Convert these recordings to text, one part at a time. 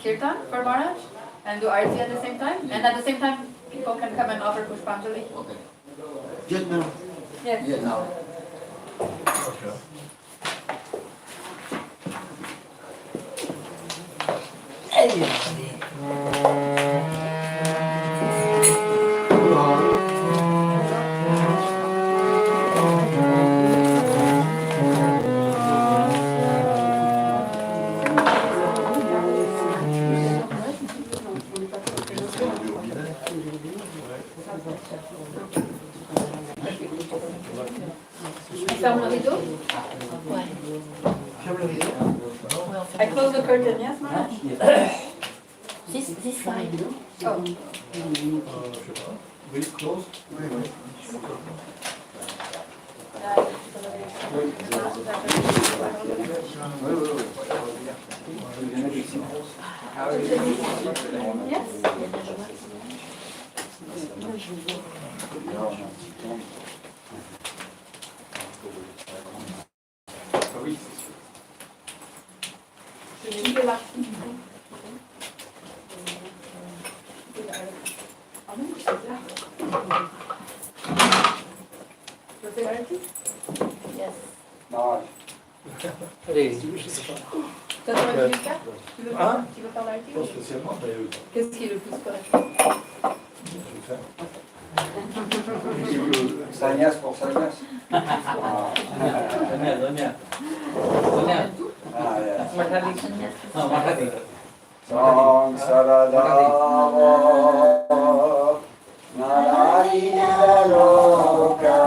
Kirtan for Maharaj and do arti at the same time. And at the same time, people can come and offer pushpanjali. Okay. Just now? Yes. Yes, now. Okay. ferme le rideau. Ouais. Ferme le rideau. I close the curtain, yes, Maharaj? This side. Oh. Je sais pas. Oui, close. Oui, oui. Yes? Je vais là. Ah non, c'est là. Tu veux faire l'arrêter? Yes. Allez. T'as ton arrêté jusqu'à? Tu veux Hein? faire l'arrêté? Pas spécialement, mais Qu'est-ce qui est le plus correct? je vais faire. Sannyas pour sannyas. Donya. Makati. Oh, Makati. Sang Saradava Narayana Loka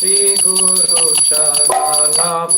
Shri Guru Charana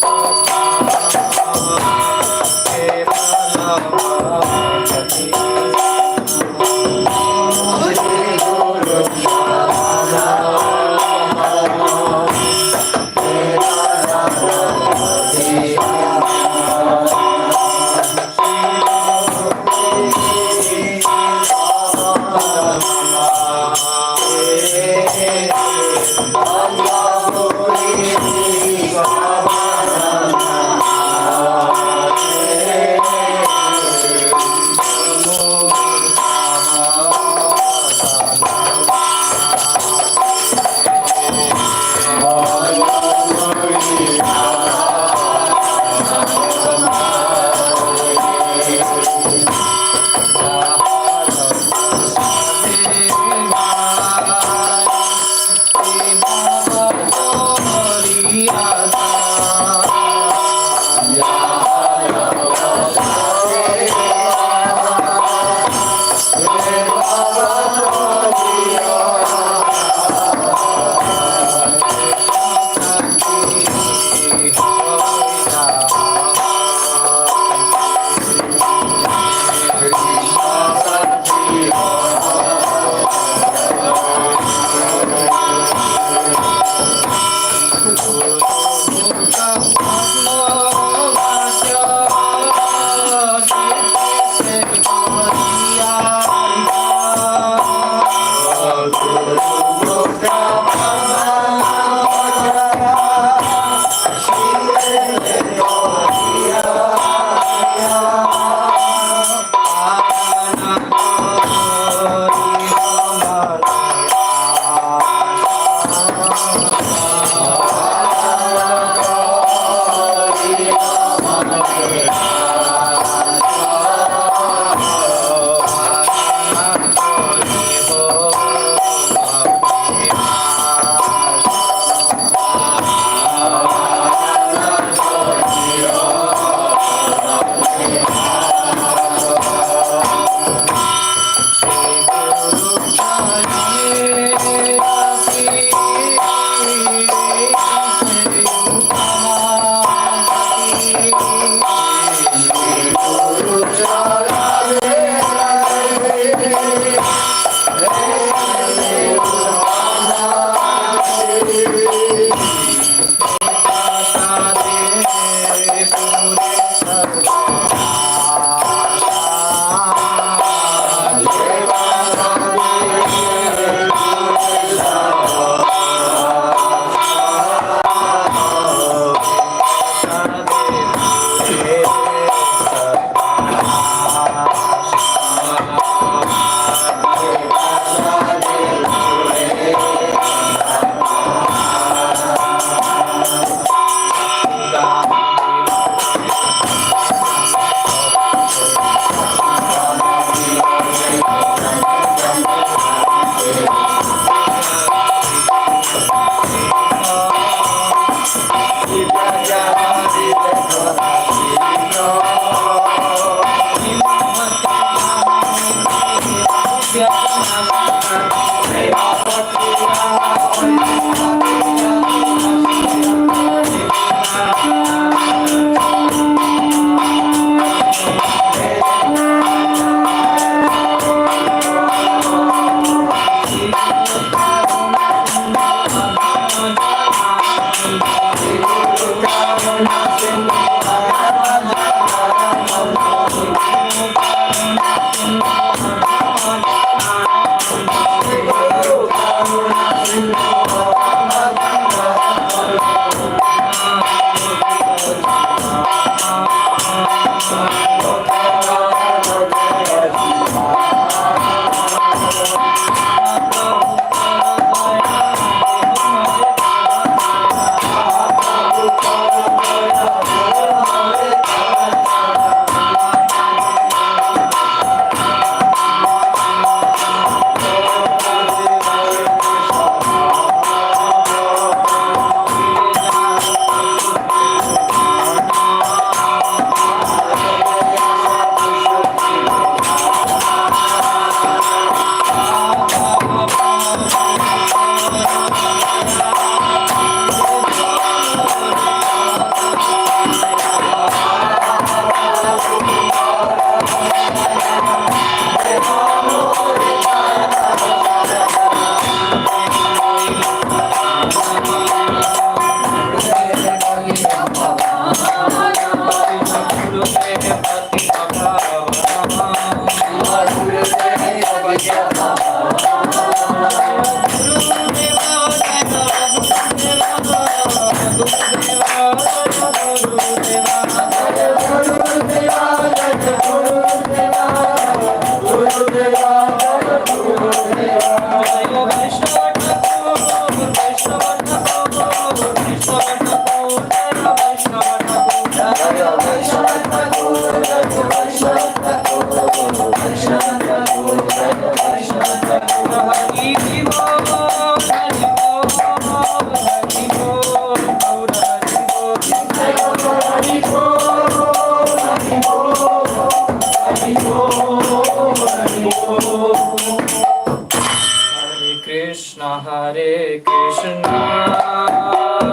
Krishna, Hare Krishna,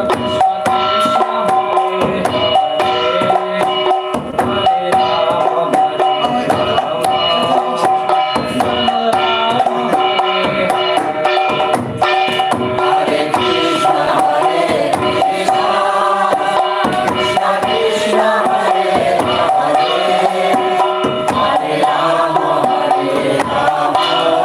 Krishna Krishna, Hare Hare, Hare Rama, Hare Rama, Hare Krishna, Hare Krishna, Krishna Krishna, Hare Hare, Hare Rama, Hare Rama,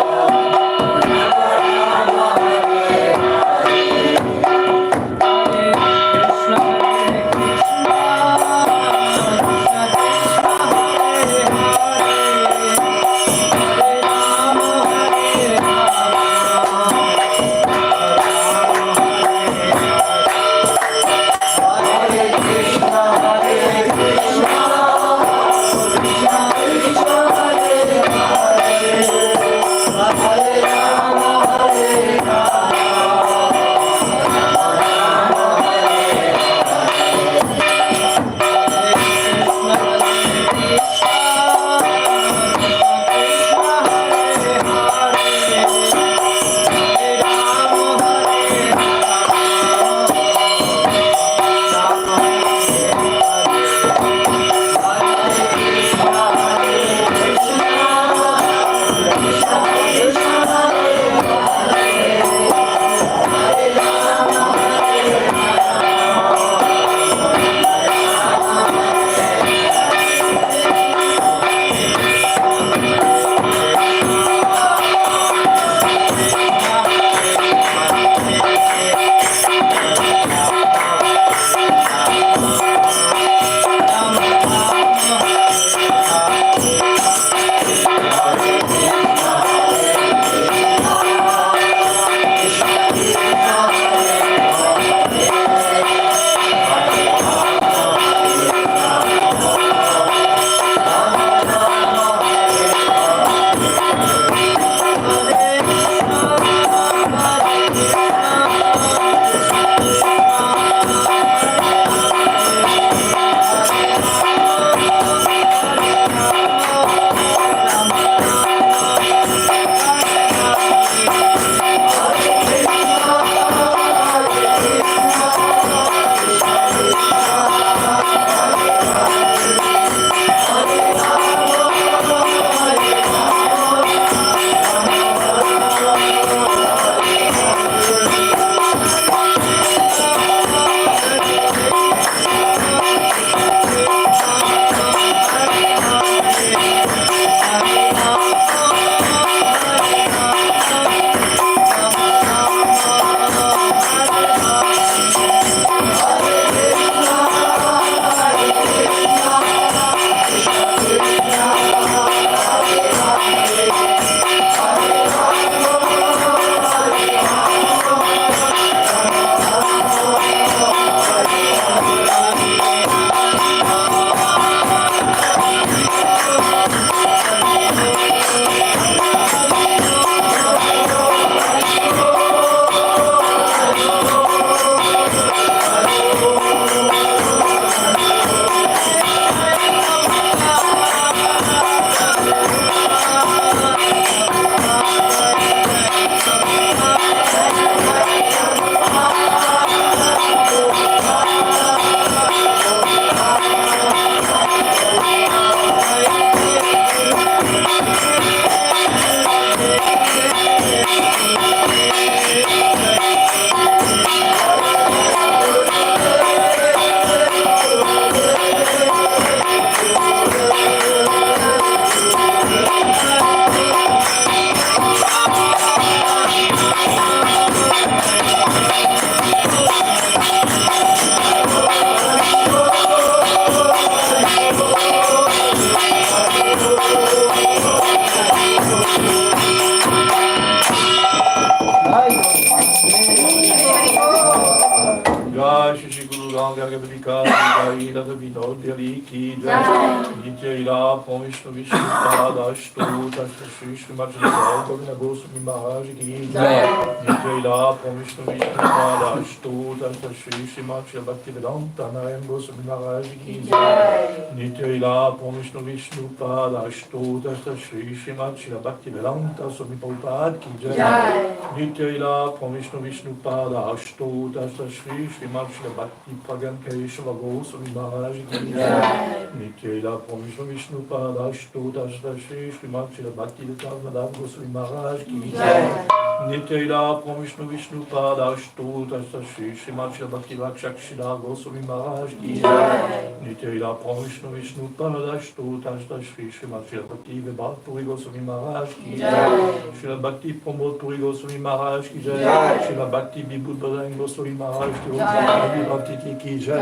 Srila Bhakti Pramod Puri Goswami Maharaj ki jai. Srila Bhakti Bibudha Goswami Maharaj ki jai. Bhakti ki jai.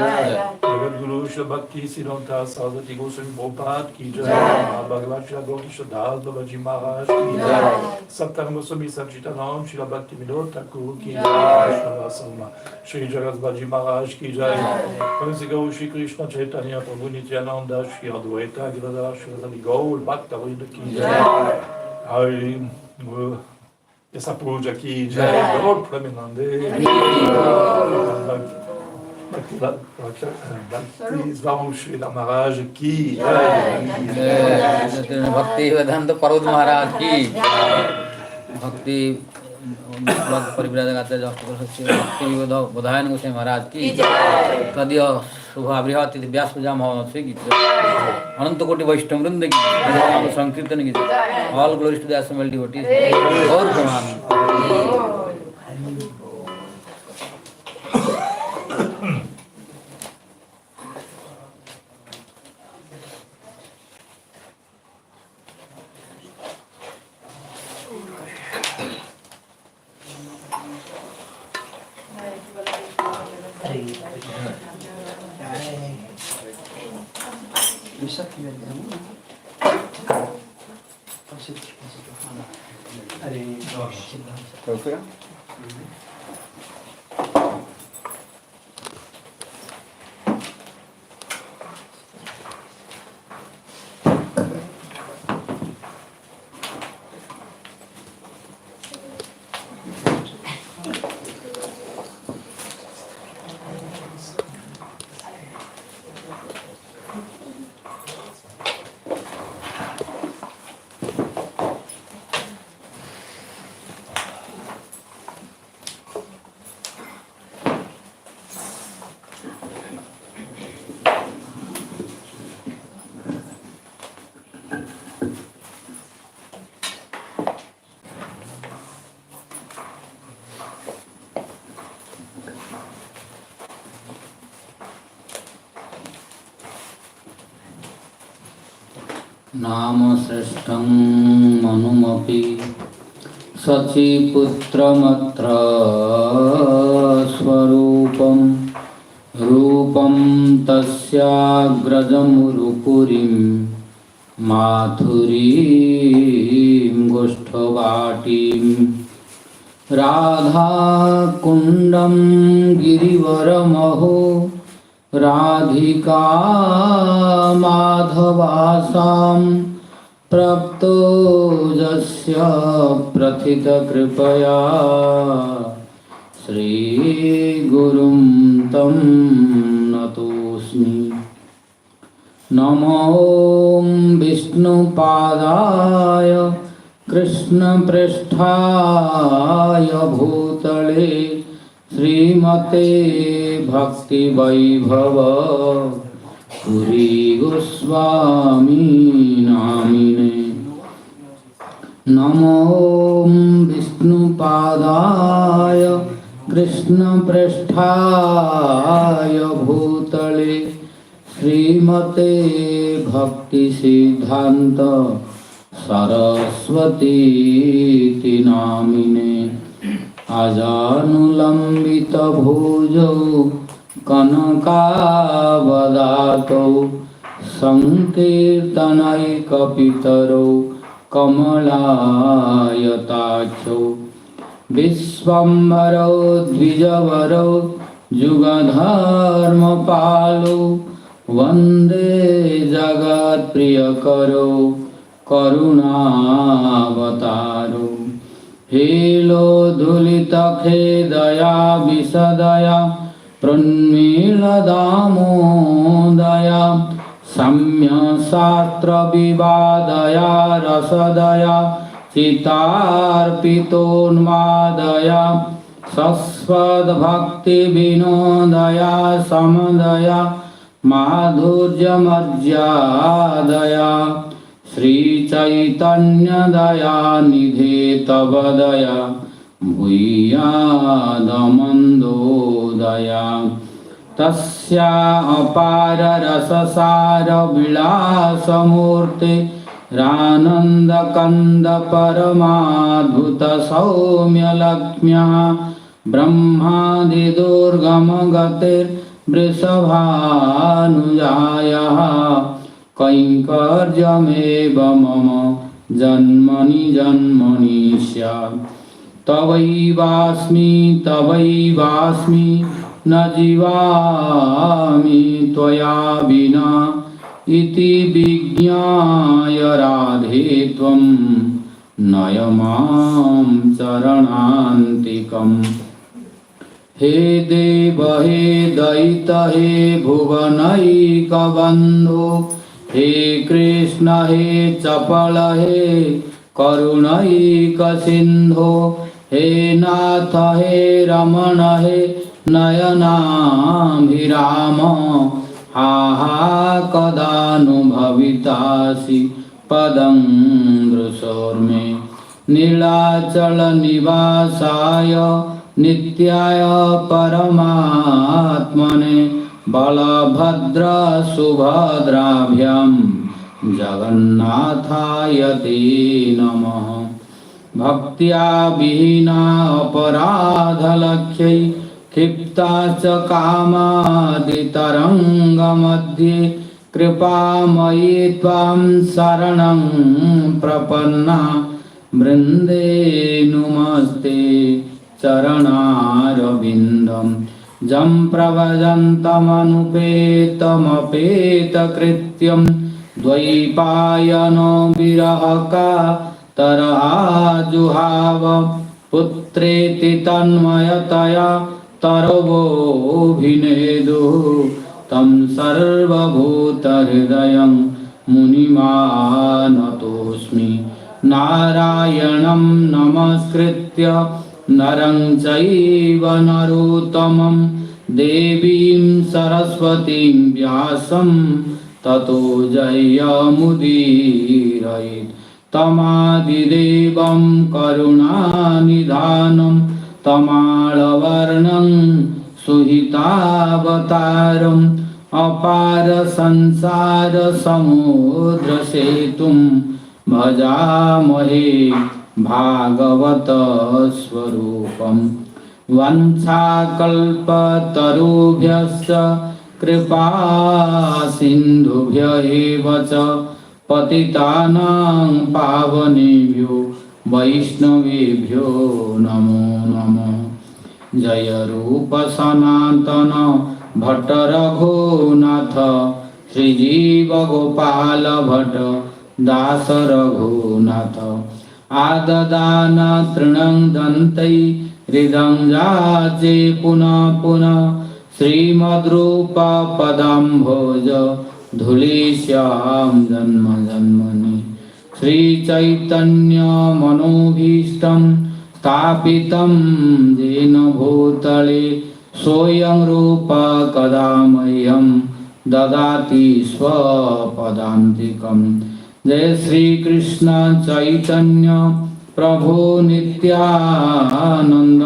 Jagat Guru Srila Bhakti Siddhanta Saraswati Goswami Prabhupada ki jai. Bhagavan Srila Gauri Sridhar Babaji Maharaj ki jai. Saptam Goswami Sachitanand Srila Bhakti Vinod Thakur ki jai. Srila Salma Shri Jagat Baji Maharaj ki jai. Prince Gauri Shri Krishna Chaitanya Prabhu Nityananda Shri Advaita Giridhar Shri Gaur Bhakta Vrinda ki jai. Hari vyasapuja ki jai. Gaur Premanande. Bhakti Swarup Srilà Maharaj ki jai. Bhakti Vedanta Parod Maharaj ki Bhakti परिव्राजक आचार्य भक्ति विबुध बोधायन गोस्वामी महाराज की तदीय शुभा बृहत् व्यास पूजा महोत्सव की अनंत कोटि वैष्णव वृंद की संकीर्तन की all glories to the assembled devotees और प्रणाम। नाम श्रेष्ठं मनुमपि सचिपुत्रमत्र स्वरूपं रूपं तस्याग्रजमुरुपुरीं माथुरीं गोष्ठवाटीं राधाकुण्डं गिरिवरमहो राधिका माधवासां प्राप्तो यस्य प्रथितकृपया श्रीगुरुं तं नतोऽस्मि। नमो विष्णुपादाय कृष्णपृष्ठाय भूतले श्रीमते भक्ति वैभव पुरी गोस्वामी नामिने। नमो विष्णुपादाय कृष्णपृष्ठाय भूतले श्रीमते भक्ति सिद्धांत सरस्वती नामिने। अजानुलंबित भुजौ कनकावदातौ संकीर्तनैकपितरौ कमलायताक्षौ विश्वम्भरौ द्विजवरौ जुगधर्मपालो वन्दे जगत्प्रियकरो करुणावतारो हेलोधुलितखेदया विशदया प्रणमीलदामोदया सम्यशास्त्रविवादया रसदया चितार्पितोन्मादया सस्वद्भक्तिविनोदया समदया माधुर्यमर्यादया श्रीचैतन्यदया निधे तव दया भूयादमन्दोदया तस्या अपार रससार विलासमूर्ते रानन्दकन्द परमाद्भुत सौम्य लक्ष्म्या ब्रह्मादिदुर्गमगतिर्वृषभानुजायः कैङ्कर्यमेव मम जन्मनि जन्मनि स्यात् तवैवास्मि न जीवामि त्वया विना इति विज्ञाय राधे त्वं नय मां चरणान्तिकम् हे देव हे दयित हे भुवनैकबन्धो हे कृष्ण हे चपल हे करुणैकसिन्धो हे नाथ हे रमण हे नयनाभिराम हा कदानुभवितासि पदं दृशोर्मे नीलाचलनिवासाय नित्याय परमात्मने बलभद्र सुभद्राभ्यां जगन्नाथाय ते नमः भक्त्या विहीना अपराधलक्ष्यै क्षिप्ता च कामादितरङ्गमध्ये कृपामयी त्वां शरणं प्रपन्ना वृन्दे नुमस्ते चरणारविन्दं जं प्रव्रजन्तमनुपेतमपेतकृत्यं द्वैपायनो विरहकातराजुहाव पुत्रेति तन्मयतया तरवोऽभिनेदुः तं सर्वभूतहृदयं मुनिमानतोऽस्मि नारायणं नमस्कृत्य नरं चैव नरोत्तमं देवीं सरस्वतीं व्यासं ततो जयमुदीरयेत् तमादिदेवं करुणानिधानं तमालवर्णं सुहितावतारम् अपार संसार समुद्र सेतुं भजामहे भागवत स्वरूपं वंशाकल्पतरुभ्यश्च कृपा सिन्धुभ्य एव च पतितानां पावनेभ्यो वैष्णवेभ्यो नमो नमः जय रूप सनातन भट्ट रघुनाथ श्रीजीव गोपाल भट्ट दास रघुनाथ आददान तृणं दन्तै हृदं जाचे पुनः पुनः श्रीमद्रूप पदाम्भोज धूलिश्यां जन्म जन्मनि श्रीचैतन्य मनोभीष्टं स्थापितं येन भूतले सोऽयं रूप कदा मह्यं ददाति स्वपदान्तिकम् जय श्री कृष्ण चैतन्य प्रभु नित्यानंद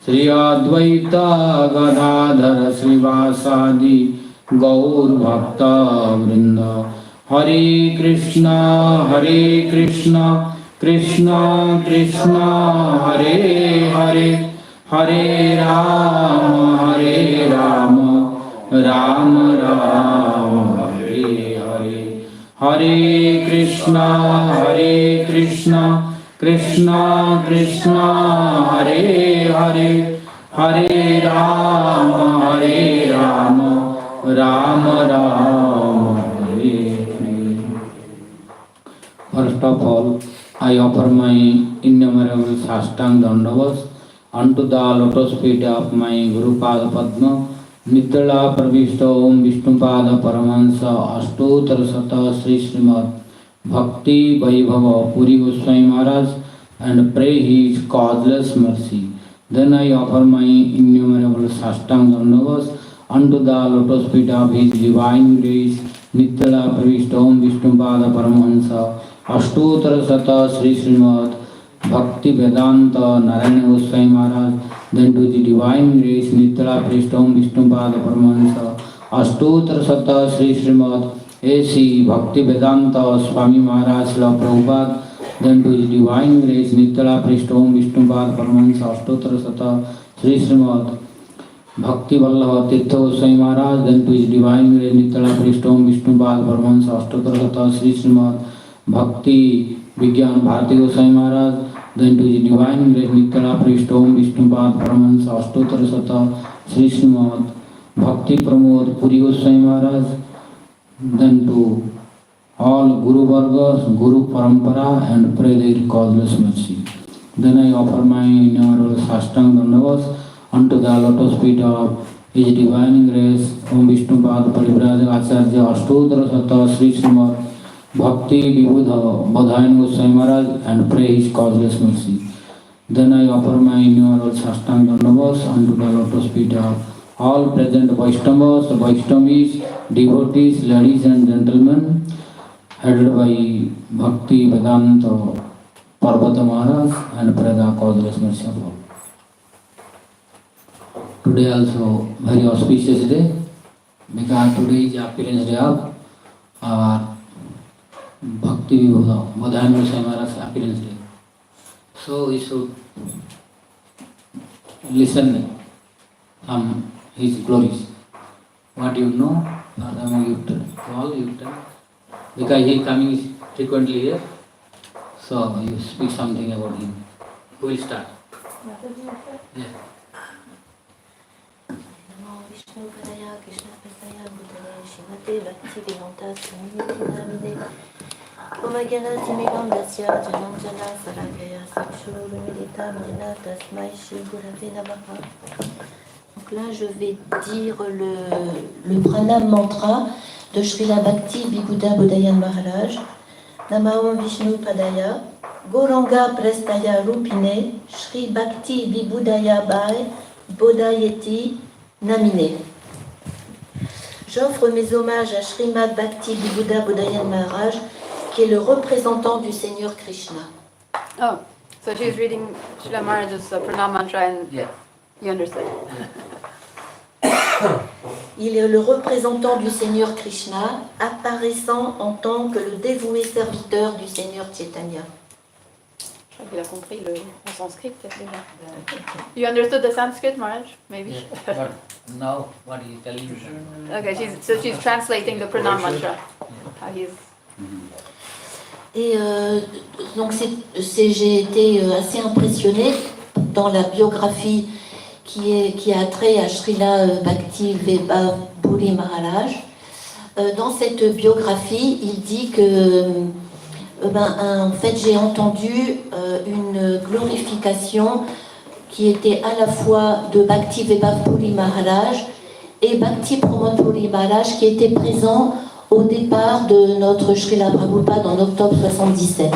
श्री अद्वैत गदाधर श्रीवासादि गौर भक्त वृंद हरे कृष्ण कृष्ण कृष्ण हरे हरे हरे राम राम राम हरे हरे हरे कृष्ण कृष्ण कृष्ण हरे Hare Hare Rama, Rama Rama, Hare Hare. First of all, I offer my innumerable Sastang Dandavas unto the lotus feet of my Guru Pada Padma, Nitala Pravishta Om Vishnupada Paramahansa Ashtottara Sata Sri Srimad Bhakti Vaibhava Puri Goswami Maharaj and pray his causeless mercy. Then I offer my innumerable Sastang Dandavas unto the lotus feet of his divine grace, Nitala Pravishta Om Vishnupada Paramahansa Ashtottara Sata Sri Srimad Bhakti Vedanta Narayana Goswami Maharaj, then to the divine grace Nitala Pravishta Om Vishnupada Paramahansa Ashtottara Sata Sri Srimad A.C. Bhakti Vedanta Swami Maharaj Srila Prabhupada, then to the divine grace Nitala Pravishta Om Vishnupada Paramahansa Ashtottara Sata Sri Srimad Bhakti Vallabha Tirtha Goswami Maharaj, then to his divine grace Nitala Pravishta Om Vishnupada Paramahansa Ashtottara Sata Sri Srimad Bhakti Vigyan Bharati Goswami Maharaj, then to his divine grace Nitala Pravishta Om Vishnupada Paramahansa Ashtottara Sata Sri Srimad Bhakti Pramod Puri Goswami Maharaj, then to all Guru Vargas, Guru Parampara and pray their causeless mercy. Then I offer my innumerable Sastang Dandavas unto the lotus feet of his divine grace Om Vishnupada Parivrajaka Acharya Ashtottara Sata Sri Srimad Bhakti Bibudha Bhodayan Goswami Maharaj and pray his causeless mercy. Then I offer my innumerable Sastang Dandavas unto the lotus feet of all present Vaishnavas, Vaishnavis, devotees, ladies and gentlemen, headed by Bhakti Vedanta Parvata Maharaj and pray the causeless mercy of all. Today also very auspicious day, because today is the appearance day of our Bhakti Bibudha Bhodayan Goswami Maharaj's appearance day. So we should listen his glories. What you know, you tell. All you tell. Because he is coming frequently here, so you speak something about him. Who will start? Yeah. Vishnu Padaya Krishna Padaya Bhutale Shimate Bhakti Vedanta Swami Namine Omagana Timigandasya Jananjana Sarakaya Sakshuru Medita Mina Tasmai Shri Gurave Namaha. Donc là, je vais dire le pranam mantra de Srilà Bhakti Bibudha Bhodayan Maharaj. Namaom Vishnu Padaya Goranga Prestaya Rupine Shri Bhakti Bibudaya Bhai Bodhayeti Namine. J'offre mes hommages à Srimad Bhakti Bibudha Bhodayan Maharaj, qui est le représentant du Seigneur Krishna. Oh, so she's reading Srila Maharaj's pranam mantra and you understood. Il est le représentant du Seigneur Krishna, apparaissant en tant que le dévoué serviteur du Seigneur Chaitanya. Je crois qu'il a compris le sanskrit peut-être déjà. You understood the Sanskrit, Maharaj? Maybe? Yeah, but now what he is telling you. Okay, she's translating the pranam mantra. How he's... Et donc j'ai été assez impressionnée dans la biographie qui a trait à Srilà Bhakti Vedanta Puri Maharaj. Dans cette biographie, il dit que en fait, j'ai entendu une glorification qui était à la fois de Bhakti Vedanta Puri Maharaj et Bhakti Pramod Puri Maharaj qui était présent au départ de notre Srila Prabhupada en octobre 77.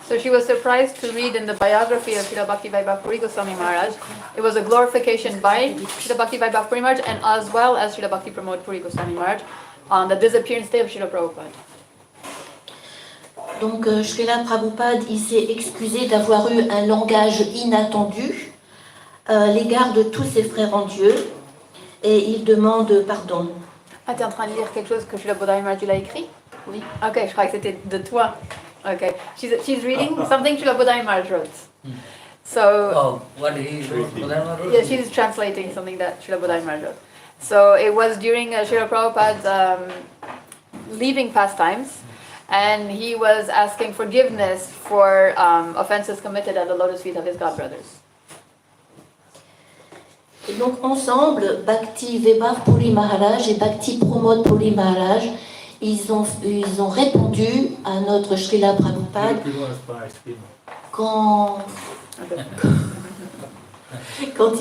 So she was surprised to read in the biography of Srila Bhakti Vaibhav Puri Goswami Maharaj. It was a glorification by Srila Bhakti Vaibhav Puri Maharaj and as well as Srila Bhakti Pramod Puri Goswami Maharaj on the disappearance day of Srila Prabhupada. Donc Srila Prabhupada, il s'est excusé d'avoir eu un langage inattendu à l'égard de tous ses frères en Dieu et il demande pardon. Ah, t'es en train de lire quelque chose que Srila Bhodayan Maharaj l'a écrit? Oui. Ok, je croyais que c'était de toi. Okay, she's reading something Srila Bhodayan Maharaj wrote. So, what he wrote? Yeah, she's translating something that Srila Bhodayan Maharaj wrote. So it was during Srila Prabhupada's leaving pastimes, and he was asking forgiveness for offenses committed at the lotus feet of his godbrothers. Donc ensemble, Bhakti Vaibhav Puri Maharaj et Bhakti Pramod Puri Maharaj, ils ont répondu à notre Srila Prabhupada quand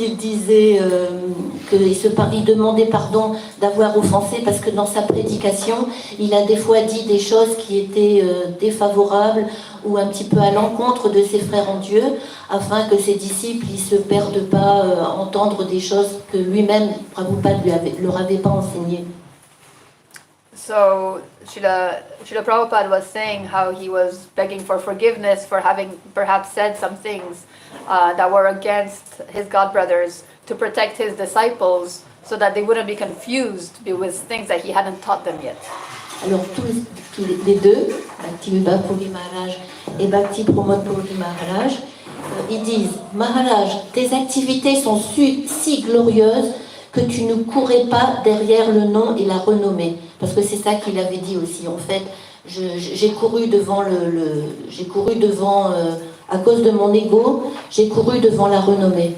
il disait il demandait pardon d'avoir offensé parce que dans sa prédication, il a des fois dit des choses qui étaient défavorables ou un petit peu à l'encontre de ses frères en Dieu, afin que ses disciples ne se perdent pas à entendre des choses que lui-même, Prabhupada, leur avait pas enseignées. So Srila Prabhupada was saying how he was begging for forgiveness for having perhaps said some things that were against his godbrothers to protect his disciples so that they wouldn't be confused with things that he hadn't taught them yet. Alors tous les deux, Bhakti Vibhav Puri Maharaj et Bhakti Pramod Puri Maharaj, ils disent « Maharaj, tes activités sont si glorieuses que tu ne courais pas derrière le nom et la renommée. » Parce que c'est ça qu'il avait dit aussi. En fait, j'ai couru devant à cause de mon ego, j'ai couru devant la renommée.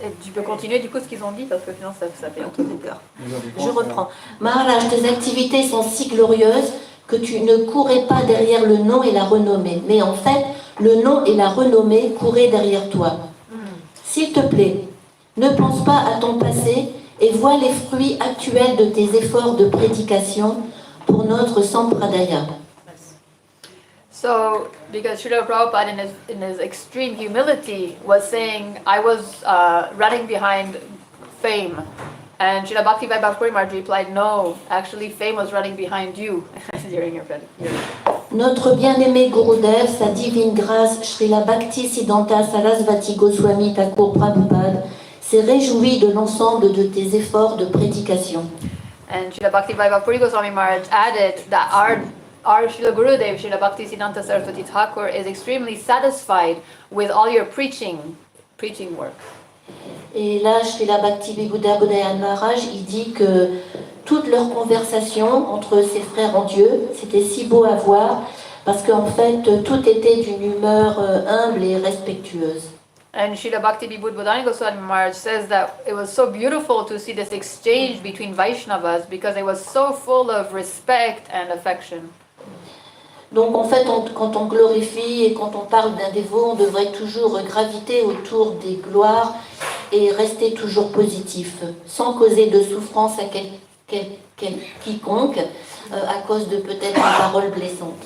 Et tu peux continuer du coup ce qu'ils ont dit parce que sinon ça fait entre les cœurs. Je reprends. Maharaj, tes activités sont si glorieuses que tu ne courais pas derrière le nom et la renommée. Mais en fait, le nom et la renommée couraient derrière toi. S'il te plaît, ne pense pas à ton passé et vois les fruits actuels de tes efforts de prédication pour notre Sampradaya. So, because Srila Prabhupada in his extreme humility was saying, I was running behind fame. And Srila Bhakti Vaibhav Puri Maharaj replied, no, actually fame was running behind you during your Notre bien-aimé Gurudev, sa divine grâce, Srila Bhakti Siddhanta Sarasvati Goswami Thakur Prabhupada, s'est réjoui de l'ensemble de tes efforts de prédication. And Srila Bhakti Vaibhav Puri Goswami Maharaj added that our Srila Gurudev, Srila Bhakti Siddhanta Saraswati Thakur, is extremely satisfied with all your preaching work. Et là, Srila Bhakti Bibudha Bhodayan Maharaj, il dit que toute leur conversation entre ses frères en Dieu, c'était si beau à voir, parce qu'en fait, tout était d'une humeur humble et respectueuse. And Srila Bhakti Bibudha Bhodayan Goswami Maharaj says that it was so beautiful to see this exchange between Vaishnavas because it was so full of respect and affection. Donc en fait, quand on glorifie et quand on parle d'un dévot, on devrait toujours graviter autour des gloires et rester toujours positif, sans causer de souffrance à quiconque à cause de peut-être une parole blessante.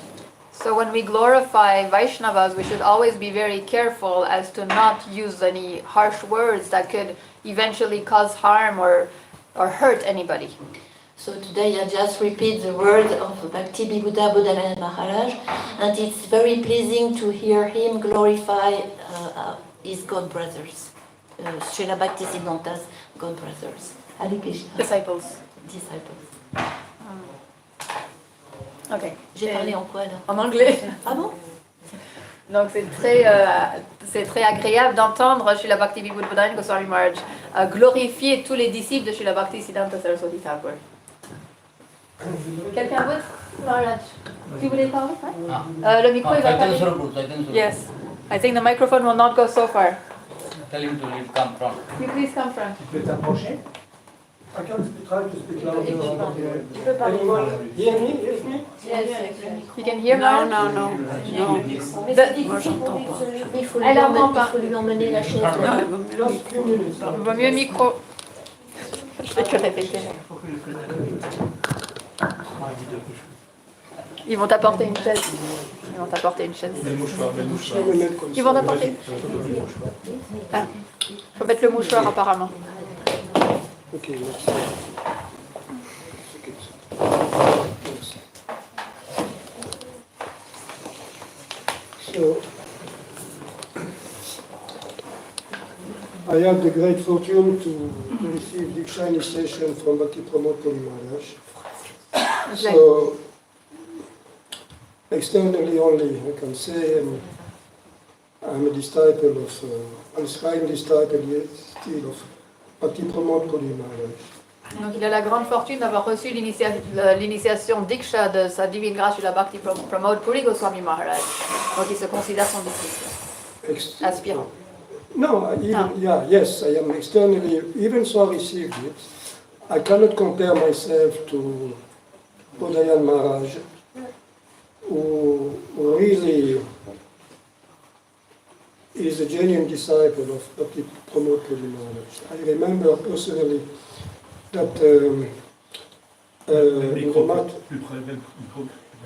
So when we glorify Vaishnavas, we should always be very careful as to not use any harsh words that could eventually cause harm or hurt anybody. So today I just repeat the words of Bhakti Bibudha Bhodayan Maharaj, and it's very pleasing to hear him glorify his God brothers, Srila Bhakti Siddhanta's God brothers. Hare Krishna. Disciples. Ok. J'ai parlé en quoi là? En anglais. Ah bon? Donc c'est très agréable d'entendre Srila Bhakti Bibudha Bhodayan Goswami Maharaj glorifier tous les disciples de Srila Bhakti Siddhanta Saraswati Thakur. Quelqu'un d'autre? Maharaj. Tu voulais parler? Le micro il va pas. Yes. I think the microphone will not go so far. Tell him to come from. You please come from. Tu peux t'approcher? I can try to speak louder. Tu peux parler. Hear me? Hear me? Yes. You can hear Maharaj? Non. Il faut Elle n'entend pas. lui emmener la chaise. Il vaut mieux micro. Je fais que répéter. Ils vont t'apporter une chaise. Ils vont t'apporter. Ah. Faut mettre le mouchoir apparemment. Ok, merci. So, I had the great fortune to receive Diksha initiation from Bhakti Pramod Puri Maharaj. So, externally only, I can say I'm a disciple of, unscribed disciple yet still of Bhakti Pramod Puri Maharaj. Donc il a la grande fortune d'avoir reçu l'initiation Diksha de sa divine grâce Srila Bhakti Pramod Puri Goswami Maharaj. Donc il se considère son disciple, aspirant. No, yes, I am externally, even so I received it. I cannot compare myself to Bhodayan Maharaj, who really is a genuine disciple of Bhakti Pramod Puri Maharaj. I remember personally that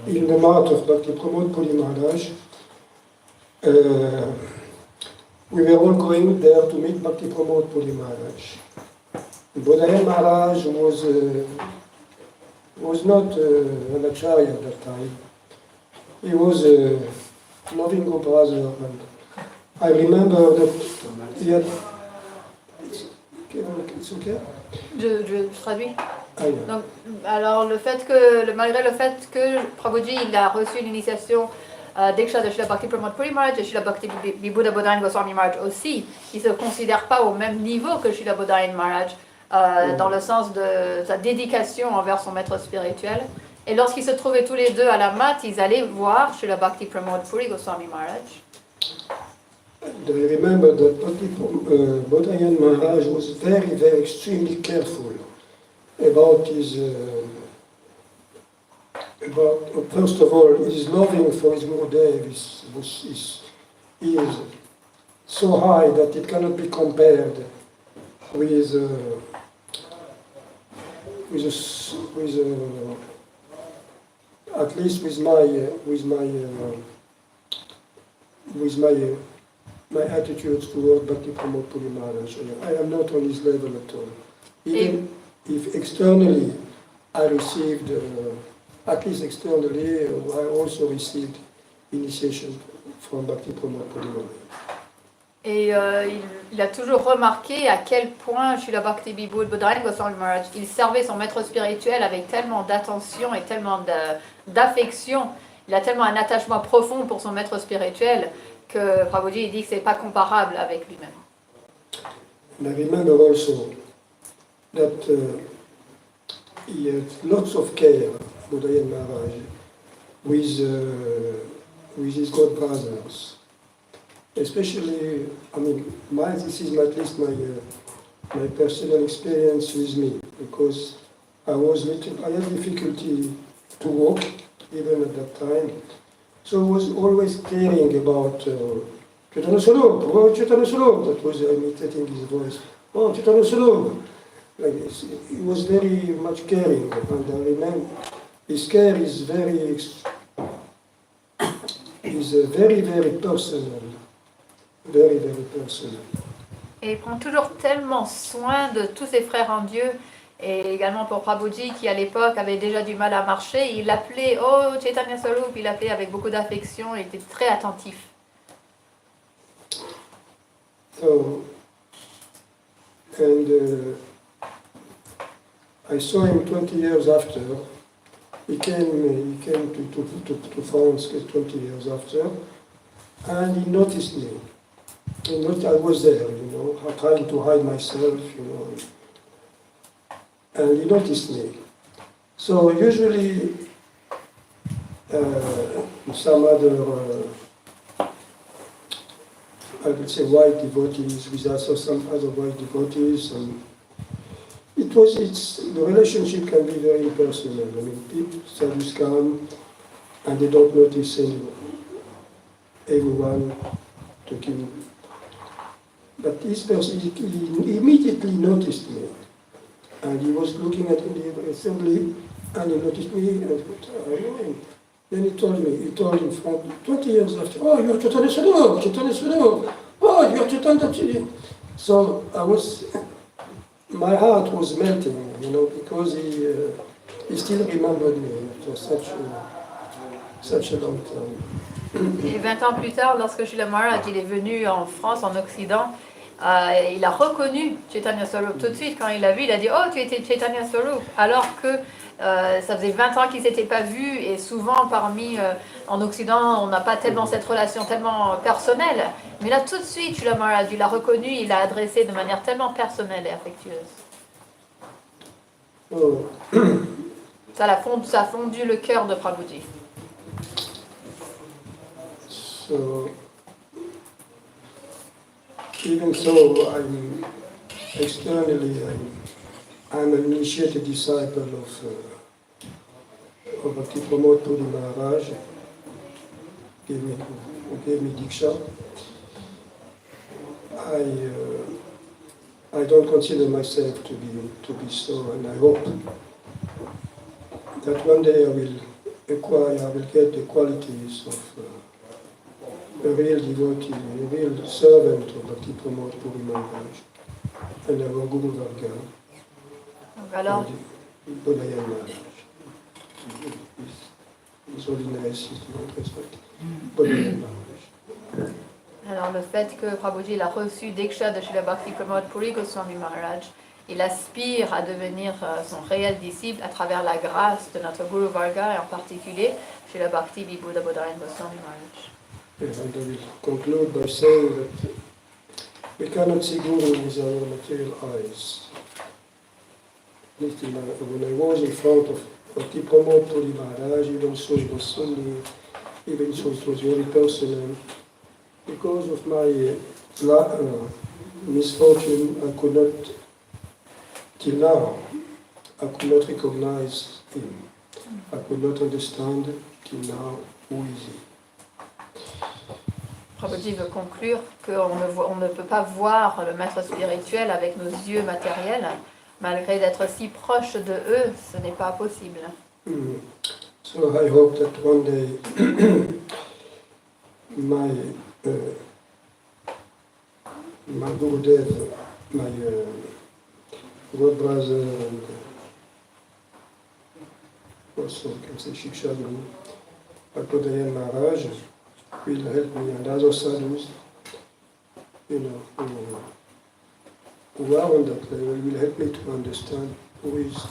in the mat of Bhakti Pramod Puri Maharaj, we were all going there to meet Bhakti Pramod Puri Maharaj. Bhodayan Maharaj was not an acharya at that time. He was a loving brother, and I remember that he had... It's okay? Je traduis. Ah, yeah. Donc, alors, malgré le fait que Prabhuji il a reçu l'initiation Diksha de Srila Bhakti Pramod Puri Maharaj et Srila Bhakti Bibudha Bhodayan Goswami Maharaj aussi, il ne se considère pas au même niveau que Srila Bhodayan Maharaj dans le sens de sa dédication envers son maître spirituel. Et lorsqu'ils se trouvaient tous les deux à la mat, ils allaient voir Srila Bhakti Pramod Puri Goswami Maharaj. I remember that Bhodayan Maharaj was very, very extremely careful about his, first of all, his loving for his Gurudev is so high that it cannot be compared with at least with my attitudes toward Bhakti Pramod Puri Maharaj. I am not on his level at all. Even if externally I received, at least externally, I also received initiation from Bhakti Pramod Puri Maharaj. Et il a toujours remarqué à quel point Srila Bhakti Bibudha Bhodayan Goswami Maharaj, il servait son maître spirituel avec tellement d'attention et tellement d'affection. Il a tellement un attachement profond pour son maître spirituel que Prabhuji il dit que ce n'est pas comparable avec lui-même. And I remember also that he had lots of care, Bhodayan Maharaj, with his god brothers. Especially, I mean, this is at least my personal experience with me, because I had difficulty to walk even at that time. So I was always caring about Chaitanya Swarup, oh Chaitanya Swarup, that was imitating his voice, oh Chaitanya Swarup. Like this. He was very much caring, and I remember his care is very, very personal. Very, very personal. Et il prend toujours tellement soin de tous ses frères en Dieu, et également pour Prabhuji qui à l'époque avait déjà du mal à marcher, il l'appelait oh Chaitanya Swarup, il l'appelait avec beaucoup d'affection, il était très attentif. So, and I saw him 20 years after. He came to France 20 years after, and he noticed me. I was there, trying to hide myself, and he noticed me. So usually some other, I would say white devotees with us or some other white devotees, and the relationship can be very impersonal. I mean, people, sadhus come and they don't notice everyone talking. But this person, he immediately noticed me. And he was looking at the assembly, and he noticed me, and I thought, then he told him from 20 years after, oh, you're Chaitanya Swarup, oh, you're Chaitanya. So my heart was melting, because he still remembered me after such a long time. Et 20 ans plus tard, lorsque Srila Maharaj il est venu en France, en Occident, il a reconnu Chaitanya Swarup tout de suite. Quand il l'a vu, il a dit « Oh, tu étais Chaitanya Swarup !» Alors que ça faisait 20 ans qu'ils ne s'étaient pas vus, et souvent en Occident, on n'a pas tellement cette relation tellement personnelle. Mais là, tout de suite, Srila Maharaj, il l'a reconnu, il l'a adressé de manière tellement personnelle et affectueuse. Oh. Ça a fondu le cœur de Prabhuji. So, even though I'm externally, I'm an initiated disciple of Bhakti Pramod Puri Maharaj, who gave me Diksha. I don't consider myself to be so, and I hope that one day I will get the qualities of a real devotee, a real servant of Bhakti Pramod Puri Maharaj, and our Guru Varga, Bhodayan Maharaj. His holiness is not respected. Bhodayan Maharaj. Alors le fait que Prabhuji il a reçu Diksha de Srila Bhakti Pramod Puri Goswami Maharaj, il aspire à devenir son réel disciple à travers la grâce de notre Guru Varga et en particulier Srila Bhakti Bibudha Bhodayan Goswami Maharaj. And I will conclude by saying that we cannot see Guru with our material eyes. When I was in front of Bhakti Pramod Puri Maharaj, even so it was Sunday, even so it was very personal. Because of my misfortune, I could not, till now, I could not recognize him. I could not understand till now who is he. Prabhuji veut conclure qu'on ne peut pas voir le maître spirituel avec nos yeux matériels, malgré d'être si proche de eux, ce n'est pas possible. So I hope that one day my Gurudev, my god brother, and also can say Shiksha Guru, Bhodayan Maharaj, will help me, and other sadhus, who are on that level, will help me to understand who is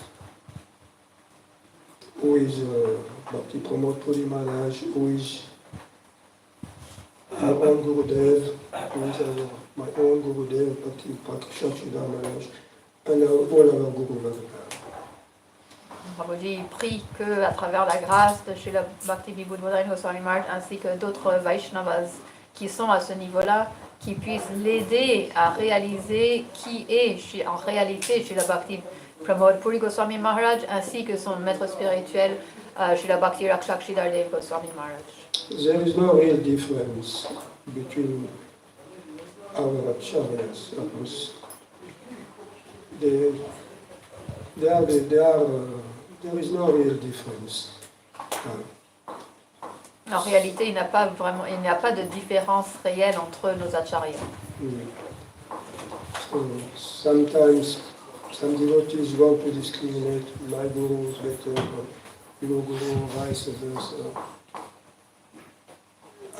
Bhakti Pramod Puri Maharaj, who is our own Gurudev, who is my own Gurudev, Bhakti Sridhar Maharaj, and all our Guru Varga. Prabhuji prie qu'à travers la grâce de Srila Bhakti Bibudha Bhodayan Goswami Maharaj ainsi que d'autres Vaishnavas qui sont à ce niveau-là, qui puissent l'aider à réaliser qui est en réalité Srila Bhakti Pramod Puri Goswami Maharaj ainsi que son maître spirituel Srila Bhakti Rakshak Sridhar Dev Goswami Maharaj. There is no real difference between our acharyas. There is no real difference. En réalité, il n'y a pas de différence réelle entre nos acharyas. So sometimes some devotees want to discriminate, my guru is better, or your guru, vice versa.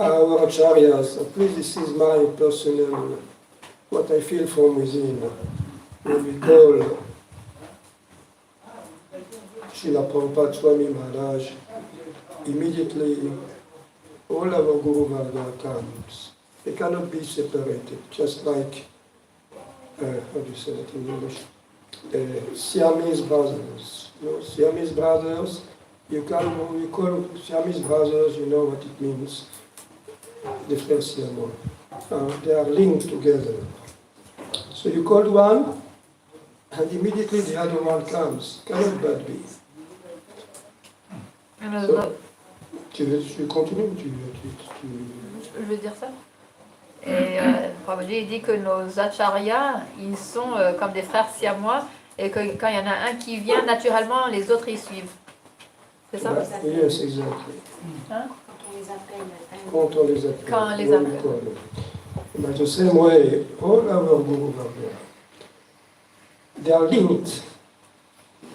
Our acharyas, at least this is my personal, what I feel from within. When we call Srila Prabhupada Swami Maharaj, immediately all our Guru Varga comes. They cannot be separated, just like, how do you say that in English? Siamese brothers. Siamese brothers, you call Siamese brothers, you know what it means. The first Siamo. They are linked together. So you call one, and immediately the other one comes. Cannot but be. So, tu continues Je veux dire ça. Et Prabhuji dit que nos acharyas, ils sont comme des frères siamois et que quand il y en a un qui vient, naturellement, les autres y suivent. C'est ça? Yes, exactly. Hein? Quand on les appelle. Quand on les appelle. But the same way, all our Guru Varga, they are linked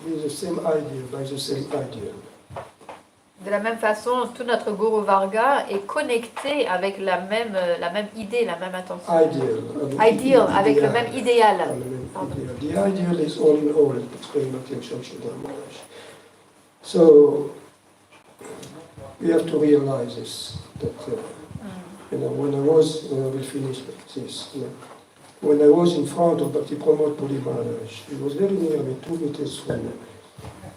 with the same idea, by the same idea. De la même façon, tout notre Guru Varga est connecté avec la même idée, la même intention. Ideal, avec le même idéal. The ideal is all in all, experimenting Shamshuddha Maharaj. So, we have to realize this, that when I will finish this, when I was in front of Bhakti Pramod Puri Maharaj, he was very near me, 2 meters from me.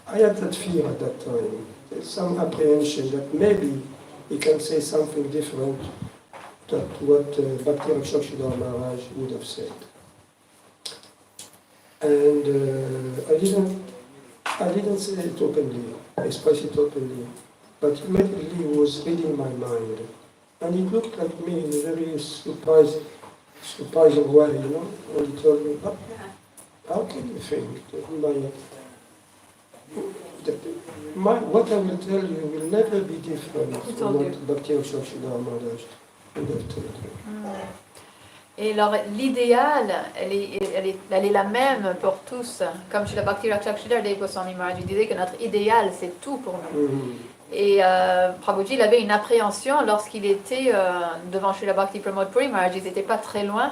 I had that fear at that time. Some apprehension that maybe he can say something different what Bhakti Rakshakshidhar Maharaj would have said. And I didn't say it openly, express it openly, but immediately he was reading my mind. And he looked at me in a very surprising way, when he told me, how can you think that what I will tell you will never be different from what Bhakti Rakshakshidhar Maharaj would have told you. Et alors, l'idéal, elle est la même pour tous. Comme chez la Bhakti Rakshakshidhar Dev Goswami Maharaj, il disait que notre idéal, c'est tout pour nous. Et Prabhuji, il avait une appréhension lorsqu'il était devant chez la Bhakti Pramod Puri Maharaj, ils n'étaient pas très loin.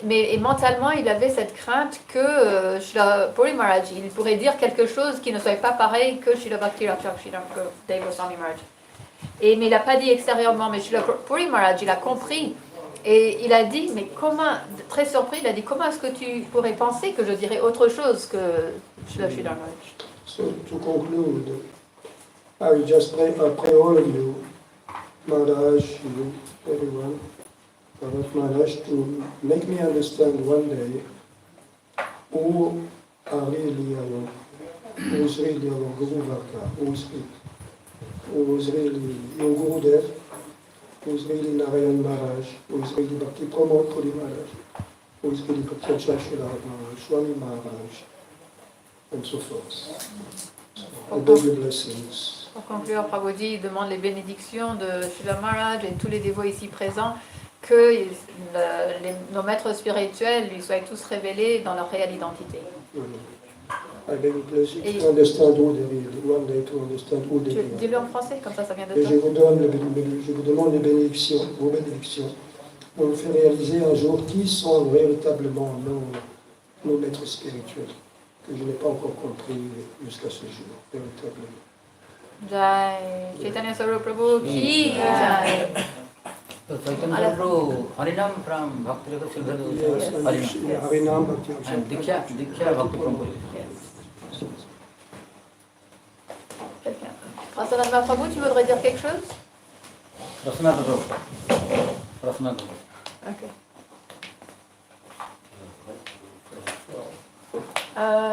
Mais mentalement, il avait cette crainte que Srila Puri Maharaj, il pourrait dire quelque chose qui ne soit pas pareil que Srila Bhakti Rakshakshidhar Dev Goswami Maharaj. Mais il n'a pas dit extérieurement, mais Srila Puri Maharaj, il a compris. Et il a dit, mais comment, très surpris, il a dit, comment est-ce que tu pourrais penser que je dirais autre chose que Srila Sridhar Maharaj? So to conclude, I will just pray all of you, Maharaj, you, everyone, Maharaj, to make me understand one day who is really our Guru Varka, who is really your Guru Dev, who is really Narayan Maharaj, who is really Bhakti Pramod Puri Maharaj, who is really Bhakti Rakshakshidhar Maharaj, Swami Maharaj, and so forth. I beg your blessings. Pour conclure, Prabhuji demande les bénédictions de Srila Maharaj et tous les dévots ici présents, que nos maîtres spirituels lui soient tous révélés dans leur réelle identité. I beg your blessings to understand who they really, one day to understand who they really. Dis-le en français, comme ça vient de Et toi. je vous demande les bénédictions, vos bénédictions, pour nous faire réaliser un jour qui sont véritablement nos maîtres spirituels, que je n'ai pas encore compris jusqu'à ce jour, véritablement. Jai Chaitanya Sarup Prabhu ki jai. So Chaitanya Prabhu, Harinam from Bhakti Rakshakshidhar Harinam Bhakti and Diksha Bhakti Prabhu. Prasanadma Prabhu, tu voudrais dire quelque chose? Prasna Prabhu. Ok.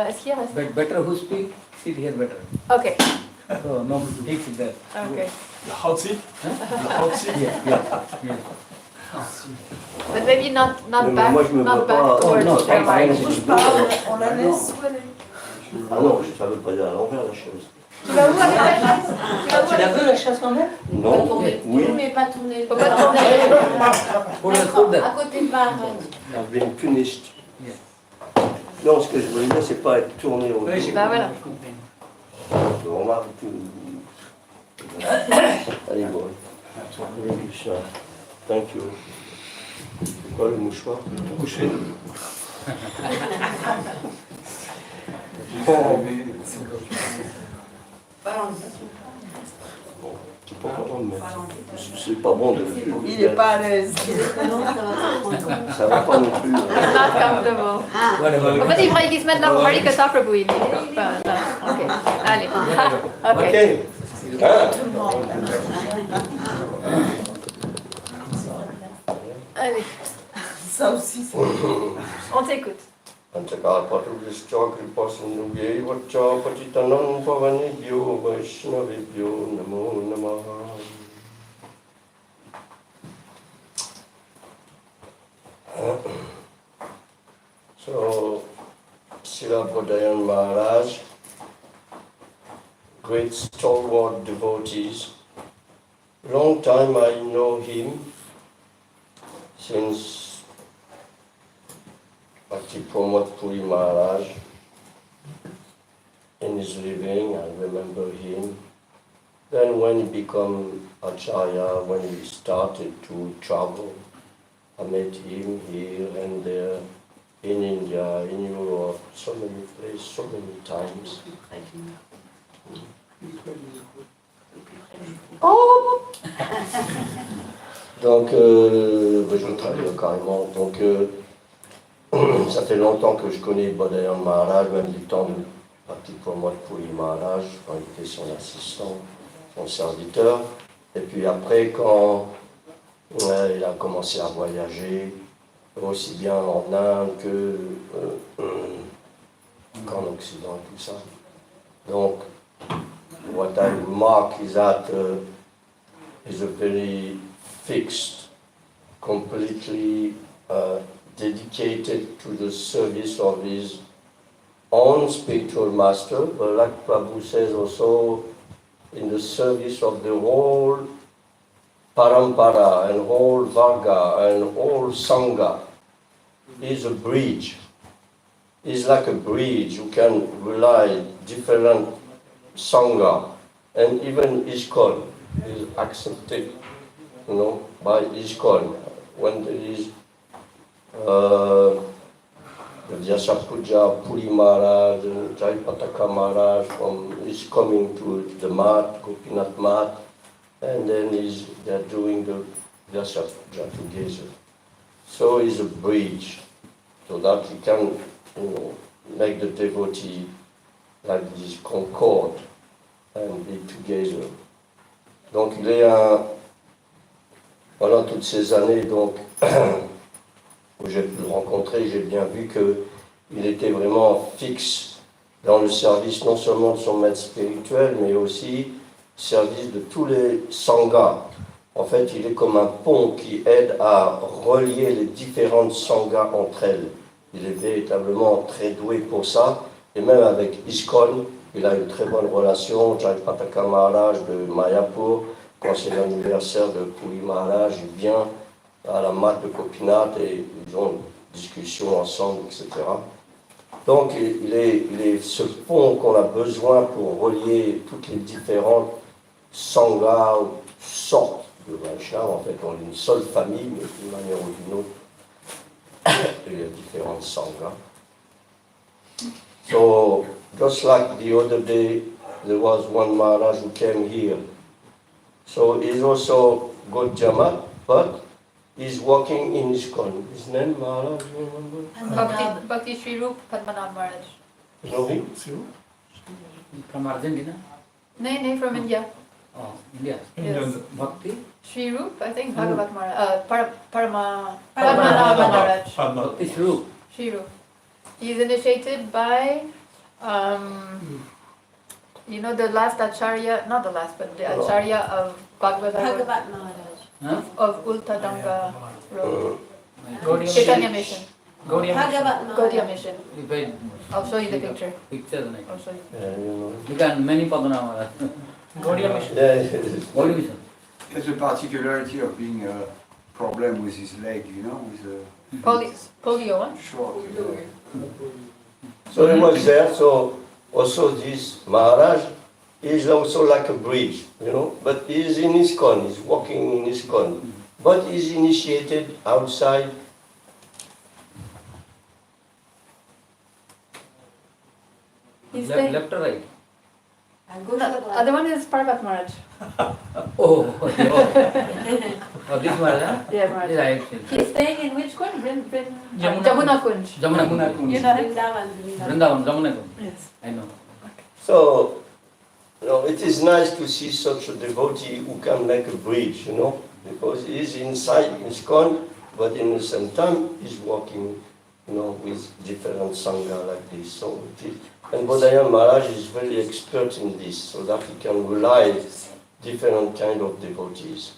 Est-ce qu'il reste? But better who speak, sit here better. Ok. So no seats there. Ok. The hot seat? The hot seat? Yeah. But maybe not Mais back, moi, je me not vois back pas. towards non, the fine, mic. fine. On la laisse où elle est. Ah non, ça veut pas dire à l'envers la chose. Tu vas où avec la chaise? Tu la veux la chasse quand même? Non, oui. Mais pas tourner. Faut pas tourner. Put there. À côté de Maharaj. I've been finished. Non, ce que je voulais dire, c'est pas être tourné au dos. Bah voilà. Je remarque tout. Allez, bon. Thank you. C'est quoi le mouchoir? Coucher. C'est pas bon, mais c'est pas bon de. Il n'est pas à l'aise. Ça va pas non plus. Not comfortable. En fait, il faudrait qu'il se mette là pour parler que ça, Prabhu. Il est pas là. Ok. Allez. Ok. Allez. Ça aussi, c'est... On t'écoute. Antakapatuvishcha kripasinubhye vaccha patitanam pavanebhyo vaishnavebhyo namo namaha. So, Srila Bhodayan Maharaj, great stalwart devotees. Long time I know him, since Bhakti Pramod Puri Maharaj. In his living, I remember him. Then when he became Acharya, when he started to travel, I met him here and there, in India, in Europe, so many places, so many times. Oh. Donc, je le travaille carrément. Donc, ça fait longtemps que je connais Bhodayan Maharaj, même du temps de Bhakti Pramod Puri Maharaj, quand il était son assistant, son serviteur. Et puis après, quand Il a commencé à voyager, aussi bien en Inde qu'en Occident, tout ça. Donc, what I remark is that he's a very fixed, completely dedicated to the service of his own spiritual master, but like Prabhu says also, in the service of the whole parampara and whole varga and whole sangha. Is a bridge. Is like a bridge. You can rely different sangha, and even ISKCON is accepted, by ISKCON. When there is the vyasapuja, Puri Maharaj, Jaipataka Maharaj is coming to the mat, Gopinath mat, and then they're doing the vyasapuja together. So it's a bridge, so that you can, make the devotee like this concord and be together. Donc il est pendant toutes ces années donc où j'ai pu le rencontrer, j'ai bien vu qu'il était vraiment fixe dans le service non seulement de son maître spirituel, mais aussi service de tous les sanghas. En fait, il est comme un pont qui aide à relier les différentes sanghas entre elles. Il est véritablement très doué pour ça. Et même avec ISKCON, il a une très bonne relation. Jaipataka Maharaj de Mayapur, quand c'est l'anniversaire de Puri Maharaj, il vient à la mat de Gopinath et ils ont une discussion ensemble, etc. Donc, il est ce pont qu'on a besoin pour relier toutes les différentes sanghas, sortes de Vaishnava. En fait, on est une seule famille, mais d'une manière ou d'une autre, il y a différentes sanghas. So, just like the other day, there was one Maharaj who came here. So, he's also Gaudiya, but he's working in ISKCON. His name, Maharaj, you remember? Bhakti Sri Rup Padmanabh Maharaj. You know him? From Argentina? No, from India. Oh, India. Yes. Bhakti? Sri Rup, I think, Bhagavat Maharaj. Padmanabh Maharaj. Bhakti Sri. Sri Rup. He's initiated by, the last Acharya, not the last, but the Acharya of Bhagavat Maharaj. Huh? of Ultadanga Road. Gaudiya Chaitanya Mission. Bhagavat Mission. If I I'll show you the picture. picture, I'll show you. Yeah, you know. you can many Padmanabh Maharaj. Gaudiya Mission. Yeah, Gaudiya Mission. There's a particularity of being a problem with his leg, with Polio, huh? a short. So he was there, so also this Maharaj is also like a bridge, but he's in ISKCON, he's walking in ISKCON, but he's initiated outside. He's Left or right? Other one is Parvat Maharaj. Oh, this Maharaj, huh? Yeah, Maharaj. Yeah, actually. He's staying in which one? Jamuna Jamuna Kunj. Jamuna Kunj. You know him? Vrindavan, Jamuna Kunj. Yes. I know. So, it is nice to see such a devotee who can make a bridge, because he's inside ISKCON, but in the same time he's working, with different sangha like this. So, and Bhodayan Maharaj is very expert in this, so that he can rely different kind of devotees.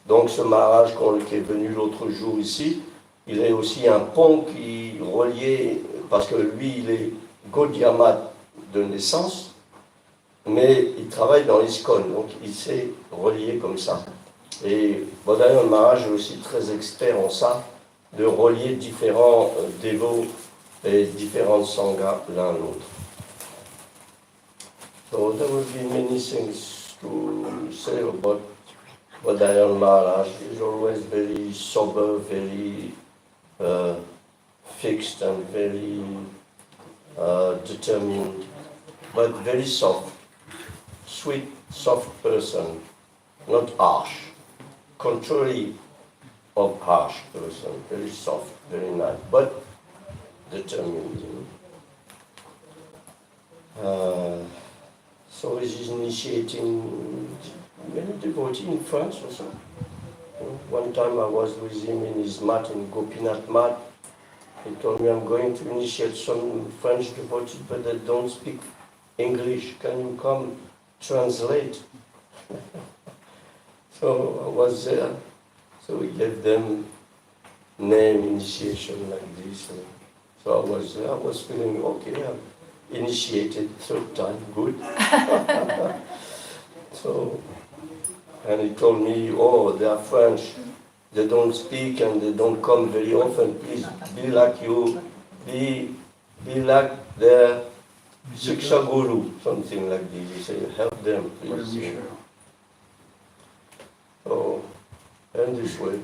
Donc ce Maharaj qui est venu l'autre jour ici, il est aussi un pont qui reliait, parce que lui il est Gaudiya de naissance, mais il travaille dans l'ISKCON, donc il s'est relié comme ça. Et Bhodayan Maharaj est aussi très expert en ça, de relier différents dévots et différentes sanghas l'un l'autre. So there will be many things to say about Bhodayan Maharaj. He's always very sober, very fixed and very determined, but very soft, sweet, soft person, not harsh, contrary of harsh person, very soft, very nice, but determined. So he's initiating many devotees in France also. One time I was with him in his mat, in Gopinath mat. He told me, I'm going to initiate some French devotees, but they don't speak English. Can you come translate? So I was there. So we gave them name initiation like this. So I was there. I was feeling okay. I'm initiated third time, good. So, and he told me, oh, they are French. They don't speak and they don't come very often. Please be like you. Be like their Shiksha Guru, something like this. He said, help them, please. So, and this way,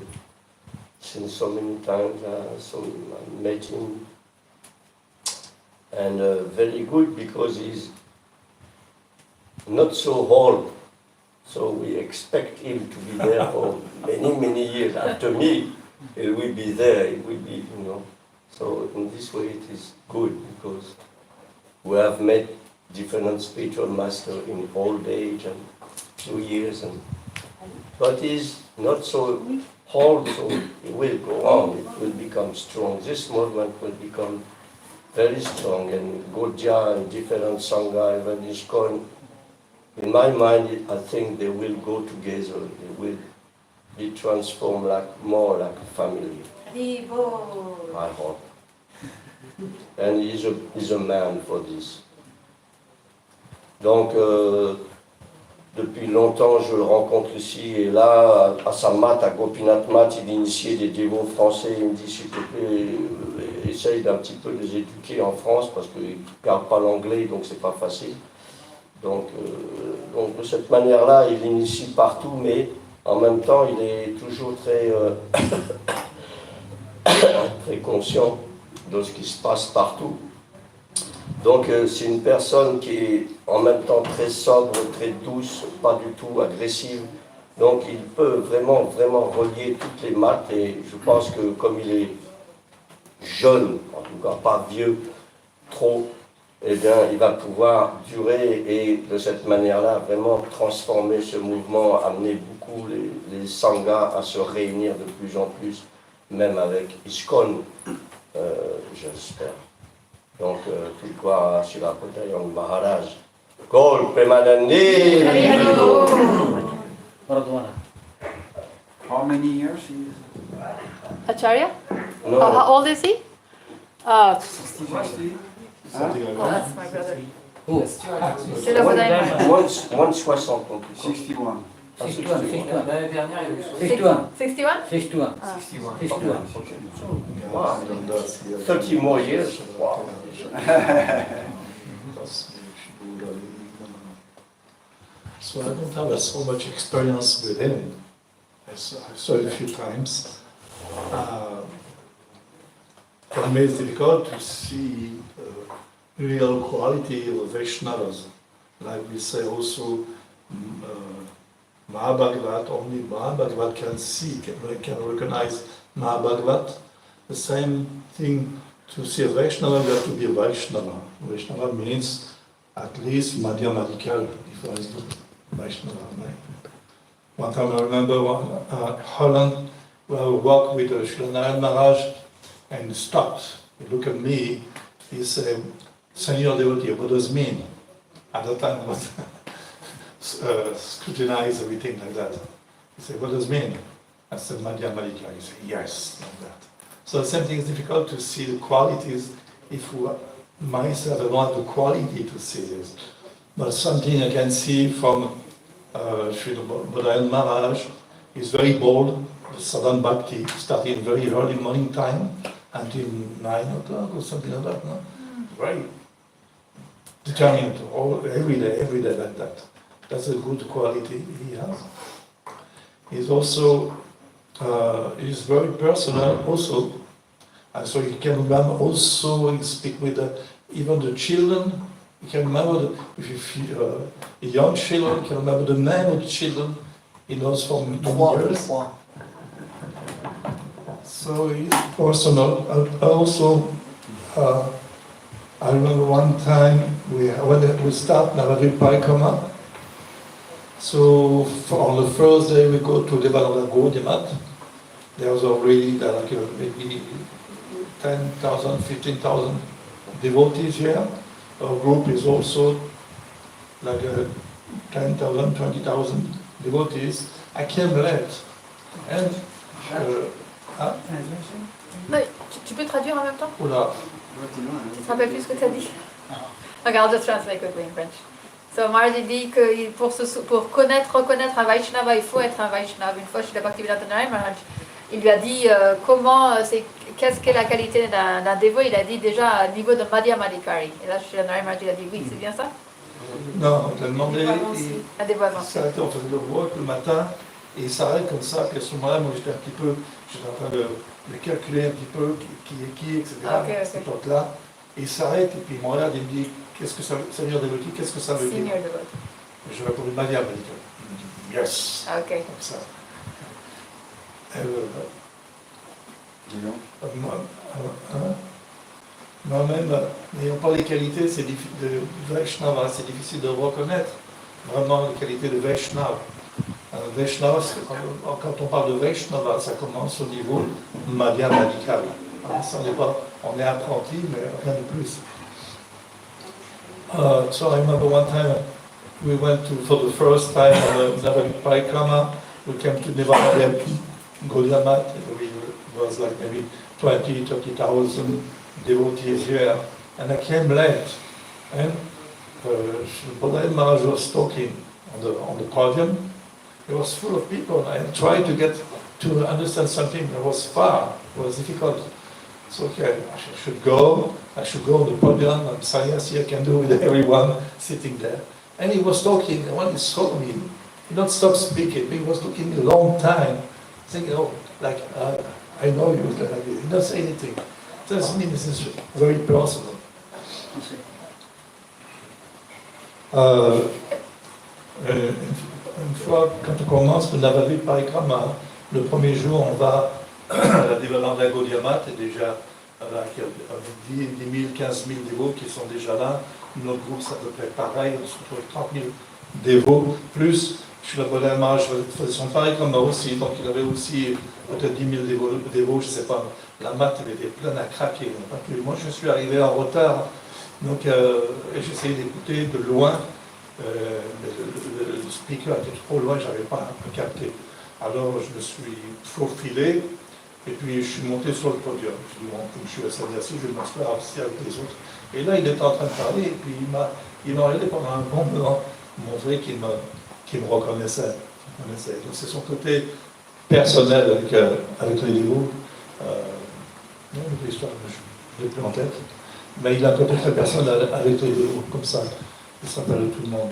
since so many times, I met him, and very good because he's not so old, so we expect him to be there for many, many years. After me, he will be there, it will be, you know. So in this way it is good because we have met different spiritual masters in old age and 2 years, but he's not so old, so it will go on, it will become strong. This movement will become very strong, and Gaudiya and different Sangha, even ISKCON, in my mind, I think they will go together, they will be transformed more like a family. I hope. And he's a man for this. Donc, depuis longtemps, je le rencontre ici, et là, à sa mat, à Gopinath mat, il initiait des dévots français. Il me dit, s'il te plaît, essaye d'un petit peu les éduquer en France, parce qu'ils ne parlent pas l'anglais, donc c'est pas facile. Donc de cette manière-là, il initie partout, mais en même temps, il est toujours très, très conscient de ce qui se passe partout. Donc c'est une personne qui est en même temps très sobre, très douce, pas du tout agressive. Donc il peut vraiment, vraiment relier toutes les maths, et je pense que comme il est jeune, en tout cas pas vieux, trop, eh bien il va pouvoir durer et de cette manière-là vraiment transformer ce mouvement, amener beaucoup les sanghas à se réunir de plus en plus, même avec ISKCON, j'espère. Donc, tout quoi à Srilà Bhodayan Maharaj. Gol Premanandi! How many years he is? Acharya? No. How old is he? 60? That's my brother. Who? Srilà Bhodayan. Moins 60 en tout cas. 61. 61. L'année dernière, il y a eu 61. 61? 61. 61. Wow. 30 more years. Wow. So I don't have so much experience with him. I saw it a few times. For me it's difficult to see real quality of Vaishnavas. Like we say also, Mahabhagavat, only Mahabhagavat can see, can recognize Mahabhagavat. The same thing, to see a Vaishnava, you have to be a Vaishnava. Vaishnava means at least Madhyamadikal, if I was Vaishnava. One time I remember Holland, where I walked with Srilà Maharaj, and he stopped. He looked at me, he said, Senior devotee, what does it mean? At that time I was scrutinize everything like that. He said, what does it mean? I said, Madhyamadikal. He said, yes, like that. So the same thing is difficult to see the qualities if myself I don't have the quality to see this. But something I can see from Srilà Bhodayan Maharaj is very bold, Southern Bhakti, starting very early morning time until 9 o'clock or something like that. No? Very determined, every day like that. That's a good quality he has. He's also, he's very personal also. And so you can remember also, he speak with even the children. You can remember, if young children, you can remember the name of the children. He knows for many years. So he's personal. Also, I remember one time when we start Navadvip Parikama. So on the first day we go to Devotional Gaudiya mat, there's already like maybe 10,000, 15,000 devotees here. Our group is also like 10,000, 20,000 devotees. I came late. And, Non, tu peux traduire en même temps? oula, Tu te rappelles plus ce que tu as dit? Okay, I'll just translate quickly in French. So Maharaj dit que pour reconnaître un Vaishnava, il faut être un Vaishnava. Une fois, Srila Bhaktivedanta Maharaj, il lui a dit qu'est-ce qu'est la qualité d'un dévot. Il a dit déjà à niveau de Madhyama Adhikari. Et là, Srila Maharaj il a dit oui, c'est bien ça? non, on a demandé, Un dévot avancé. il s'arrêtait, on faisait le work le matin, et il s'arrête comme ça, puis à ce moment-là, moi j'étais en train de calculer un petit peu qui est qui, etc. À cette époque-là. Et il s'arrête, et puis il me regarde et il me dit, qu'est-ce que ça veut, Seigneur Devotee, qu'est-ce que ça veut dire? Senior devotee. Et je réponds, Madhyama Adhikari. Il me dit, yes. Ok. Comme ça. Moi-même, n'ayant pas les qualités de Vaishnava, c'est difficile de reconnaître vraiment les qualités de Vaishnava. Vaishnava, quand on parle de Vaishnava, ça commence au niveau Madhyama Adhikari. On est apprenti, mais rien de plus. So I remember one time we went to, for the first time on the Navadvip Parikrama, we came to Nivada Gaudiya Math, it was like maybe 20, 30,000 devotees here, and I came late, and Bhodayan Maharaj was talking on the podium. It was full of people, and tried to get to understand something that was far, it was difficult. So okay, I should go on the podium, and sannyasi I can do with everyone sitting there. And he was talking, and when he saw me, he not stop speaking, he was looking a long time, thinking, oh, like, I know you, he didn't say anything. Tells me this is very personal. Une fois, quand on commence le Navadvip Parikrama, le premier jour, on va à la Devananda Gaudiya Math, et déjà, il y a 10 000, 15 000 dévots qui sont déjà là. Notre groupe, c'est à peu près pareil, on se retrouve avec 30 000 dévots, plus Srila Bhodayan Maharaj faisait son Parikrama aussi, donc il avait aussi peut-être 10 000 dévots, je ne sais pas. La mat elle était pleine à craquer. Moi, je suis arrivé en retard, donc j'essayais d'écouter de loin. Le speaker était trop loin, je n'avais pas à capter. Alors je me suis faufilé, et puis je suis monté sur le podium. Je dis, bon, comme je suis à sannyasi, je vais m'asseoir aussi avec les autres. Et là, il était en train de parler, et puis il m'a regardé pendant un bon moment, montré qu'il me reconnaissait. Donc c'est son côté personnel avec les dévots. Non, l'histoire, je ne l'ai plus en tête. Mais il a un côté très personnel avec les dévots, comme ça. Il s'appelle tout le monde.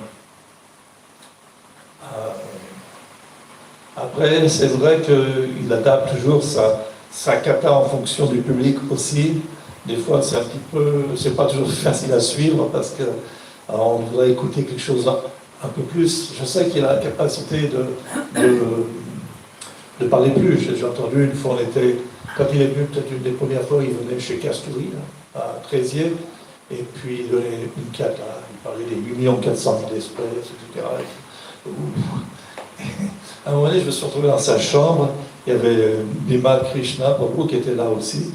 Après, c'est vrai qu'il adapte toujours sa kata en fonction du public aussi. Des fois, c'est un petit peu, c'est pas toujours facile à suivre parce que on voudrait écouter quelque chose un peu plus. Je sais qu'il a la capacité de parler plus. J'ai entendu une fois, quand il est venu, peut-être une des premières fois, il venait chez Castoury, à Trézier. Et puis il donnait une cata, il parlait des 8 400 000 espèces, etc. À un moment donné, je me suis retrouvé dans sa chambre, il y avait Bhima Krishna, Prabhu, qui était là aussi.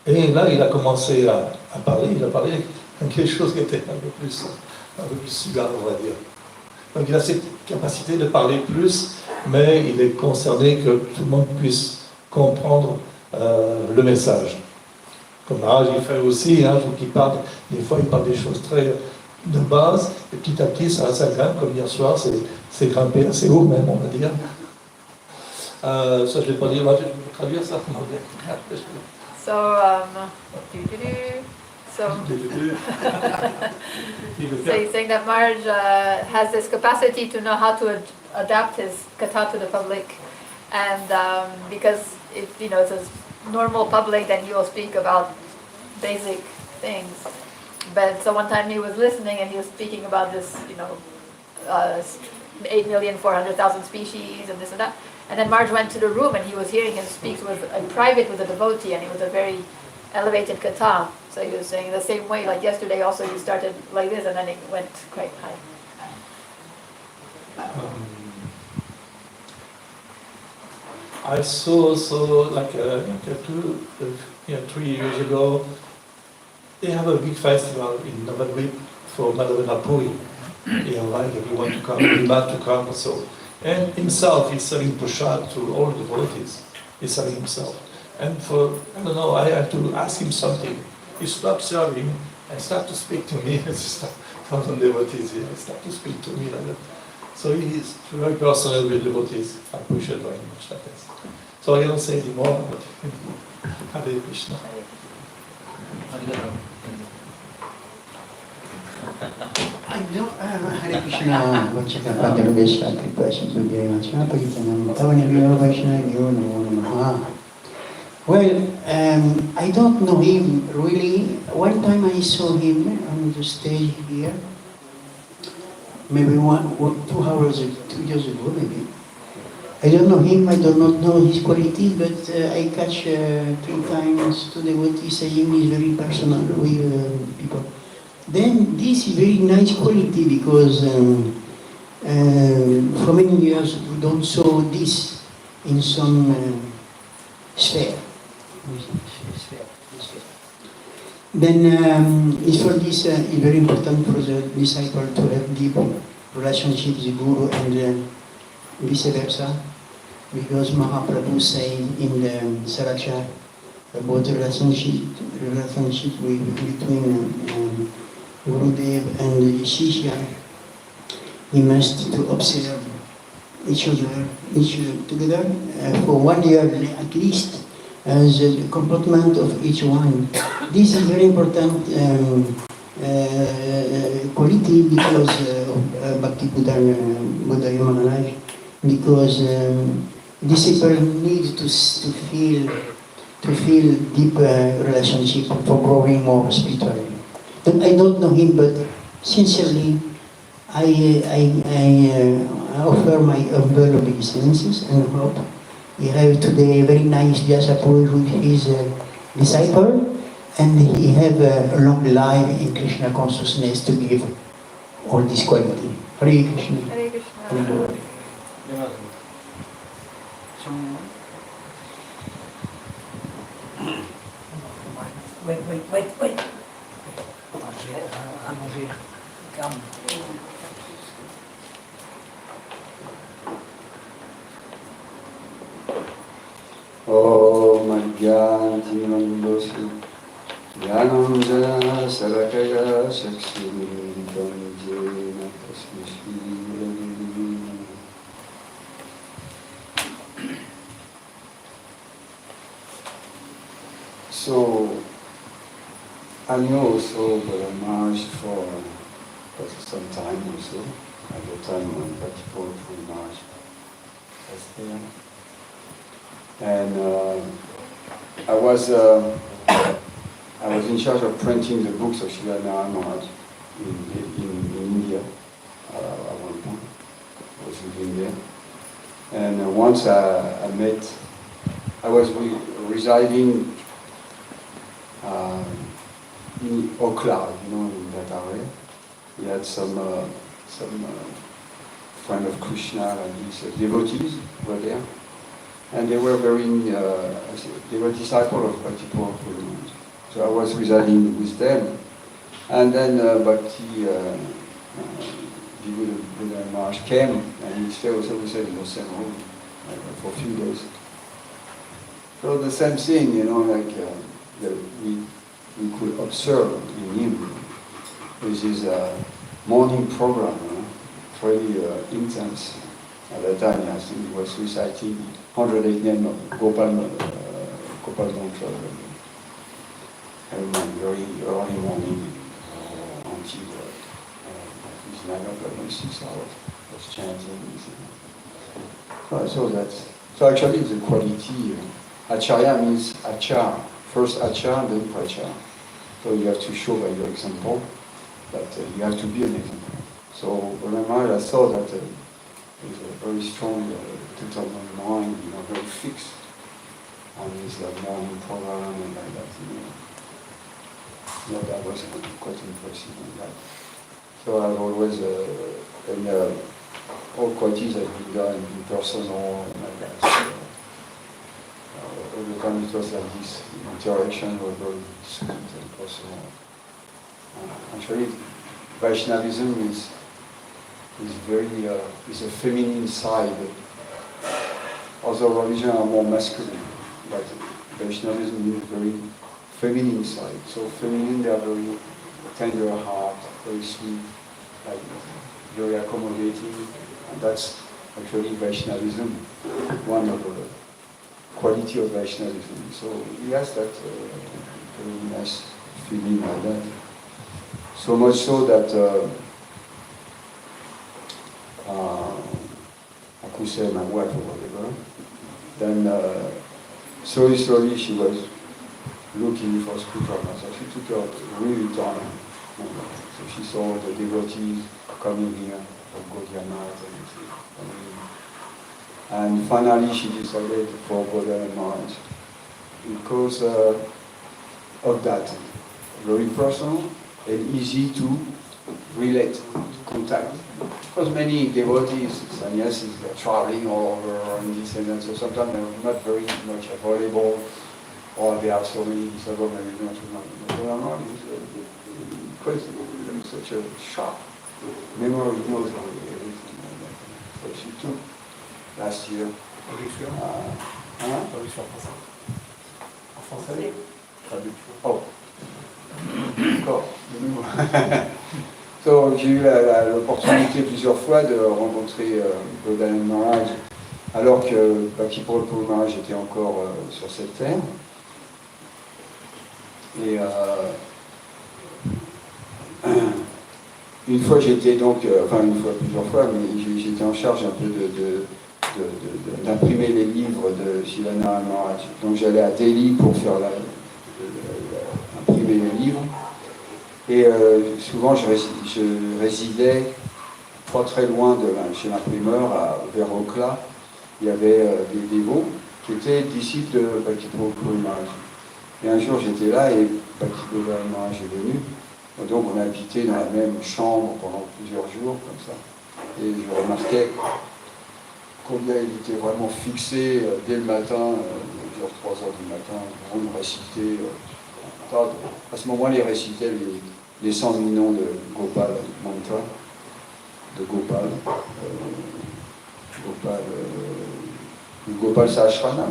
Et là, il a commencé à parler, il a parlé de quelque chose qui était un peu plus sugar, on va dire. Donc il a cette capacité de parler plus, mais il est concerné que tout le monde puisse comprendre le message. Comme Maharaj, il fait aussi, il faut qu'il parle, des fois il parle des choses très de base, et petit à petit ça grimpe, comme hier soir, c'est grimpé assez haut même, on va dire. Ça je ne l'ai pas dit, je vais traduire ça. So he's saying that Maharaj has this capacity to know how to adapt his kata to the public, and because if it's a normal public, then he will speak about basic things. But so one time he was listening and he was speaking about this, 8,400,000 species and this and that. And then Maharaj went to the room and he was hearing him speak in private with a devotee, and it was a very elevated kata. So he was saying the same way, like yesterday also you started like this and then it went quite high. I saw also like 3 years ago, they have a big festival in November for Madhavendra Puri. He invited everyone to come, everyone to come also. And himself, he's selling prasad to all the devotees. He's selling himself. And for, I don't know, I had to ask him something. He stopped serving and started to speak to me. Thousand devotees here, he started to speak to me like that. So he's very personal with devotees. I appreciate very much that. So I don't say anymore, but Hare Krishna. I don't, Hare Krishna, Vachaka Padravesha, Kripasha Sudhyayachana, Paritanam, Tavanabhyo Vaishnavyo Namo Namaha. Well, I don't know him really. One time I saw him on the stage here, maybe 2 hours, 2 years ago maybe. I don't know him, I do not know his quality, but I catch 3 times 2 devotees saying he's very personal with people. Then this is very nice quality because for many years we don't saw this in some sphere. Then it's for this it's very important for the disciple to have deep relationship with the Guru and vice versa, because Mahaprabhu said in the Saracha about the relationship between Gurudev and the Shishya. He must to observe each other together for 1 year at least, as the comportment of each one. This is very important quality because of Bhakti Bhodayan Maharaj, because disciple needs to feel deep relationship for growing more spiritually. But I don't know him, but sincerely, I offer my humble obeisances and hope he have today a very nice vyasapuja with his disciple, and he have a long life in Krishna consciousness to give all this quality. Hare Krishna. Hare Krishna. Wait. Come. Om Ajnanatimirandosya Jnananjana Sarakaya Sakshiviritam Jena Tasmai Shri Gurave Namaha. So, I knew also Bhodayan Maharaj for some time also, at the time when Bhakti Maharaj was there. And I was in charge of printing the books of Srilà Maharaj in India at one point. I was living there. And once I was residing in Okla, in that area. We had some friend of Krishna, like these devotees were there. And they were they were disciples of Bhakti Purana. So I was residing with them. And then Bhakti Bibudha Maharaj came, and he stayed also with us in the same room for a few days. So the same thing, that we could observe in him with his morning program, very intense. At that time, I think he was reciting 108 names of Gopal Mantra every very early morning until 9 o'clock, 6 hours was chanting. So I saw that. So actually the quality, Acharya means Achar. First Achar, then Prachar. So you have to show by your example that you have to be an example. So when I saw that he's a very strong determined mind, very fixed on his morning program and like that. That was quite impressive on that. So I've always, all qualities have been done in personal and like that. So time it was like this, interaction was very sweet and personal. Actually, Vaishnavism is very is a feminine side. Other religions are more masculine, but Vaishnavism is very feminine side. So feminine, they are very tender heart, very sweet, like very accommodating, and that's actually Vaishnavism, one of the quality of Vaishnavism. So he has that very nice feeling like that. So much so that I could say my wife or whatever. Then slowly she was looking for spiritual master. She took her really time. So she saw the devotees coming here from Bhodayan and finally she decided for Bhodayan Maharaj because of that. Very personal and easy to relate, contact. Because many devotees, sannyasis, they're traveling all over and this and that, so sometimes they're not very much available, or they have so many disciples, maybe not to because there's such a sharp memory, knows everything. So she took last year. Oh. D'accord. So, j'ai eu l'opportunité plusieurs fois de rencontrer Bhodayan Maharaj alors que Bhakti Maharaj était encore sur cette terre. Et une fois j'étais donc, plusieurs fois, mais j'étais en charge un peu d'imprimer les livres de Srilà Maharaj. Donc j'allais à Delhi pour faire imprimer les livres. Et souvent, je résidais pas très loin chez l'imprimeur, vers Okla. Il y avait des dévots qui étaient disciples de Bhakti Maharaj. Et un jour, j'étais là et Bhakti Maharaj est venu. Et donc, on a habité dans la même chambre pendant plusieurs jours, comme ça. Et je remarquais combien il était vraiment fixé dès le matin, vers 3 heures du matin, pour me réciter. À ce moment-là, il récitait les 100 000 noms de Gopal Mantra, de Gopal, Gopal Sahasranam,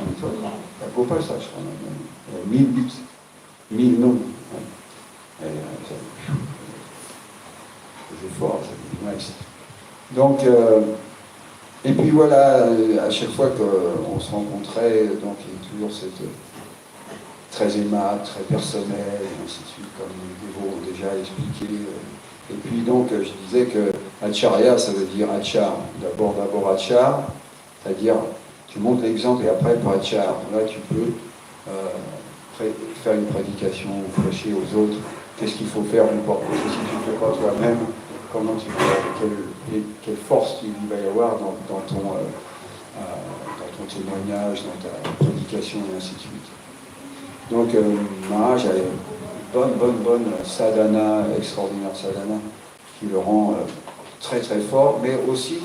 Gopal Sahasranam, 1000 bits, 1000 noms. C'est fort, c'est nice. Donc, et puis voilà, à chaque fois qu'on se rencontrait, donc il y a toujours cette très aimable, très personnel, et ainsi de suite, comme les dévots ont déjà expliqué. Et puis donc, je disais que Acharya, ça veut dire Achar. D'abord Achar, c'est-à-dire tu montres l'exemple et après par Achar. Là, tu peux faire une prédication, prêcher aux autres. Qu'est-ce qu'il faut faire ou pas? Si tu ne fais pas toi-même, comment tu fais? Quelle force il va y avoir dans ton témoignage, dans ta prédication, et ainsi de suite. Donc, Maharaj a une bonne sadhana, extraordinaire sadhana, qui le rend très très fort, mais aussi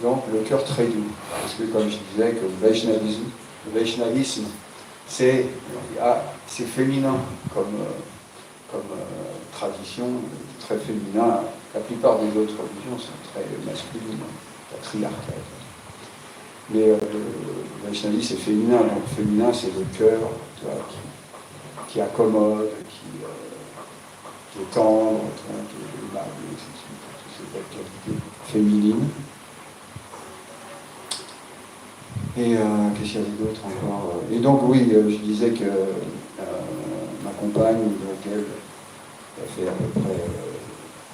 donc, le cœur très doux. Parce que, comme je disais, que le Vaishnavisme, c'est féminin comme tradition, très féminin. La plupart des autres religions sont très masculines, patriarcales. Mais le Vaishnavisme, c'est féminin, donc féminin, c'est le cœur, qui accommode, qui est tendre, qui est aimable, toutes ces qualités féminines. Et qu'est-ce qu'il y avait d'autre encore? Et donc oui, je disais que ma compagne, donc elle a fait à peu près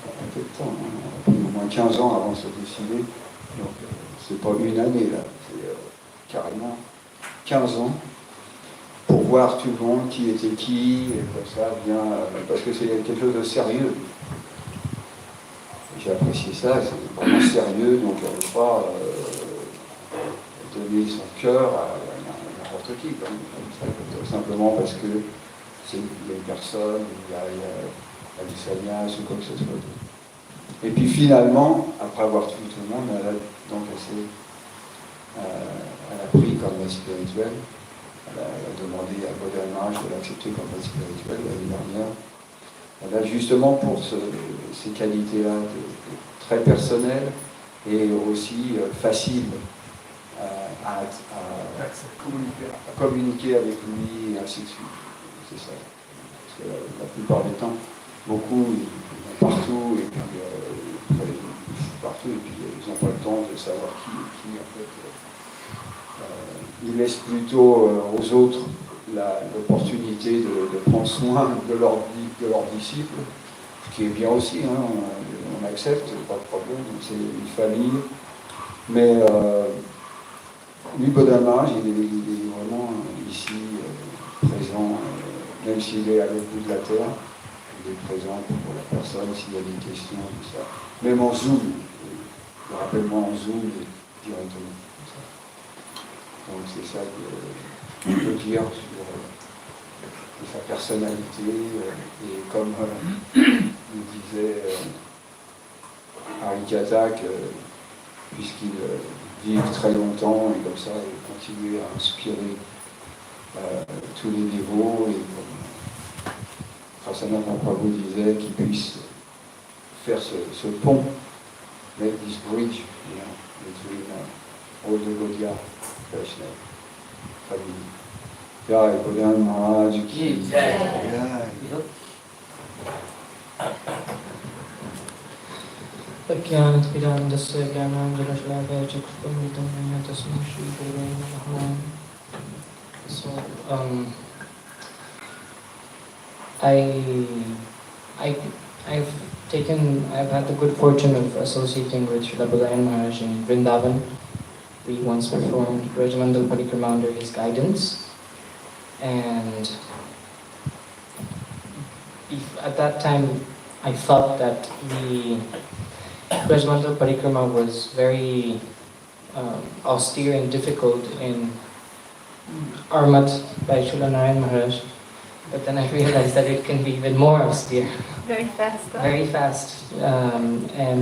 un peu de temps, hein, au moins 15 ans avant de se décider. Donc c'est pas une année là, c'est carrément 15 ans. Pour voir tout le monde qui était qui, et comme ça, bien, parce que c'est quelque chose de sérieux. J'ai apprécié ça, c'est vraiment sérieux, donc on ne peut pas donner son cœur à n'importe qui, simplement parce que il y a une personne, il y a du sannyas ou quoi que ce soit. Et puis finalement, après avoir tué tout le monde, elle a pris comme la spirituelle. Elle a demandé à Bhodayan Maharaj de l'accepter comme maître spirituel l'année dernière. Elle a justement pour ces qualités-là très personnelles et aussi faciles à communiquer avec lui et ainsi de suite. C'est ça. Parce que la plupart du temps, beaucoup ils vont partout et puis ils font partout et puis ils n'ont pas le temps de savoir qui est qui en fait. Ils laissent plutôt aux autres l'opportunité de prendre soin de leurs disciples, ce qui est bien aussi, hein, on accepte, pas de problème, c'est une famille. Mais lui, Bhodayan Maharaj, il est vraiment ici, présent, même s'il est à l'autre bout de la terre, il est présent pour la personne s'il y a des questions, tout ça. Même en Zoom, rappelle-moi en Zoom directement. Donc c'est ça qu'on peut dire sur sa personnalité. Et comme nous disait Harikata, puisqu'il vit très longtemps et comme ça, il continue à inspirer tous les dévots. Et comme Prasanna Prabhu disait, qu'il puisse faire ce pont, make this bridge, between all the Gaudiya Krishna family. Jai Bhodayan Maharaj ki Jai. Prajnanatvidandasya Jnananjana Chakshupamritam Tasmai Shri Gurave Namaha. So, I've had the good fortune of associating with Srila Bhodayan Maharaj in Vrindavan. We once performed Brajamandal Parikrama under his guidance, and at that time I felt that the Brajamandal Parikrama was very austere and difficult in Armat by Srila Narayan Maharaj, but then I realized that it can be even more austere. Very fast. Huh? Very fast.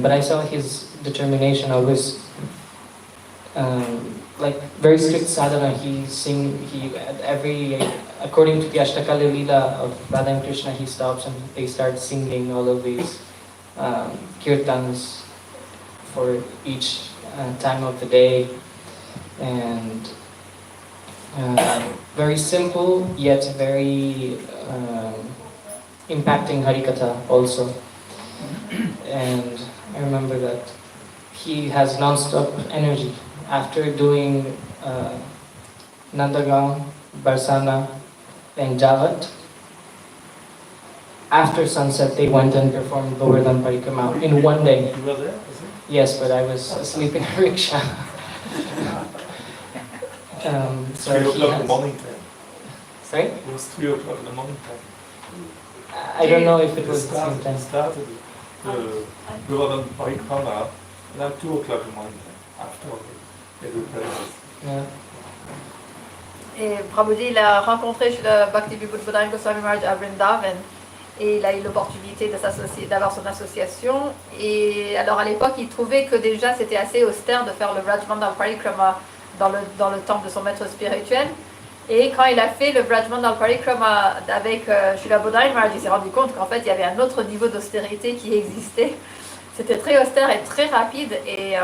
But I saw his determination always, like very strict sadhana. According to the Ashtakali Leela of Radha and Krishna, he stops and they start singing all of these kirtans for each time of the day, and very simple yet very impacting Harikatha also. And I remember that he has non-stop energy. After doing Nandagaon, Barsana and Javat, after sunset they went and performed Govardhan Parikrama in one day. You were there? Yes, but I was asleep in a rickshaw. 3 o'clock in the morning time. Sorry? It was 3 o'clock in the morning time. I don't know if it was the same time. Started the Govardhan Parikrama at 2 o'clock in the morning time, after every practice. Yeah. Et Prabhuji, il a rencontré le Bhakti Bibudha Goswami Maharaj à Vrindavan et il a eu l'opportunité d'avoir son association. Et alors à l'époque, il trouvait que déjà c'était assez austère de faire le Brajmandal Parikrama dans le temple de son maître spirituel. Et quand il a fait le Brajmandal Parikrama avec Srila Bhodayan Maharaj, il s'est rendu compte qu'en fait il y avait un autre niveau d'austérité qui existait. C'était très austère et très rapide et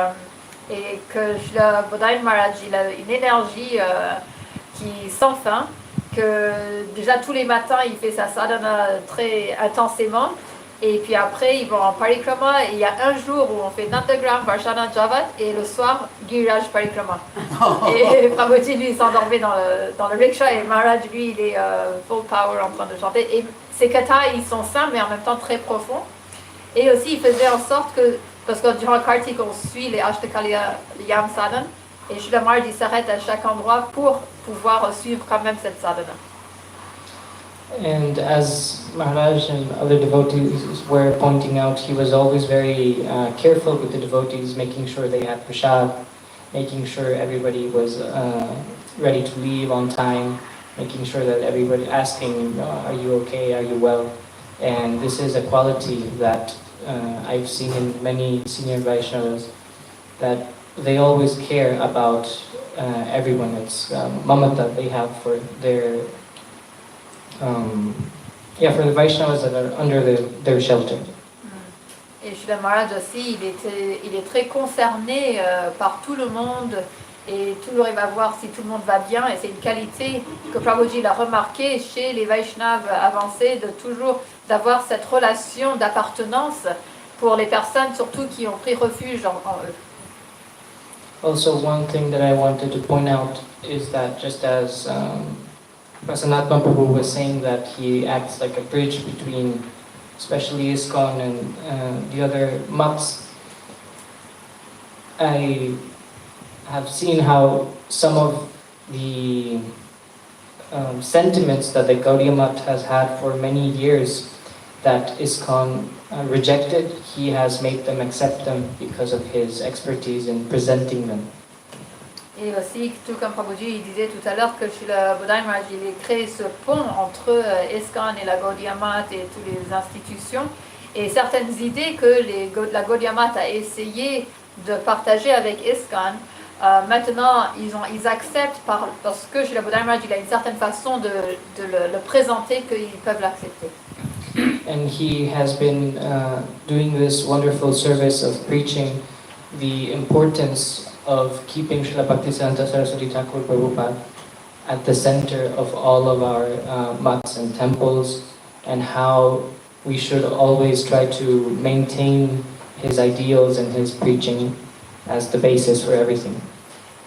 que Srila Bhodayan Maharaj, il a une énergie qui sans fin, que déjà tous les matins il fait sa sadhana très intensément et puis après ils vont en parikrama et il y a un jour où on fait Nandagram, Varshana, Javat et le soir Giriraj Parikrama. Et Prabhuji lui il s'endormait dans le rickshaw et Maharaj lui il est full power en train de chanter et ces kathas ils sont simples mais en même temps très profonds et aussi il faisait en sorte que, parce que durant Kartik on suit les Ashtakaliya Yam Sadhan et Srila Maharaj il s'arrête à chaque endroit pour pouvoir suivre quand même cette sadhana. And as Maharaj and other devotees were pointing out, he was always very careful with the devotees, making sure they had prasad, making sure everybody was ready to leave on time, making sure that everybody asking, are you okay, are you well? And this is a quality that I've seen in many senior Vaishnavas, that they always care about everyone. It's mamata they have for their for the Vaishnavas that are under their shelter. Et Srila Maharaj aussi, il est très concerné par tout le monde et toujours il va voir si tout le monde va bien, et c'est une qualité que Prabhuji l'a remarqué chez les Vaishnavas avancés, de toujours d'avoir cette relation d'appartenance pour les personnes surtout qui ont pris refuge en eux. Also, one thing that I wanted to point out is that just as Prasanatma Prabhu was saying that he acts like a bridge between especially ISKCON and the other mats, I have seen how some of the sentiments that the Gaudiya Mat has had for many years that ISKCON rejected, he has made them accept them because of his expertise in presenting them. Et aussi, tout comme Prabhuji disait tout à l'heure, que Srila Bhodayan Maharaj il a créé ce pont entre ISKCON et la Gaudiya Mat et toutes les institutions, et certaines idées que la Gaudiya Mat a essayé de partager avec ISKCON, maintenant ils acceptent parce que Srila Bhodayan Maharaj il a une certaine façon de le présenter qu'ils peuvent l'accepter. And he has been doing this wonderful service of preaching the importance of keeping Srila Bhaktisiddhanta Saraswati Thakur Prabhupada at the center of all of our mats and temples, and how we should always try to maintain his ideals and his preaching as the basis for everything.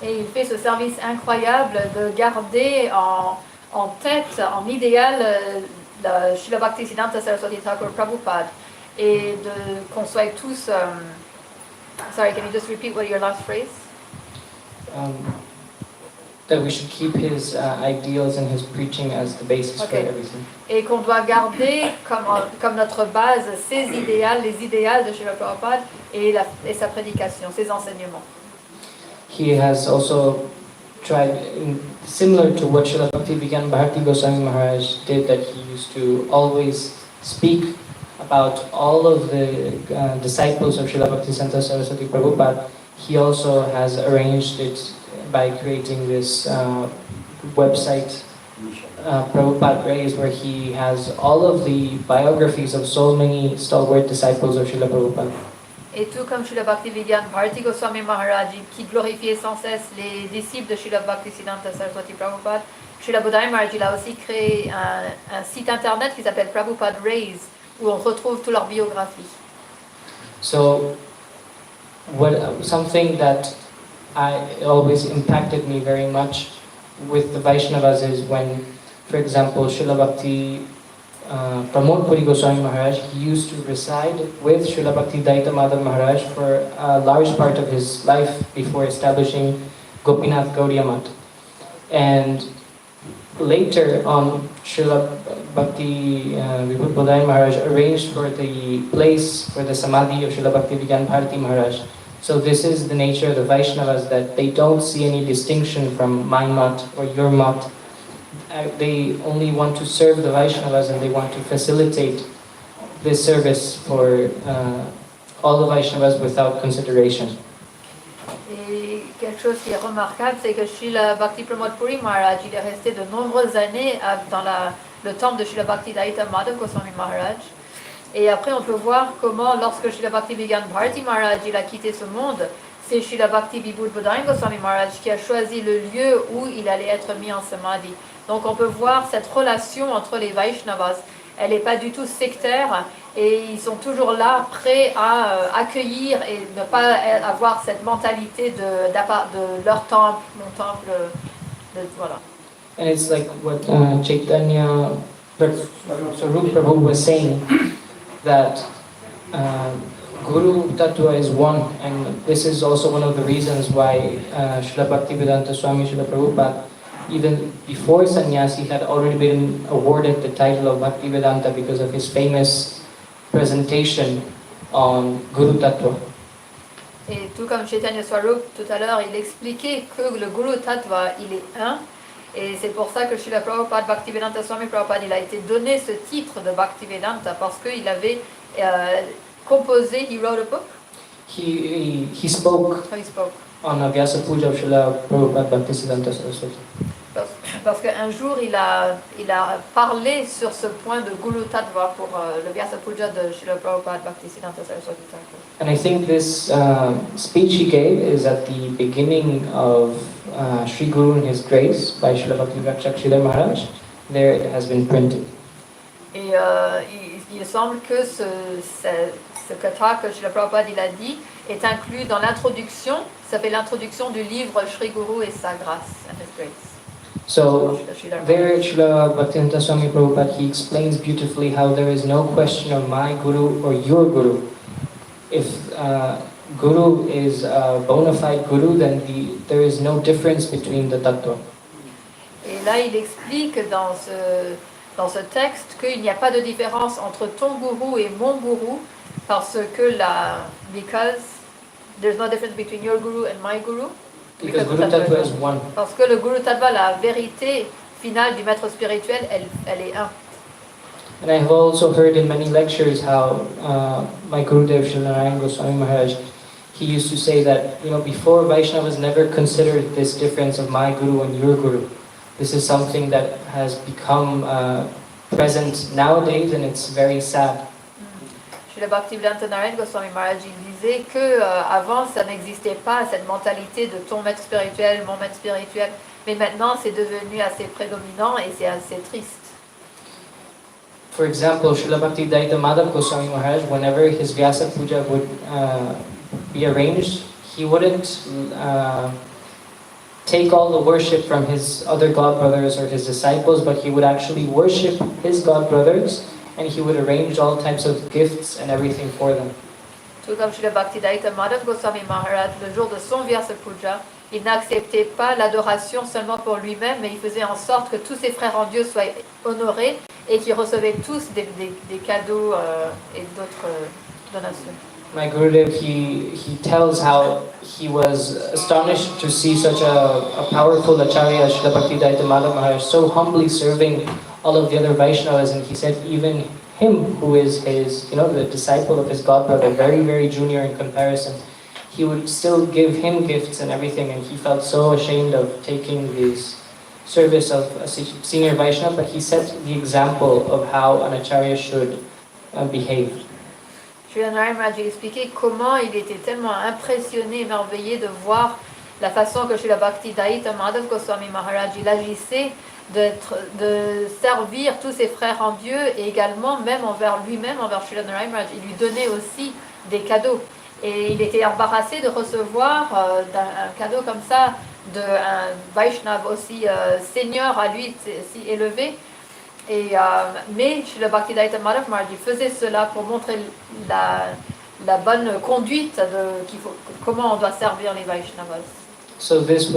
Et il fait ce service incroyable de garder en tête, en idéal, Srila Bhaktisiddhanta Saraswati Thakur Prabhupada, et qu'on soit tous. Sorry, can you just repeat what your last phrase? That we should keep his ideals and his preaching as the basis for everything. Et qu'on doit garder comme notre base ses idéals, les idéals de Srila Prabhupada et sa prédication, ses enseignements. He has also tried, similar to what Srila Bhakti Goswami Maharaj did, that he used to always speak about all of the disciples of Srila Bhaktisiddhanta Saraswati Prabhupada. He also has arranged it by creating this website, Prabhupada Rays, where he has all of the biographies of so many stalwart disciples of Srila Prabhupada. Et tout comme Srila Bhakti Goswami Maharaj qui glorifiait sans cesse les disciples de Srila Bhaktisiddhanta Saraswati Prabhupada, Srila Bhodayan Maharaj il a aussi créé un site internet qui s'appelle Prabhupada Rays, où on retrouve toutes leurs biographies. So, something that always impacted me very much with the Vaishnavas is when, for example, Srila Bhakti Pramod Puri Goswami Maharaj, he used to reside with Srila Bhakti Daita Madhav Maharaj for a large part of his life before establishing Gopinath Gaudiya Mat. And later on, Srila Bhakti Bhodayan Maharaj arranged for the place for the Samadhi of Srila Bhakti Vigyan Bharati Maharaj. So this is the nature of the Vaishnavas, that they don't see any distinction from my mat or your mat. They only want to serve the Vaishnavas, and they want to facilitate this service for all the Vaishnavas without consideration. Et quelque chose qui est remarquable, c'est que Srila Bhakti Pramod Puri Maharaj, il est resté de nombreuses années dans le temple de Srila Bhakti Daita Madhav Goswami Maharaj. Et après, on peut voir comment, lorsque Srila Bhakti Vigyan Bharati Maharaj il a quitté ce monde, c'est Srila Bhakti Bibudha Bhodayan Goswami Maharaj qui a choisi le lieu où il allait être mis en samadhi. Donc on peut voir cette relation entre les Vaishnavas. Elle n'est pas du tout sectaire, et ils sont toujours là, prêts à accueillir et ne pas avoir cette mentalité de leur temple, mon temple, voilà. And it's like what Chaitanya Swarup Prabhu was saying, that Guru Tattva is one, and this is also one of the reasons why Srila Bhaktivedanta Swami Srila Prabhupada, even before sannyasi, had already been awarded the title of Bhaktivedanta because of his famous presentation on Guru Tattva. Et tout comme Chaitanya Swarup tout à l'heure, il expliquait que le Guru Tattva, il est un. Et c'est pour ça que Srila Prabhupada, Bhaktivedanta Swami Prabhupada, il a été donné ce titre de Bhaktivedanta, parce qu'il avait composé, he wrote a book? He spoke. He spoke. on a vyasapuja of Srila Prabhupada Bhaktisiddhanta Saraswati. Parce qu'un jour, il a parlé sur ce point de Guru Tattva pour le vyasapuja de Srila Prabhupada Bhaktisiddhanta Saraswati Thakur. And I think this speech he gave is at the beginning of Sri Guru and His Grace by Srila Bhakti Sridhar Maharaj. There it has been printed. Et il semble que ce katha que Srila Prabhupada il a dit est inclus dans l'introduction. Ça fait l'introduction du livre Sri Guru et sa grâce, and His Grace. So there Srila Bhaktivedanta Swami Prabhupada, he explains beautifully how there is no question of my Guru or your Guru. If Guru is a bona fide Guru, then there is no difference between the tattva. Et là, il explique dans ce texte qu'il n'y a pas de différence entre ton gourou et mon gourou, parce que because there's no difference between your guru and my guru. Because Guru Tattva is one. Parce que le Guru Tattva, la vérité finale du maître spirituel, elle est un. And I have also heard in many lectures how my Gurudev Srilà Goswami Maharaj, he used to say that, before Vaishnavas never considered this difference of my Guru and your Guru. This is something that has become present nowadays, and it's very sad. Srila Bhaktivedanta Goswami Maharaj disait que avant ça n'existait pas cette mentalité de ton maître spirituel, mon maître spirituel, mais maintenant c'est devenu assez prédominant et c'est assez triste. For example, Srila Bhaktivedanta Madhav Goswami Maharaj, whenever his vyasapuja would be arranged, he wouldn't take all the worship from his other godbrothers or his disciples, but he would actually worship his godbrothers, and he would arrange all types of gifts and everything for them. Tout comme Srila Bhaktivedanta Madhav Goswami Maharaj, le jour de son vyasapuja, il n'acceptait pas l'adoration seulement pour lui-même, mais il faisait en sorte que tous ses frères en Dieu soient honorés et qu'ils recevaient tous des cadeaux et d'autres donations. My Gurudev, he tells how he was astonished to see such a powerful Acharya, Srila Bhaktivedanta Madhav Maharaj, so humbly serving all of the other Vaishnavas, and he said even him, who is his, the disciple of his godbrother, very, very junior in comparison, he would still give him gifts and everything, and he felt so ashamed of taking this service of a senior Vaishnava, but he set the example of how an Acharya should behave. Srila Narayana Maharaj expliqué comment il était tellement impressionné, émerveillé de voir la façon que Srila Bhaktivedanta Madhav Goswami Maharaj il agissait, de servir tous ses frères en Dieu et également même envers lui-même, envers Srila Narayana Maharaj. Il lui donnait aussi des cadeaux. Et il était embarrassé de recevoir un cadeau comme ça d'un Vaishnav aussi senior à lui, si élevé. Mais Srila Bhaktivedanta Madhav Maharaj faisait cela pour montrer la bonne conduite de comment on doit servir les Vaishnavas. So this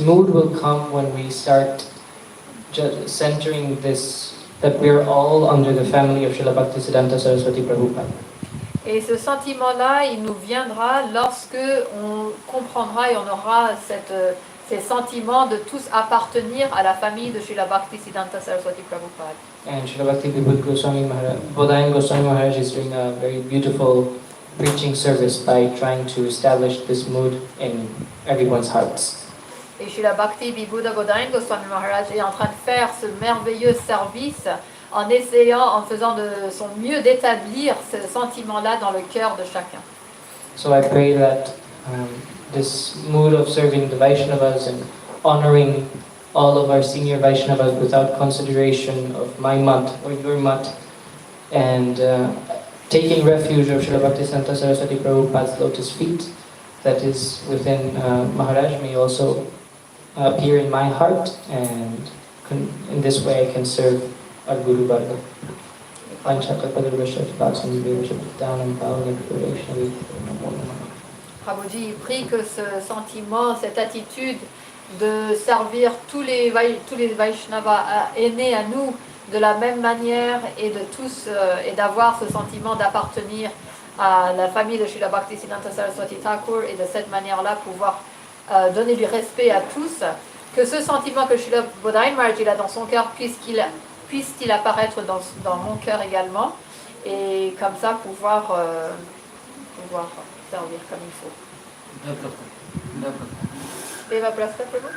mood will come when we start centering this, that we are all under the family of Srila Bhaktisiddhanta Saraswati Prabhupada. Et ce sentiment-là, il nous viendra lorsque on comprendra et on aura ces sentiments de tous appartenir à la famille de Srila Bhaktisiddhanta Saraswati Prabhupada. And Srila Bhakti Bibudha Goswami Maharaj, Bhodayan Goswami Maharaj is doing a very beautiful preaching service by trying to establish this mood in everyone's hearts. Et Srila Bhakti Bibudha Goswami Maharaj est en train de faire ce merveilleux service en faisant de son mieux d'établir ce sentiment-là dans le cœur de chacun. So I pray that this mood of serving the Vaishnavas and honoring all of our senior Vaishnavas without consideration of my mat or your mat, and taking refuge of Srila Bhaktisiddhanta Saraswati Prabhupada's lotus feet that is within Maharaj may also appear in my heart, and in this way I can serve our Guru Varga. Prabhuji prie que ce sentiment, cette attitude de servir tous les Vaishnavas aînés à nous de la même manière et d'avoir ce sentiment d'appartenir à la famille de Srila Bhaktisiddhanta Saraswati Thakur et de cette manière-là pouvoir donner du respect à tous, que ce sentiment que Srila Bhodayan Maharaj a dans son cœur puisse-t-il apparaître dans mon cœur également, et comme ça pouvoir servir comme il faut. Deva Prastha Prabhu.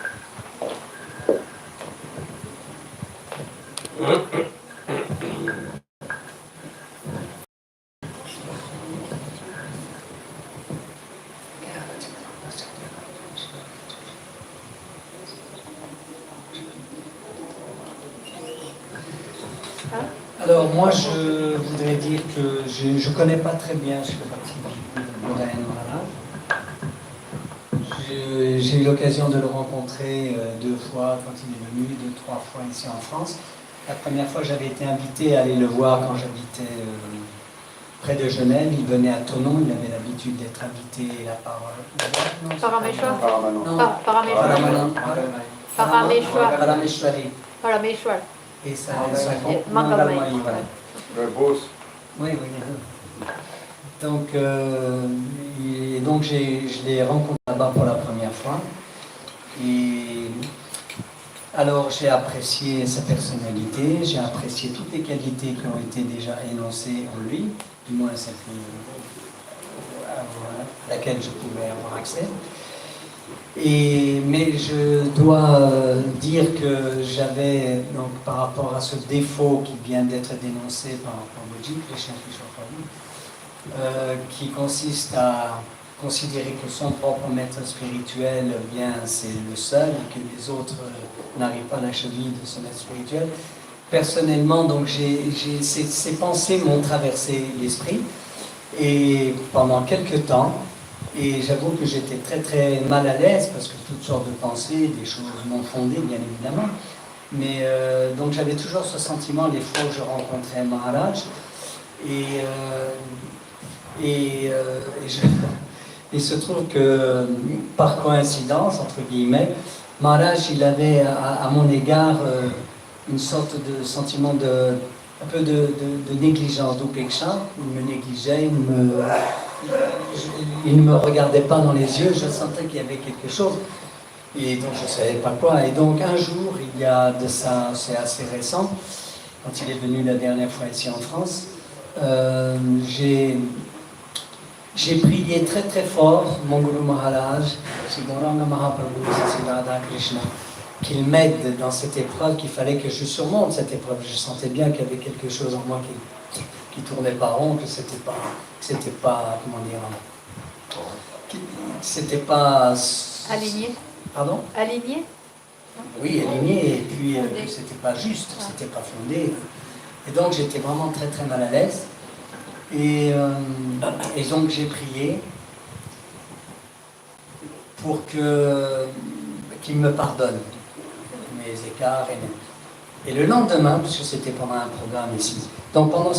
Alors moi je voudrais dire que je ne connais pas très bien Srila Bhakti Bhodayan Maharaj. J'ai eu l'occasion de le rencontrer 2 fois quand il est venu, 2-3 fois ici en France. La première fois j'avais été invité à aller le voir quand j'habitais près de Genève. Il venait à Thonon, il avait l'habitude d'être invité là par... Parameshwar. Parameshwari. Parameshwar. Et ça, Mangalmai. Oui. Donc, je l'ai rencontré là-bas pour la première fois. Et alors, j'ai apprécié sa personnalité, j'ai apprécié toutes les qualités qui ont été déjà énoncées en lui, du moins celle à laquelle je pouvais avoir accès. Mais je dois dire que j'avais, donc par rapport à ce défaut qui vient d'être dénoncé par Bhoji, qui consiste à considérer que son propre maître spirituel, bien c'est le seul, et que les autres n'arrivent pas à la cheville de ce maître spirituel. Personnellement, donc ces pensées m'ont traversé l'esprit, et pendant quelques temps, et j'avoue que j'étais très très mal à l'aise parce que toutes sortes de pensées, des choses non fondées bien évidemment, mais donc j'avais toujours ce sentiment les fois où je rencontrais Maharaj, il se trouve que par coïncidence entre guillemets, Maharaj il avait à mon égard une sorte de sentiment un peu de négligence, d'upeksha. Il me négligeait, il ne me regardait pas dans les yeux, je sentais qu'il y avait quelque chose, et donc je ne savais pas quoi. Et donc un jour, il y a de ça, c'est assez récent, quand il est venu la dernière fois ici en France, j'ai prié très très fort mon Guru Maharaj, Siddharanga Mahaprabhu, Srilà Krishna, qu'il m'aide dans cette épreuve, qu'il fallait que je surmonte cette épreuve. Je sentais bien qu'il y avait quelque chose en moi qui tournait pas rond, que c'était pas, comment dire, c'était pas... Aligné. Pardon? Aligné. Oui, aligné, et puis c'était pas juste, c'était pas fondé. Et donc j'étais vraiment très très mal à l'aise. Et donc j'ai prié pour qu'il me pardonne mes écarts. Et le lendemain, parce que c'était pendant un programme ici, donc pendant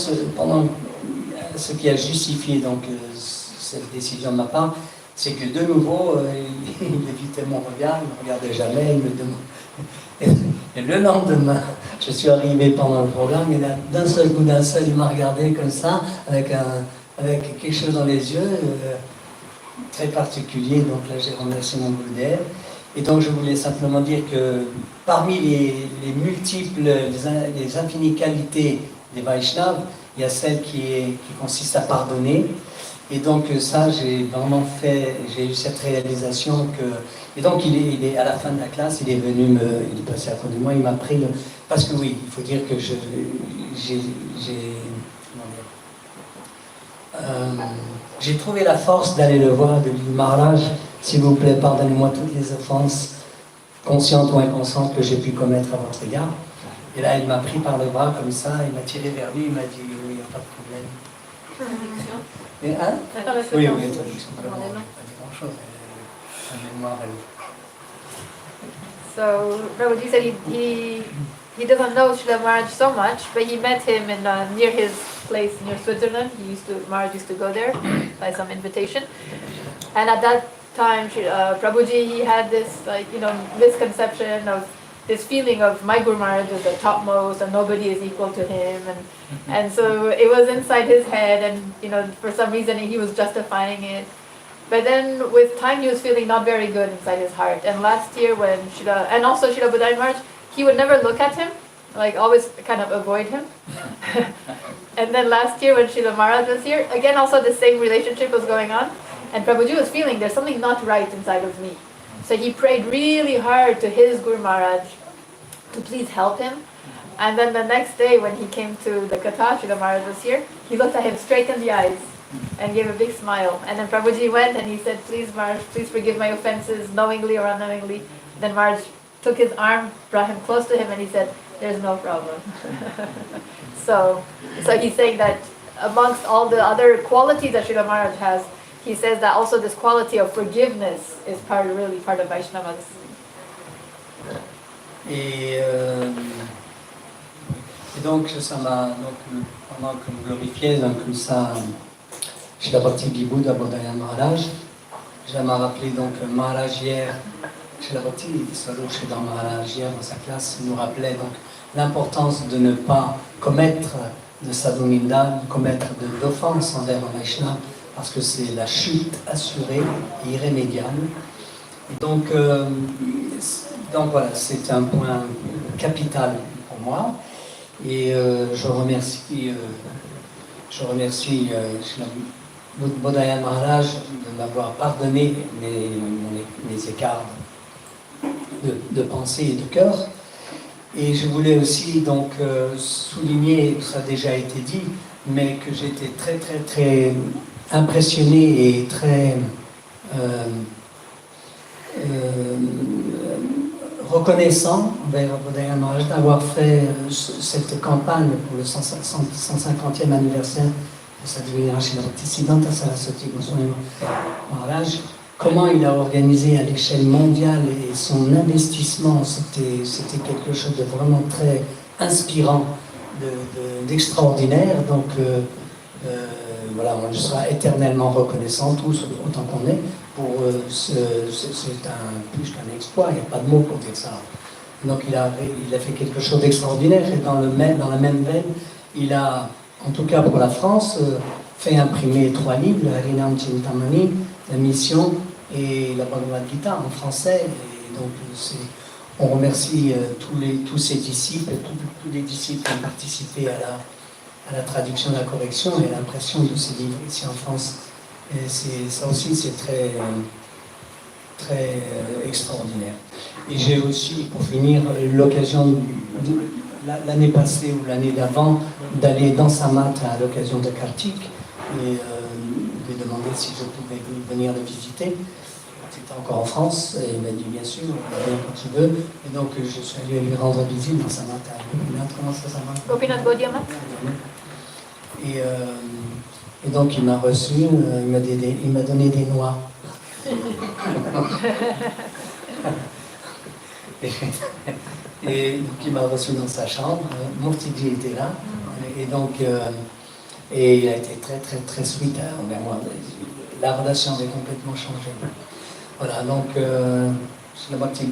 ce qui a justifié donc, cette décision de ma part, c'est que de nouveau, il évitait mon regard, il ne me regardait jamais, il me demandait. Et le lendemain, je suis arrivé pendant le programme, et là, d'un seul coup, il m'a regardé comme ça, avec quelque chose dans les yeux, très particulier. Donc là, j'ai remercié mon Bouddha. Et donc, je voulais simplement dire que parmi les multiples, les infinies qualités des Vaishnavas, il y a celle qui consiste à pardonner. Et donc ça, j'ai vraiment j'ai eu cette réalisation que... Et donc il est à la fin de la classe, il est venu il est passé à côté de moi, il m'a pris parce que oui, il faut dire que j'ai trouvé la force d'aller le voir, de lui dire Maharaj, s'il vous plaît, pardonnez-moi toutes les offenses, conscientes ou inconscientes, que j'ai pu commettre à votre égard. Et là, il m'a pris par le bras comme ça, il m'a tiré vers lui, il m'a dit oui, il n'y a pas de problème. Et, hein? Oui, traduction. Pas grand-chose. So Prabhuji said he doesn't know Srila Maharaj so much, but he met him in near his place near Switzerland. Maharaj used to go there by some invitation, and at that time Prabhuji, he had this misconception of this feeling of my Guru Maharaj is the topmost and nobody is equal to him, and so it was inside his head, and for some reason he was justifying it. But then with time he was feeling not very good inside his heart. And last year when Srila Bhodayan Maharaj, he would never look at him, like always kind of avoid him. And then last year when Srila Maharaj was here, again also the same relationship was going on. And Prabhuji was feeling there's something not right inside of me. So he prayed really hard to his Guru Maharaj to please help him. And then the next day when he came to the Katha, Srila Maharaj was here, he looked at him straight in the eyes and gave a big smile. And then Prabhuji went and he said, please Maharaj, please forgive my offenses, knowingly or unknowingly. Then Maharaj took his arm, brought him close to him, and he said, there's no problem. so he's saying that amongst all the other qualities that Srila Maharaj has, he says that also this quality of forgiveness is really part of Vaishnavas. Et donc ça m'a, pendant que vous glorifiez comme ça, Srila Bhakti Bibudha Bhodayan Maharaj, je m'a rappelé donc Maharaj hier, Srila Bhakti Swarup Sridhar Maharaj hier dans sa classe, il nous rappelait donc l'importance de ne pas commettre de sadhuninda, commettre d'offense envers un Vaishnava, parce que c'est la chute assurée et irrémédiable. Et donc voilà, c'est un point capital pour moi. Et je remercie Bhodayan Maharaj de m'avoir pardonné mes écarts de pensée et de cœur. Et je voulais aussi donc souligner, ça a déjà été dit, mais que j'étais très très très impressionné et très reconnaissant envers Bhodayan Maharaj d'avoir fait cette campagne pour le 150e anniversaire de sa divinité Bhaktisiddhanta Saraswati Goswami Maharaj. Comment il a organisé à l'échelle mondiale et son investissement, c'était quelque chose de vraiment très inspirant, d'extraordinaire. Donc voilà, on lui sera éternellement reconnaissant, tous autant qu'on est, pour c'est plus qu'un exploit, il n'y a pas de mots pour dire ça. Donc il a fait quelque chose d'extraordinaire et dans la même veine, il a, en tout cas pour la France, fait imprimer 3 livres, le Harinam Chintamani, la mission et la Bhagavad Gita en français. Et donc on remercie tous ses disciples, tous les disciples qui ont participé à la traduction, à la correction et à l'impression de ces livres ici en France. Et ça aussi, c'est très, très extraordinaire. Et j'ai aussi, pour finir, l'occasion, l'année passée ou l'année d'avant, d'aller dans Samat à l'occasion de Kartik et lui demander si je pouvais venir le visiter. C'était encore en France, et il m'a dit bien sûr, viens quand tu veux. Et donc je suis allé lui rendre visite dans Samat à Gopinath. Comment ça s'appelle? Gopinath Gaudiamat. Et donc il m'a reçu, il m'a donné des noix. Et donc il m'a reçu dans sa chambre, Murtiji était là, et donc et il a été très très très sweet envers moi. La relation avait complètement changé. Voilà, donc Srila Bhakti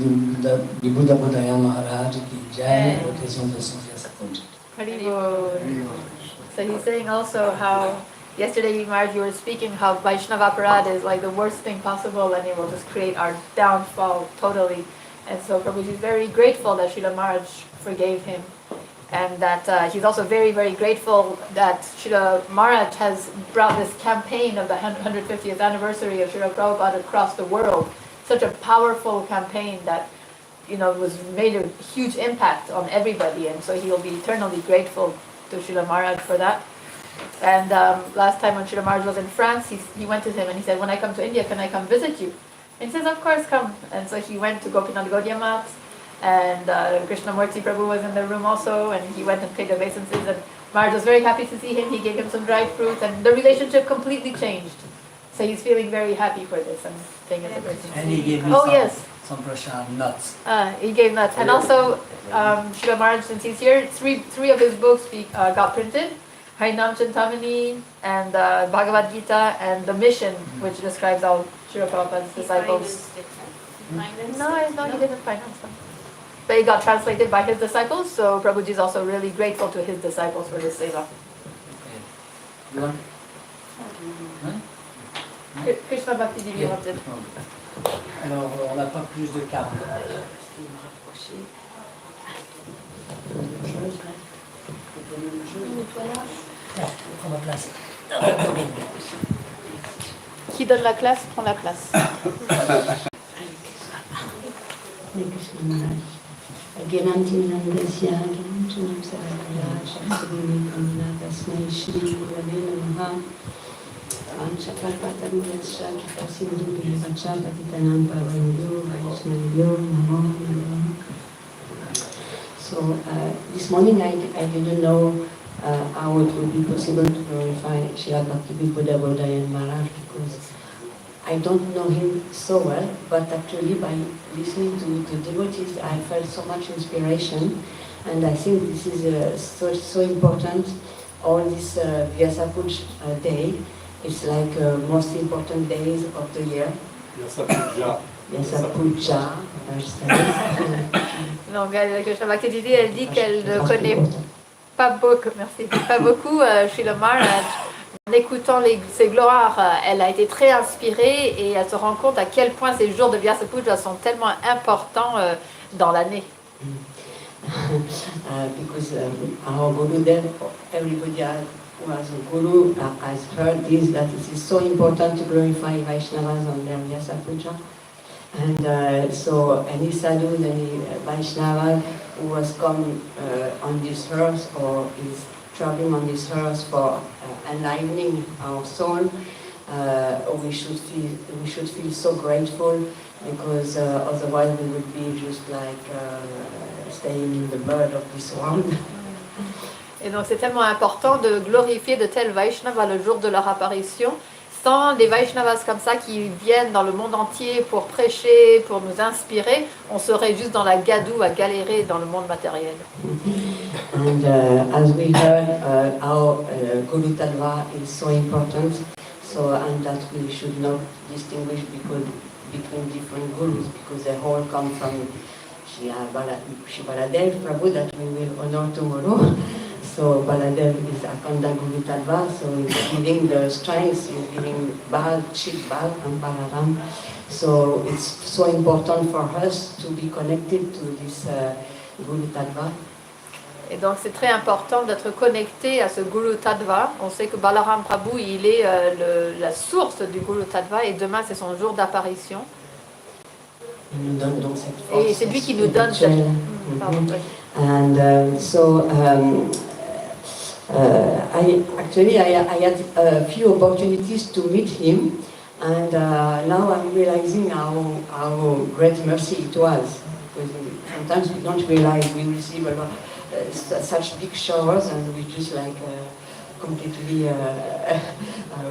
Bibudha Bhodayan Maharaj qui jai à l'occasion de son vyasapuja. So he's saying also how yesterday, Maharaj, you were speaking how Vaishnava Aparad is like the worst thing possible and it will just create our downfall totally. And so Prabhuji is very grateful that Srila Maharaj forgave him. And that he's also very, very grateful that Srila Maharaj has brought this campaign of the 150th anniversary of Srila Prabhupada across the world. Such a powerful campaign that, was made a huge impact on everybody. And so he'll be eternally grateful to Srila Maharaj for that. And last time when Srila Maharaj was in France, he went to him and he said, when I come to India, can I come visit you? And he says, of course, come. And so he went to Gopinath Gaudiamat, and Krishnamurti Prabhu was in the room also, and he went and paid obeisances, and Maharaj was very happy to see him. He gave him some dried fruits, and the relationship completely changed. So he's feeling very happy for this and saying it's a great thing. And he gave me some prasad nuts. He gave nuts. And also, Srila Maharaj, since he's here, three of his books got printed. Harinam Chintamani and Bhagavad Gita and The Mission, which describes all Srila Prabhupada's disciples. No, he didn't finance them. But it got translated by his disciples, so Prabhuji is also really grateful to his disciples for his seva. Krishna Bhakti Devi wanted. Alors, on n'a pas plus de câbles. Prends ma place. Qui donne la classe prend la place. So this morning I didn't know how it would be possible to glorify Srila Bhakti Bibudha Bhodayan Maharaj because I don't know him so well, but actually by listening to the devotees I felt so much inspiration, and I think this is so important. All this vyasapuja day, it's like most important days of the year. Vyasapuja. Vyasapuja. Donc, Krishna Bhakti Didi, elle dit qu'elle ne connaît pas beaucoup Srila Maharaj. En écoutant ses gloires, elle a été très inspirée et elle se rend compte à quel point ces jours de vyasapuja sont tellement importants dans l'année. Because our Guru there, everybody who has a Guru has heard this, that it is so important to glorify Vaishnavas on their vyasapuja. And so any sadhu, any Vaishnava who has come on this earth or is traveling on this earth for enlivening our soul, we should feel so grateful, because otherwise we would be just like staying in the mud of this world. Et donc c'est tellement important de glorifier de tels Vaishnavas le jour de leur apparition. Sans des Vaishnavas comme ça qui viennent dans le monde entier pour prêcher, pour nous inspirer, on serait juste dans la gadoue à galérer dans le monde matériel. And as we heard, our Guru Tattva is so important, and that we should not distinguish between different gurus, because they all come from Shri Baladev Prabhu that we will honor tomorrow. So Baladev is Akanda Guru Tattva, so he's giving the strength, he's giving Bal, Chit Bal and Balaram. So it's so important for us to be connected to this Guru Tattva. Et donc c'est très important d'être connecté à ce Guru Tattva. On sait que Balaram Prabhu, il est la source du Guru Tattva, et demain c'est son jour d'apparition. Il nous donne donc cette force. Et c'est lui qui nous donne cette... And I had a few opportunities to meet him, and now I'm realizing how great mercy it was. Because sometimes we don't realize we receive a lot, such big showers, and we just like completely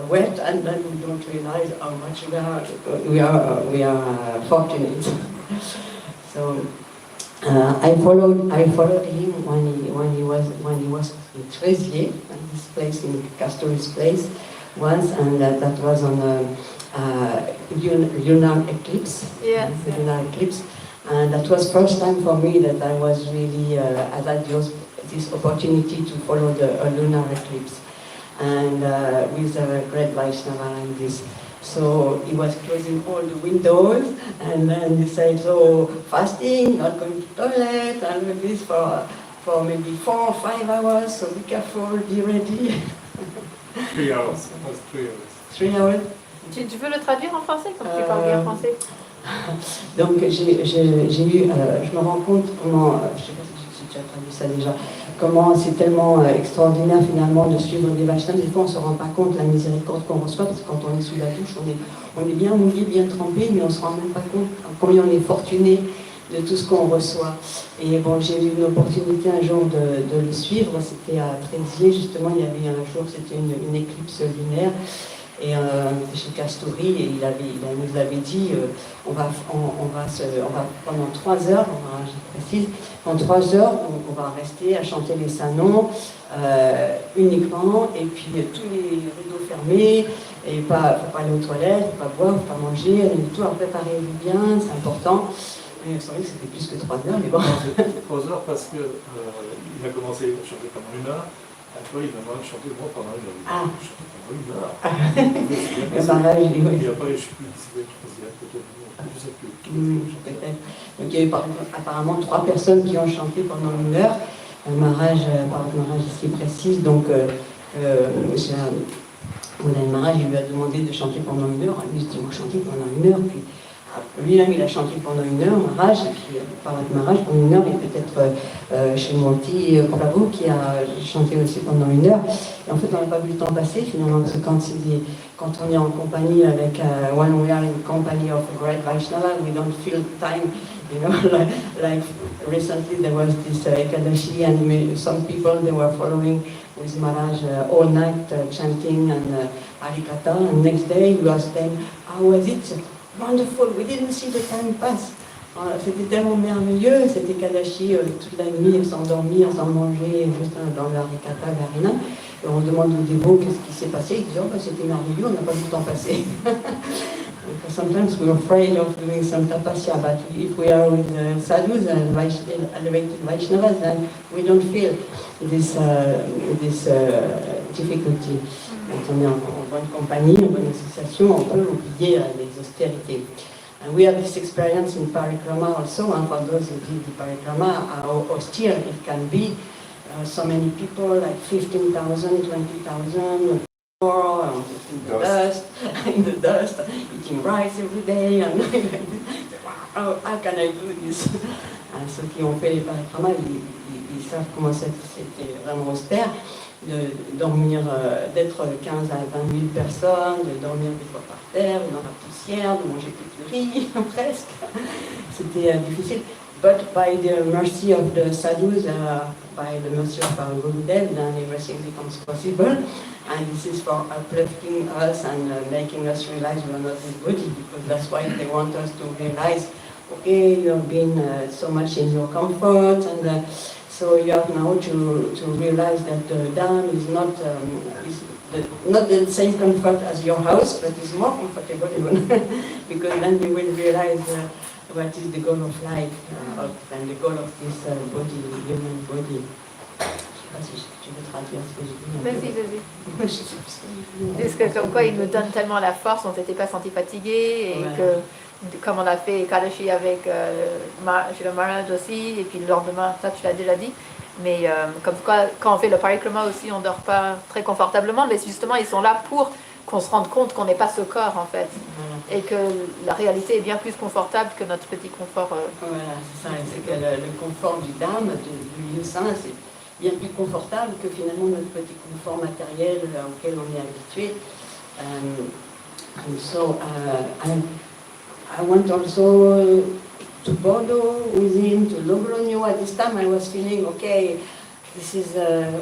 wet, and then we don't realize how much we are fortunate. So. I followed him when he was in Trézier, this place in Castori's place once, and that was on a lunar eclipse. Yes. Lunar eclipse, and that was first time for me that I was really I had this opportunity to follow a lunar eclipse, and with a great Vaishnava like this. So he was closing all the windows, and then he said, so fasting, not going to toilet, and with this for maybe 4 or 5 hours, so be careful, be ready. 3 hours, it was 3 hours. 3 hours. Tu veux le traduire en français, comme tu parles bien français? Donc je me rends compte comment, je ne sais pas si tu as traduit ça déjà, comment c'est tellement extraordinaire finalement de suivre des Vaishnavas. Des fois on ne se rend pas compte de la miséricorde qu'on reçoit, parce que quand on est sous la douche, on est bien mouillé, bien trempé, mais on ne se rend même pas compte combien on est fortuné de tout ce qu'on reçoit. Et bon, j'ai eu une opportunité un jour de le suivre, c'était à Trézier, justement, il y avait un jour, c'était une éclipse lunaire, et chez Castori, et il nous avait dit, on va pendant 3 heures, je précise, en 3 heures, on va rester à chanter les sanons uniquement, et puis tous les rideaux fermés, et faut pas aller aux toilettes, faut pas boire, faut pas manger, rien du tout, préparez-vous bien, c'est important. Il me semblait que c'était plus que 3 heures, mais bon. 3 heures parce qu'il a commencé à chanter pendant 1 heure, après il a chanté pendant 1 heure. Ah. Pendant 1 heure. Le mariage, oui. Et après, je suis plus peut-être. Peut-être. Donc il y a eu apparemment 3 personnes qui ont chanté pendant 1 heure. Maharaj ici précise, donc Bhodayan Maharaj, il lui a demandé de chanter pendant 1 heure. Lui, il dit, moi, chanter pendant 1 heure. Puis lui-même, il a chanté pendant 1 heure, Maharaj, et puis Bhakti Maharaj pendant 1 heure, et peut-être chez Monty Prabhu qui a chanté aussi pendant 1 heure. Et en fait, on n'a pas vu le temps passer, finalement, parce que quand on est en compagnie avec, when we are in company of a great Vaishnava, we don't feel time, you know, like recently there was this Ekadashi, and some people, they were following with Maharaj all night, chanting and Harikatha, and next day we asked them, how was it? Wonderful, we didn't see the time pass. C'était tellement merveilleux, c'était Kadashi toute la nuit, sans dormir, sans manger, juste dans la Harikatha, Garina. Et on demande aux dévots qu'est-ce qui s'est passé, ils disent oh, c'était merveilleux, on n'a pas vu le temps passer. Sometimes we're afraid of doing some tapasya, but if we are with sadhus and elevated Vaishnavas, then we don't feel this difficulty. Quand on est en bonne compagnie, en bonne association, on peut oublier les austérités. And we have this experience in parikrama also, and for those who did the parikrama, how austere it can be. So many people, like 15,000, 20,000, in the dust, eating rice every day, and wow, how can I do this? And ceux qui ont fait les parikramas, ils savent comment c'était vraiment austère. De dormir, d'être 15 à 20 000 personnes, de dormir des fois par terre, dans la poussière, de manger plus de riz, presque. C'était difficile. But by the mercy of the sadhus, by the mercy of our Gurudev, then everything becomes possible. And this is for uplifting us and making us realize we are not this body, because that's why they want us to realize, okay, you have been so much in your comfort, and so you have now to realize that the dham is not the same comfort as your house, but is more comfortable even, because then we will realize what is the goal of life and the goal of this body, human body. Je ne sais pas si tu veux traduire ce que j'ai dit. Vas-y. Parce que comme quoi il nous donne tellement la force, on ne s'était pas senti fatigué, et ouais. Que comme on a fait Kadashi avec chez le Maharaj aussi, et puis le lendemain, ça tu l'as déjà dit, mais comme quoi quand on fait le parikrama aussi, on ne dort pas très confortablement, mais justement ils sont là pour qu'on se rende compte qu'on n'est pas ce corps en fait, et que la réalité est bien plus confortable que notre petit confort. Voilà, c'est ça, c'est que le confort du dham, du lieu saint, c'est bien plus confortable que finalement notre petit confort matériel auquel on est habitué. And so I went also to Bordeaux with him, to Logroño. At this time I was feeling, okay, this is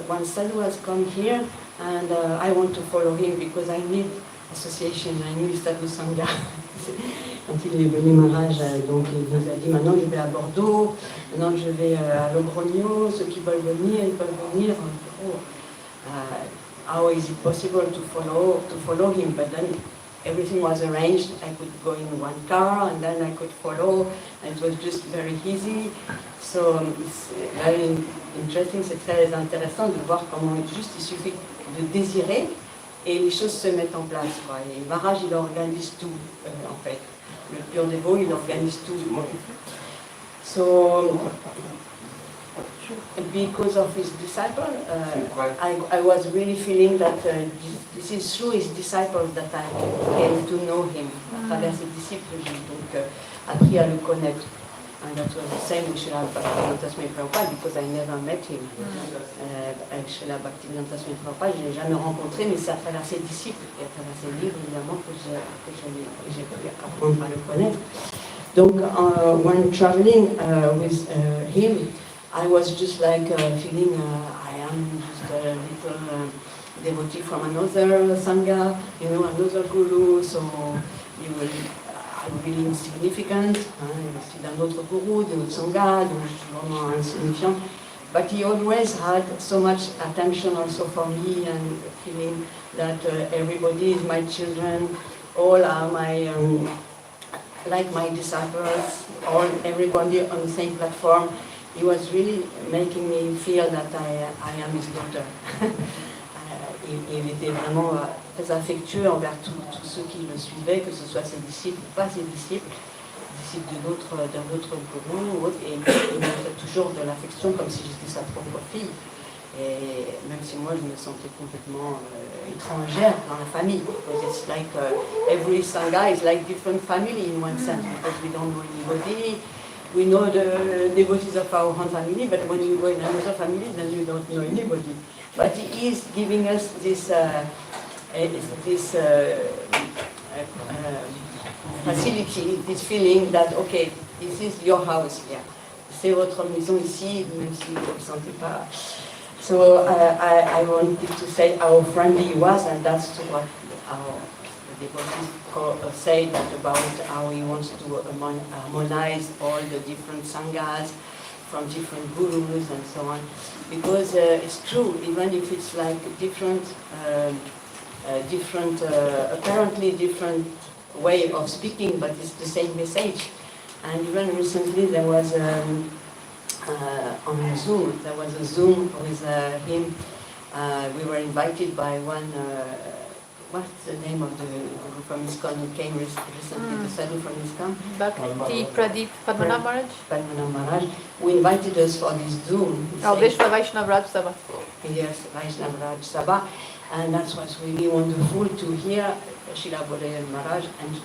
one sadhu has come here, and I want to follow him because I need association, I need sadhu sangha. Quand il est venu Maharaj, donc il nous a dit maintenant je vais à Bordeaux, maintenant je vais à Logroño, ceux qui veulent venir, ils peuvent venir. How is it possible to follow him? But then everything was arranged. I could go in one car and then I could follow. And it was just very easy. So it's very interesting, c'est très intéressant de voir comment juste il suffit de désirer et les choses se mettent en place. Quoi. Et Maharaj, il organise tout, en fait. Le pur dévot, il organise tout. So, because of his disciple, I was really feeling that this is through his disciples that I came to know him. À travers ses disciples, j'ai donc appris à le connaître. And that was the same with Srila Bhaktivedanta Swami Prabhupada, because I never met him. Avec Srila Bhaktivedanta Swami Prabhupada, je ne l'ai jamais rencontré, mais c'est à travers ses disciples et à travers ses livres, évidemment, que j'ai pu apprendre à le connaître. Donc, when traveling with him, I was just like feeling I am just a little devotee from another sangha, you know, another guru, so you will. I'm really insignificant, je suis d'un autre guru, d'un autre sangha, donc je suis vraiment insignifiant. But he always had so much attention also for me and feeling that everybody is my children, all are my, like my disciples, all everybody on the same platform. He was really making me feel that I am his daughter. Il était vraiment très affectueux envers tous ceux qui le suivaient, que ce soit ses disciples ou pas ses disciples d'un autre gourou ou autre, et il montrait toujours de l'affection comme si j'étais sa propre fille. Et même si moi je me sentais complètement étrangère dans la famille, because it's like every Sangha is like different family in one sense, because we don't know anybody. We know the devotees of our own family, but when you go in another family, then you don't know anybody. But he is giving us this facility, this feeling that, okay, this is your house here. C'est votre maison ici, même si vous ne le sentez pas. So I wanted to say how friendly he was, and that's what our devotees say that about how he wants to harmonize all the different sanghas from different gurus and so on. Because it's true, even if it's like apparently different way of speaking, but it's the same message. And even recently there was on Zoom, there was a Zoom with him. We were invited by one, what's the name of the guru from ISKCON who came recently, the sadhu from ISKCON? Bhakti Pradeep Padmanabh Maharaj? Padmanabh Maharaj, who invited us for this Zoom. Oh, Vaishnav Raj Sabha. Yes, Vaishnav Raj Sabha. And that was really wonderful to hear Srila Bhodayan Maharaj and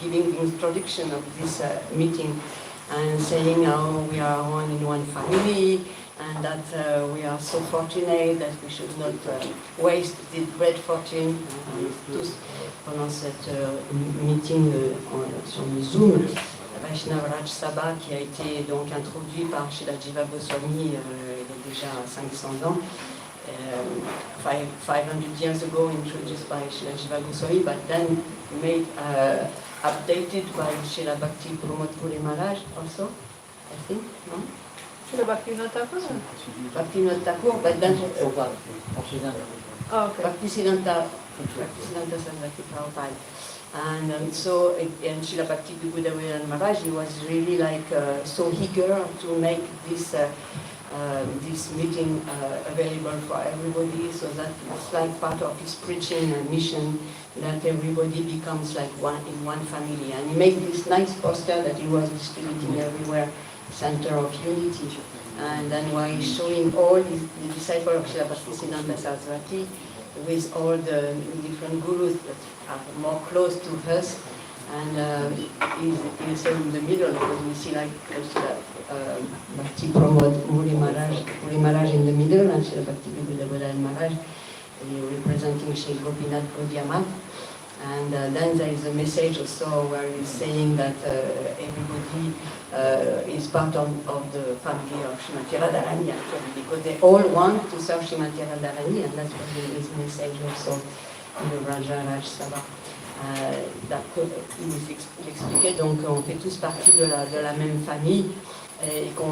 giving the introduction of this meeting and saying how we are one in one family and that we are so fortunate that we should not waste this great fortune. Tous pendant cette meeting sur le Zoom, Vaishnav Raj Sabha qui a été donc introduit par Srila Jiva Goswami il y a déjà 500 ans. 500 years ago introduced by Srila Jiva Goswami, but then made updated by Srila Bhakti Pramod Puri Maharaj also, I think, no? Srila Bhaktivinoda Thakur? Bhaktivinoda Thakur, but then Oh, okay. Bhaktisiddhanta Saraswati Prabhupada. And so, and Srila Bhakti Bibudha Maharaj, he was really like so eager to make this meeting available for everybody, so that it's like part of his preaching and mission that everybody becomes like one family. And he made this nice poster that he was distributing everywhere, center of unity. And then while he's showing all the disciples of Srila Bhaktisiddhanta Saraswati with all the different gurus that are more close to us. And he's in the middle, because we see like Bhakti Pramod Puri Maharaj in the middle, and Srila Bhakti Bibudha Maharaj representing Sri Gopinath Gaudiya. And then there is a message also where he's saying that everybody is part of the family of Srimati Radharani, actually, because they all want to serve Srimati Radharani, and that's what his message also in the Raja Raj Sabha. Il nous expliquait, donc on fait tous partie de la même famille, et que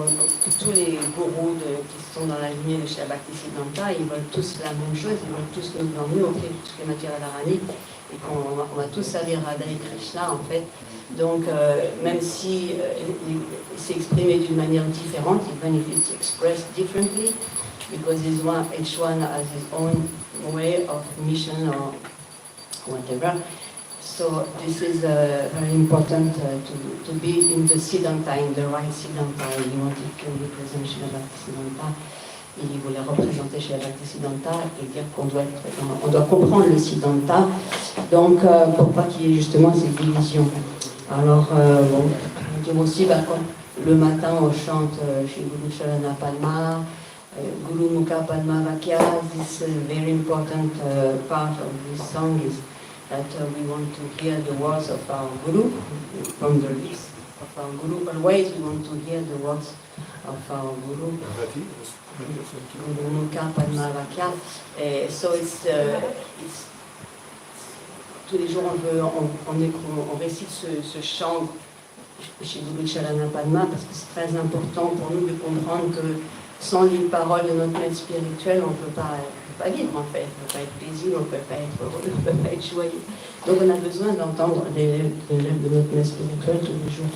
tous les gourous qui sont dans la lignée de Srila Bhaktisiddhanta, ils veulent tous la même chose, ils veulent tous nous emmener au fait de Srimati Radharani, et qu'on va tous servir Radha et Krishna en fait. Donc même si il s'est exprimé d'une manière différente, even if it's expressed differently, because each one has his own way of mission or whatever. So this is very important to be in the Siddhanta, in the right Siddhanta. He wanted to represent Srila Bhaktisiddhanta. Il voulait représenter Srila Bhaktisiddhanta et dire qu'on doit comprendre le Siddhanta, donc pour pas qu'il y ait justement ces divisions. Alors, on dit aussi, quand le matin on chante chez Guru Chalana Padma, Guru Mukha Padma Vakya, this very important part of this song is that we want to hear the words of our Guru from the lips of our Guru. Always we want to hear the words of our Guru. Guru Mukha Padma Vakya. So it's tous les jours on récite ce chant chez Guru Chalana Padma, parce que c'est très important pour nous de comprendre que sans les paroles de notre maître spirituel, on ne peut pas vivre en fait, on ne peut pas être paisible, on ne peut pas être heureux, on ne peut pas être joyeux. Donc on a besoin d'entendre des lèvres de notre maître spirituel tous les jours.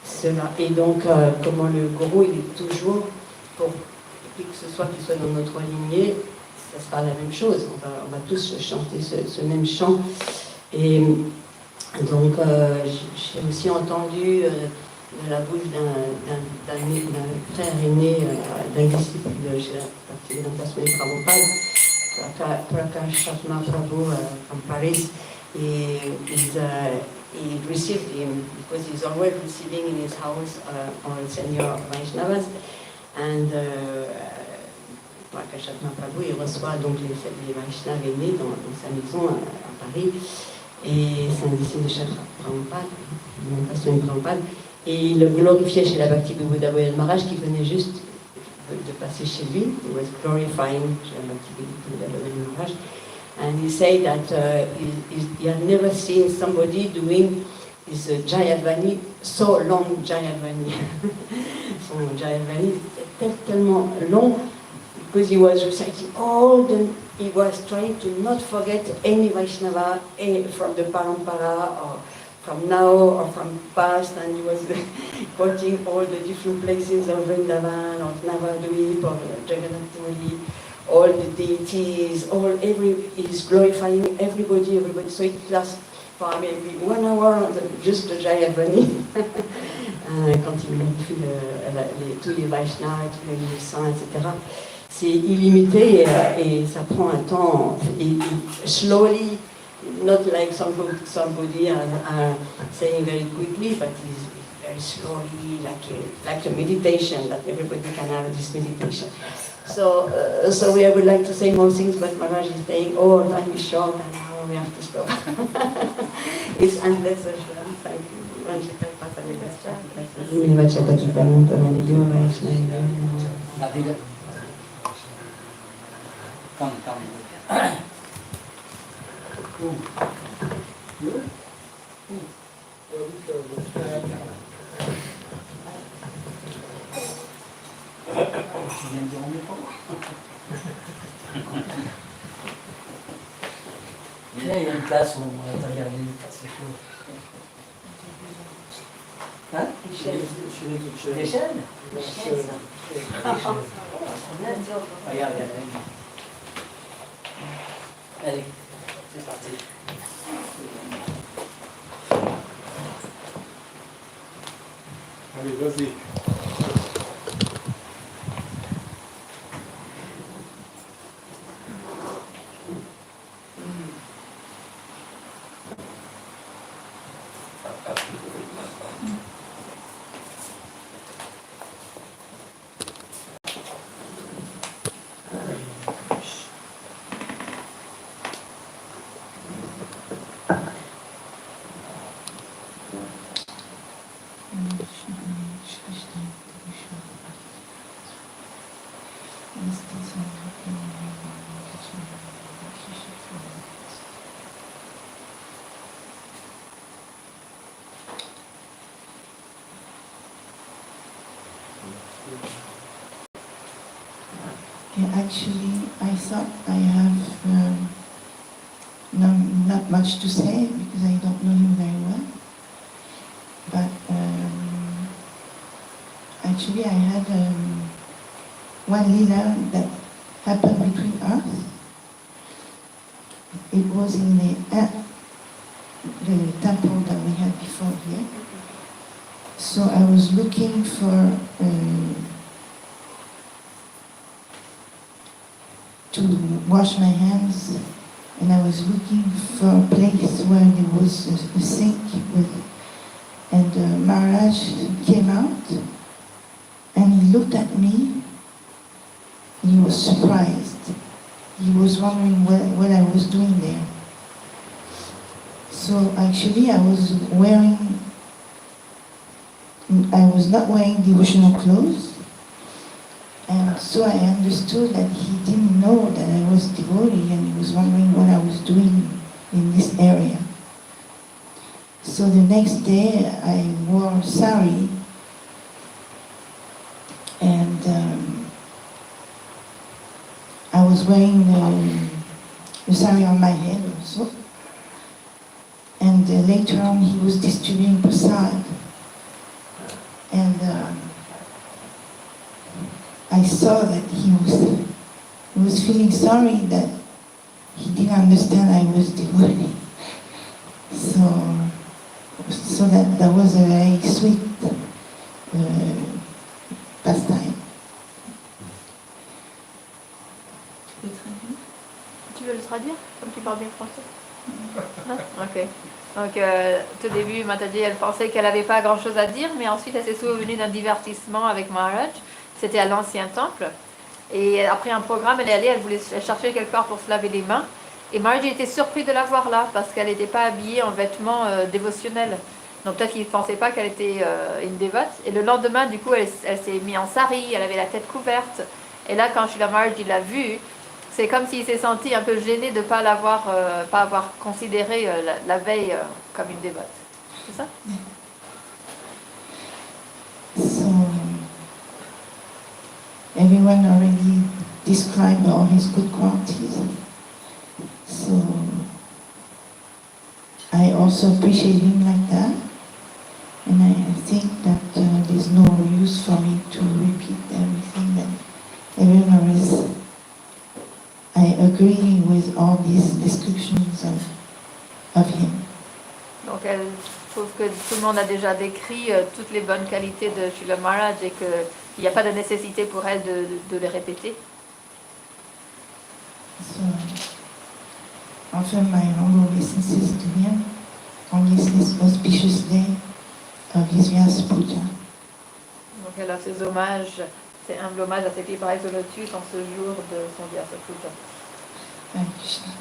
Cela. Et donc, comment le gourou, il est toujours, pour qui que ce soit qui soit dans notre lignée, ça sera la même chose. On va tous chanter ce même chant. Et donc, j'ai aussi entendu de la bouche d'un frère aîné, d'un disciple de Bhaktivedanta Swami Prabhupada, Prakash Shatma Prabhu from Paris, he received him because he's always receiving in his house all senior Vaishnavas. And Prakash Shatma Prabhu, il reçoit donc les Vaishnavas aînés dans sa maison à Paris. Et c'est un disciple de Shatma Prabhupada. Et il le glorifiait chez la Bhakti Bibudha Maharaj qui venait juste de passer chez lui. He was glorifying la Bhakti Bibudha Maharaj. And he said that he had never seen somebody doing his Jayavani, so long Jayavani. Son Jayavani tellement long, because he was reciting he was trying to not forget any Vaishnava from the Parampara or from now or from past, and he was quoting all the different places of Vrindavan or Navadvip or Jagannath, all the deities, he's glorifying everybody, so it lasts for maybe 1 hour, just the Jayavani. Quand il glorifie tous les Vaishnavas, tous les saints, etc. C'est illimité et ça prend un temps, slowly, not like somebody are saying very quickly, but it's very slowly, like a meditation, that everybody can have this meditation. So we would like to say more things, but Maharaj is saying, time is short, and now we have to stop. It's endless, thank you. Come. Il y a une place où on va regarder, c'est chaud. Hein? Les chaînes? Regarde. Allez, c'est parti. Allez, vas-y. Actually, I thought I have not much to say because I don't know him very well. But actually, I had one lila that happened between us. It was in the temple that we had before here. So I was looking for to wash my hands, and I was looking for a place where there was a sink and Maharaj came out and he looked at me. He was surprised. He was wondering what I was doing there. So actually I was not wearing devotional clothes. And so I understood that he didn't know that I was devotee and he was wondering what I was doing in this area. So the next day I wore sari and I was wearing the sari on my head also. And later on he was distributing prasad. And I saw that he was feeling sorry that he didn't understand I was devotee. So that was a very sweet pastime. à dire, comme tu parles bien français? Non? Ok. Donc, tout début, Mataji, elle pensait qu'elle n'avait pas grand-chose à dire, mais ensuite, elle s'est souvenue d'un divertissement avec Maharaj. C'était à l'ancien temple. Et après un programme, elle est allée, elle voulait chercher quelque part pour se laver les mains. Et Maharaj était surpris de la voir là, parce qu'elle n'était pas habillée en vêtements dévotionnels. Donc peut-être qu'il ne pensait pas qu'elle était une dévote. Et le lendemain, du coup, elle s'est mise en sari, elle avait la tête couverte. Et là, quand Srila Maharaj l'a vue, c'est comme s'il s'est senti un peu gêné de ne pas pas avoir considéré la veille comme une dévote. C'est ça? So everyone already described all his good qualities. So I also appreciate him like that. And I think that there's no use for me to repeat everything that everyone always. I agree with all these descriptions of him. Donc elle trouve que tout le monde a déjà décrit toutes les bonnes qualités de Srila Maharaj et qu'il n'y a pas de nécessité pour elle de les répéter. So offer my humble obeisances to him on this auspicious day of his vyasapuja. Donc elle a ses hommages, c'est humble hommage à ses pieds pareils au lotus en ce jour de son vyasapuja. Hare Krishna.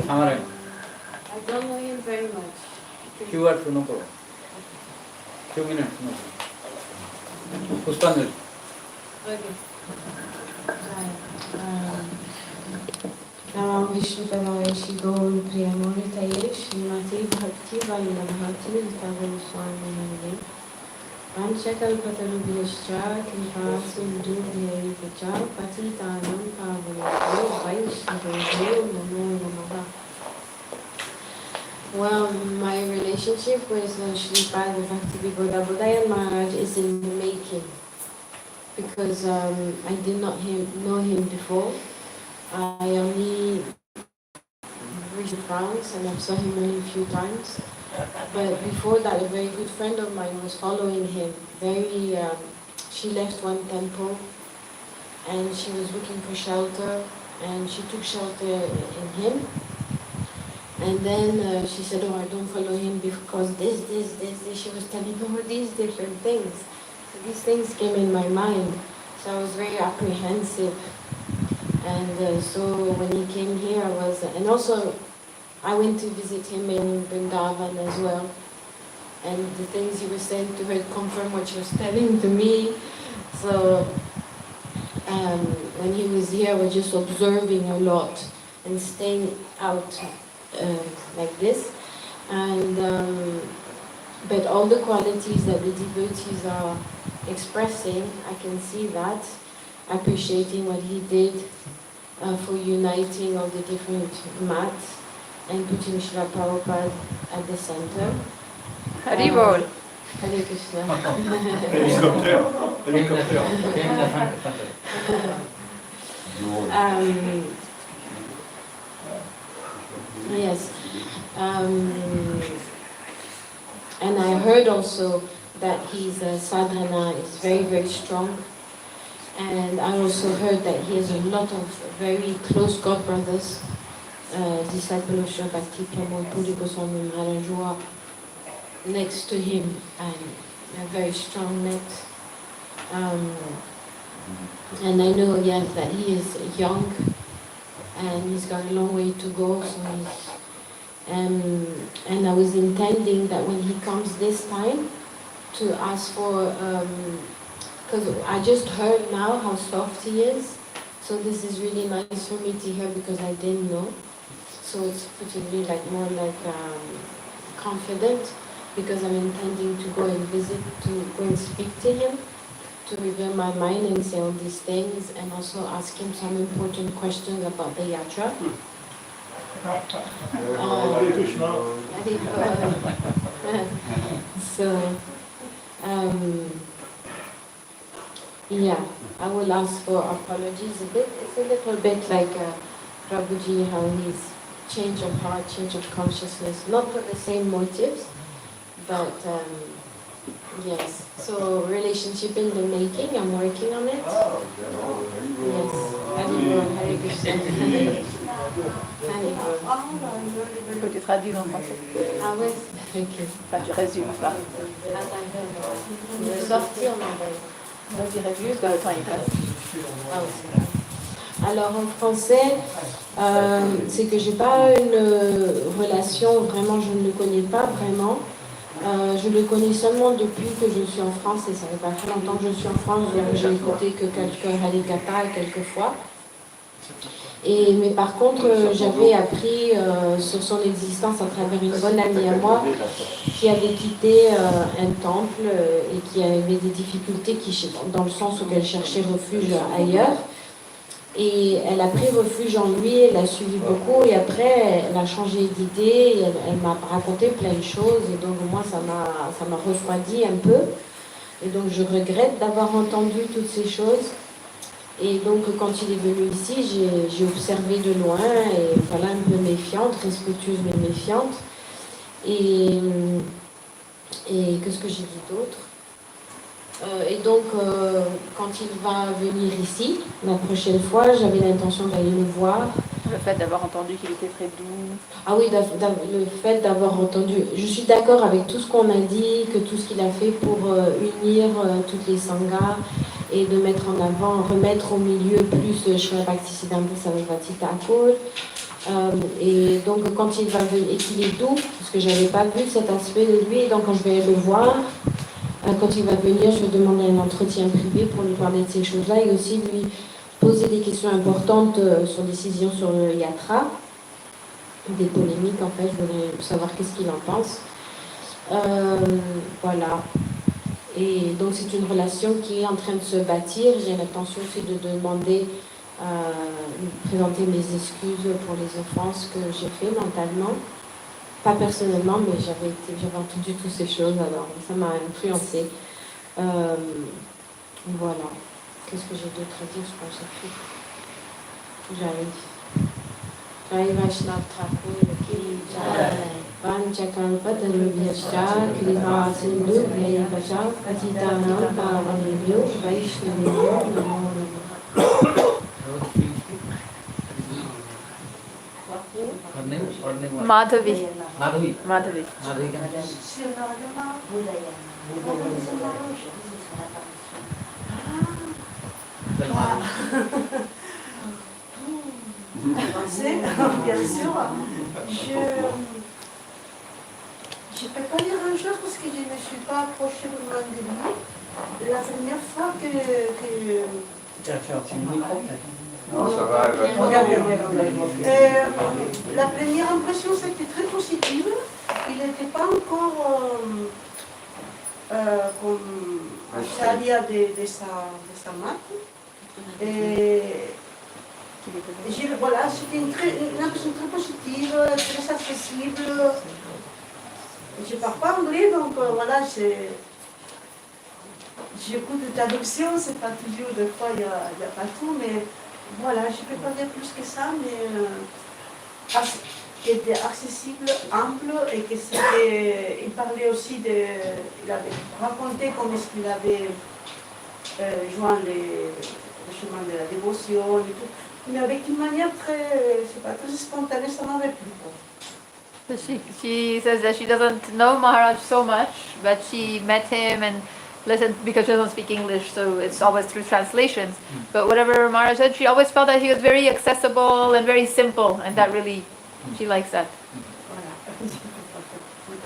Amaran. I don't know him very much. Few words, no problem. Few minutes, no problem. Puspanjali. Okay. Namam Vishnu Padavashi Gaur Priyamuritaye Srimati Bhakti Vainabhati Tavaru Swami Nande Panchakalpatarubhyascha Kripa Sindhubhyaivacha Patitanam Pavanabhyo Vaishnavabhyo Namo Namaha. Well, my relationship with Srila Bhakti Bibudha Bhodayan Maharaj is in the making, because I did not know him before. I only reached France and I saw him only a few times. But before that, a very good friend of mine was following him. She left one temple and she was looking for shelter, and she took shelter in him. And then she said, oh, I don't follow him because this. She was telling me all these different things. So these things came in my mind. So I was very apprehensive. And so when he came here, and also I went to visit him in Vrindavan as well. And the things he was saying to her confirmed what she was telling to me. So when he was here, I was just observing a lot and staying out like this. And but all the qualities that the devotees are expressing, I can see that, appreciating what he did for uniting all the different mats and putting Srila Prabhupada at the center. Haribol. Hare Krishna. Yes. And I heard also that his sadhana is very, very strong. And I also heard that he has a lot of very close god brothers, disciples of Srila Bhakti Pramod Puri Goswami Maharaj, who are next to him and a very strong net. And I know, yes, that he is young and he's got a long way to go. So and I was intending that when he comes this time to ask for, because I just heard now how soft he is. So this is really nice for me to hear because I didn't know. So it's putting me more confident, because I'm intending to go and visit, to go and speak to him, to reveal my mind and say all these things, and also ask him some important questions about the yatra. So, yeah, I will ask for apologies a bit. It's a little bit like Prabhuji, how he's change of heart, change of consciousness, not for the same motives, but Yes. So relationship in the making, I'm working on it. Yes. Hare Krishna. Il faut que tu traduises en français. Ah ouais, ok. Enfin, tu résumes ça. Je vais sortir mon bail. Vas-y, résume, parce que le temps il passe. Ah oui. Alors en français, c'est que j'ai pas une relation, vraiment je ne le connais pas vraiment. Je le connais seulement depuis que je suis en France et ça fait pas très longtemps que je suis en France, donc j'ai écouté que quelques Halikata quelques fois. Mais par contre, j'avais appris sur son existence à travers une bonne amie à moi qui avait quitté un temple et qui avait des difficultés dans le sens où elle cherchait refuge ailleurs. Et elle a pris refuge en lui, elle a suivi beaucoup et après elle a changé d'idée, elle m'a raconté plein de choses et donc moi ça m'a refroidi un peu. Et donc je regrette d'avoir entendu toutes ces choses. Et donc quand il est venu ici, j'ai observé de loin et voilà, un peu méfiante, respectueuse mais méfiante. Et qu'est-ce que j'ai dit d'autre? Et donc, quand il va venir ici, la prochaine fois, j'avais l'intention d'aller le voir. Le fait d'avoir entendu qu'il était très doux. Ah oui, le fait d'avoir entendu. Je suis d'accord avec tout ce qu'on a dit, que tout ce qu'il a fait pour unir toutes les sanghas et de mettre en avant, remettre au milieu plus Srilà Bhaktisiddhanta Sarasvati Thakur. Et donc, quand il va venir, et qu'il est doux, parce que je n'avais pas vu cet aspect de lui, et donc quand je vais le voir, quand il va venir, je vais demander un entretien privé pour lui parler de ces choses-là et aussi lui poser des questions importantes sur décision sur le yatra, des polémiques en fait, je voulais savoir qu'est-ce qu'il en pense. Voilà. Et donc c'est une relation qui est en train de se bâtir. J'ai l'intention aussi de demander, de présenter mes excuses pour les offenses que j'ai fait mentalement. Pas personnellement, mais j'avais entendu toutes ces choses, alors ça m'a influencée. Voilà. Qu'est-ce que j'ai d'autre à dire? Je pense que c'est tout. J'arrive. Jai Vaishnav Thakur ki jai. Panchakalpa Tarubhyascha Kripa Sindhu Bhayavacha Patitanam Pavanebhyo Vaishnavebhyo Namo Namo. Madhavi. Madhavi. Madhavi. Madhavi. Français, bien sûr. Je ne peux pas dire grand-chose parce que je ne me suis pas approchée vraiment de lui. La première fois Non, ça va, la première impression, c'était très positive. Il n'était pas encore comme Acharya de sa math. Voilà, c'était une impression très positive, très accessible. Je ne parle pas anglais, donc voilà, j'écoute de traduction, c'est pas toujours, des fois il n'y a pas tout, mais voilà, je ne peux pas dire plus que ça, mais qui était accessible, ample, et il parlait aussi il avait raconté comment est-ce qu'il avait joint le chemin de la dévotion et tout, mais avec une manière très spontanée, ça m'avait plu. So she says that she doesn't know Maharaj so much, but she met him and listened because she doesn't speak English, so it's always through translations. But whatever Maharaj said, she always felt that he was very accessible and very simple, and that really, she likes that.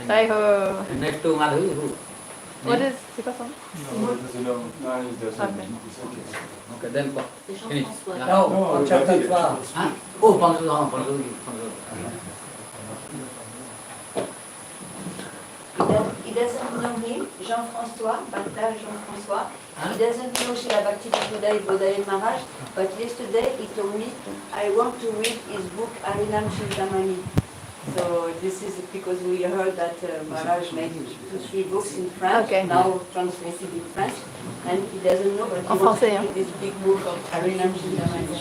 Next to Madhavi, who? What is, c'est quoi son nom? Okay, then finish. No, chapter 12. Oh, Pansudhan. He doesn't know him, Jean-François, Bhakta Jean-François. He doesn't know Srilà Bhakti Bibudha Bhodayan Maharaj, but yesterday he told me, I want to read his book Harinam Chintamani. So this is because we heard that Maharaj made 2-3 books in French, now translated in French, and he doesn't know, but he wants to read this big book of Harinam Chintamani.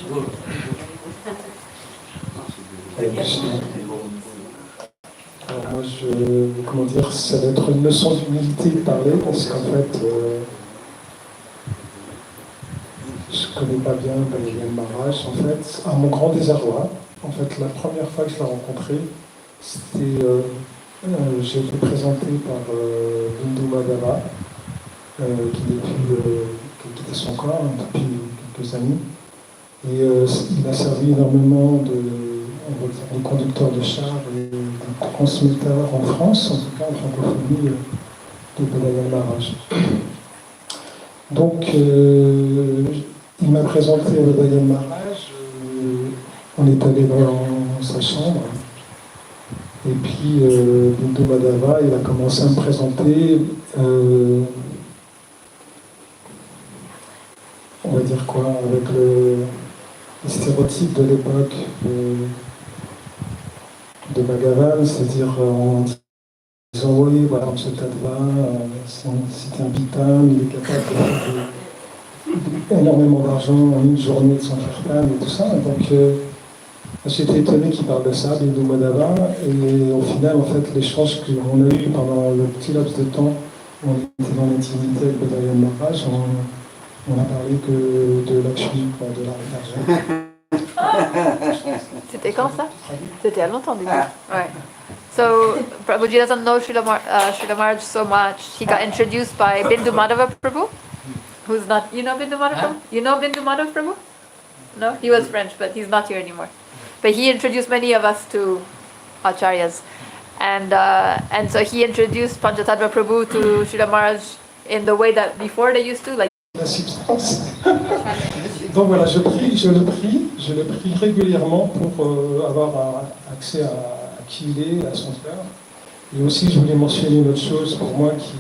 Alors moi, comment dire, ça va être une leçon d'humilité de parler, parce qu'en fait, je ne connais pas bien Bhodayan Maharaj. En fait, à mon grand désarroi, en fait, la première fois que je l'ai rencontré, c'était, j'ai été présenté par Bibudha, qui était son corps depuis quelques années. Et il a servi énormément de conducteur de chars et de transmetteurs en France, en tout cas en francophonie, de Bhodayan Maharaj. Donc, il m'a présenté à Bhodayan Maharaj, on est allé dans sa chambre, et puis Bibudha, il a commencé à me présenter, on va dire quoi, avec les stéréotypes de l'époque de Bhagavan, c'est-à-dire en disant oui, voilà, dans ce tas de vin, c'est un bitam, il est capable de faire énormément d'argent en une journée de son kirtan et tout ça. Donc j'étais étonné qu'il parle de ça, Bibudha, et au final, en fait, l'échange qu'on a eu pendant le petit laps de temps où on était dans l'intimité avec Bhodayan Maharaj, on a parlé que de Lakshmi, quoi, de l'argent. C'était quand ça? C'était il y a longtemps déjà. Ouais. So Prabhuji doesn't know Srila Maharaj so much. He got introduced by Bindu Madhava Prabhu, who's not. You know Bindu Madhava Prabhu? You know Bindu Madhava Prabhu? No, he was French, but he's not here anymore. But he introduced many of us to acharyas, and so he introduced Panchatattva Prabhu to Srila Maharaj in the way that before they used to, like. La substance. Donc voilà, je le prie régulièrement pour avoir accès à qui il est, à son cœur. Et aussi, je voulais mentionner une autre chose pour moi qui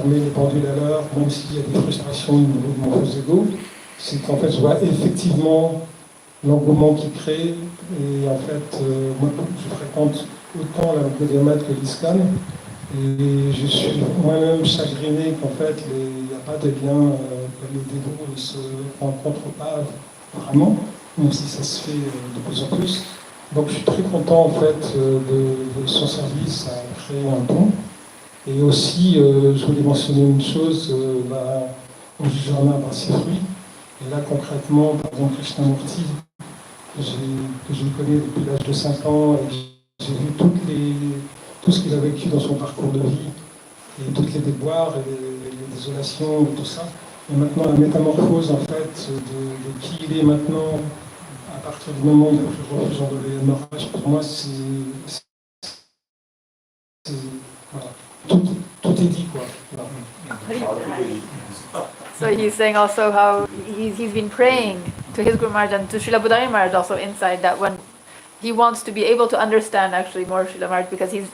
remet les pendules à l'heure, même s'il y a des frustrations au niveau de mon faux ego, c'est qu'en fait, je vois effectivement l'engouement qu'il crée. Et en fait, moi, je fréquente autant la Bhodayan que l'ISKCON. Et je suis moi-même chagriné qu'en fait, il n'y a pas de lien, les dévots ne se rencontrent pas vraiment, même si ça se fait de plus en plus. Donc je suis très content en fait de son service à créer un pont. Et aussi, je voulais mentionner une chose, on juge un arbre à ses fruits. Et là concrètement, par exemple, Krishnamurti, que je connais depuis l'âge de 5 ans, et j'ai vu tout ce qu'il a vécu dans son parcours de vie, et toutes les déboires, et les désolations, et tout ça. Et maintenant, la métamorphose, en fait, de qui il est maintenant, à partir du moment où il a pris refuge en Bhodayan Maharaj, pour moi, voilà. Tout est dit, quoi. Voilà. So he's saying also how he's been praying to his Guru Maharaj and to Srila Bhodayan Maharaj also inside that when he wants to be able to understand actually more Srila Maharaj, because he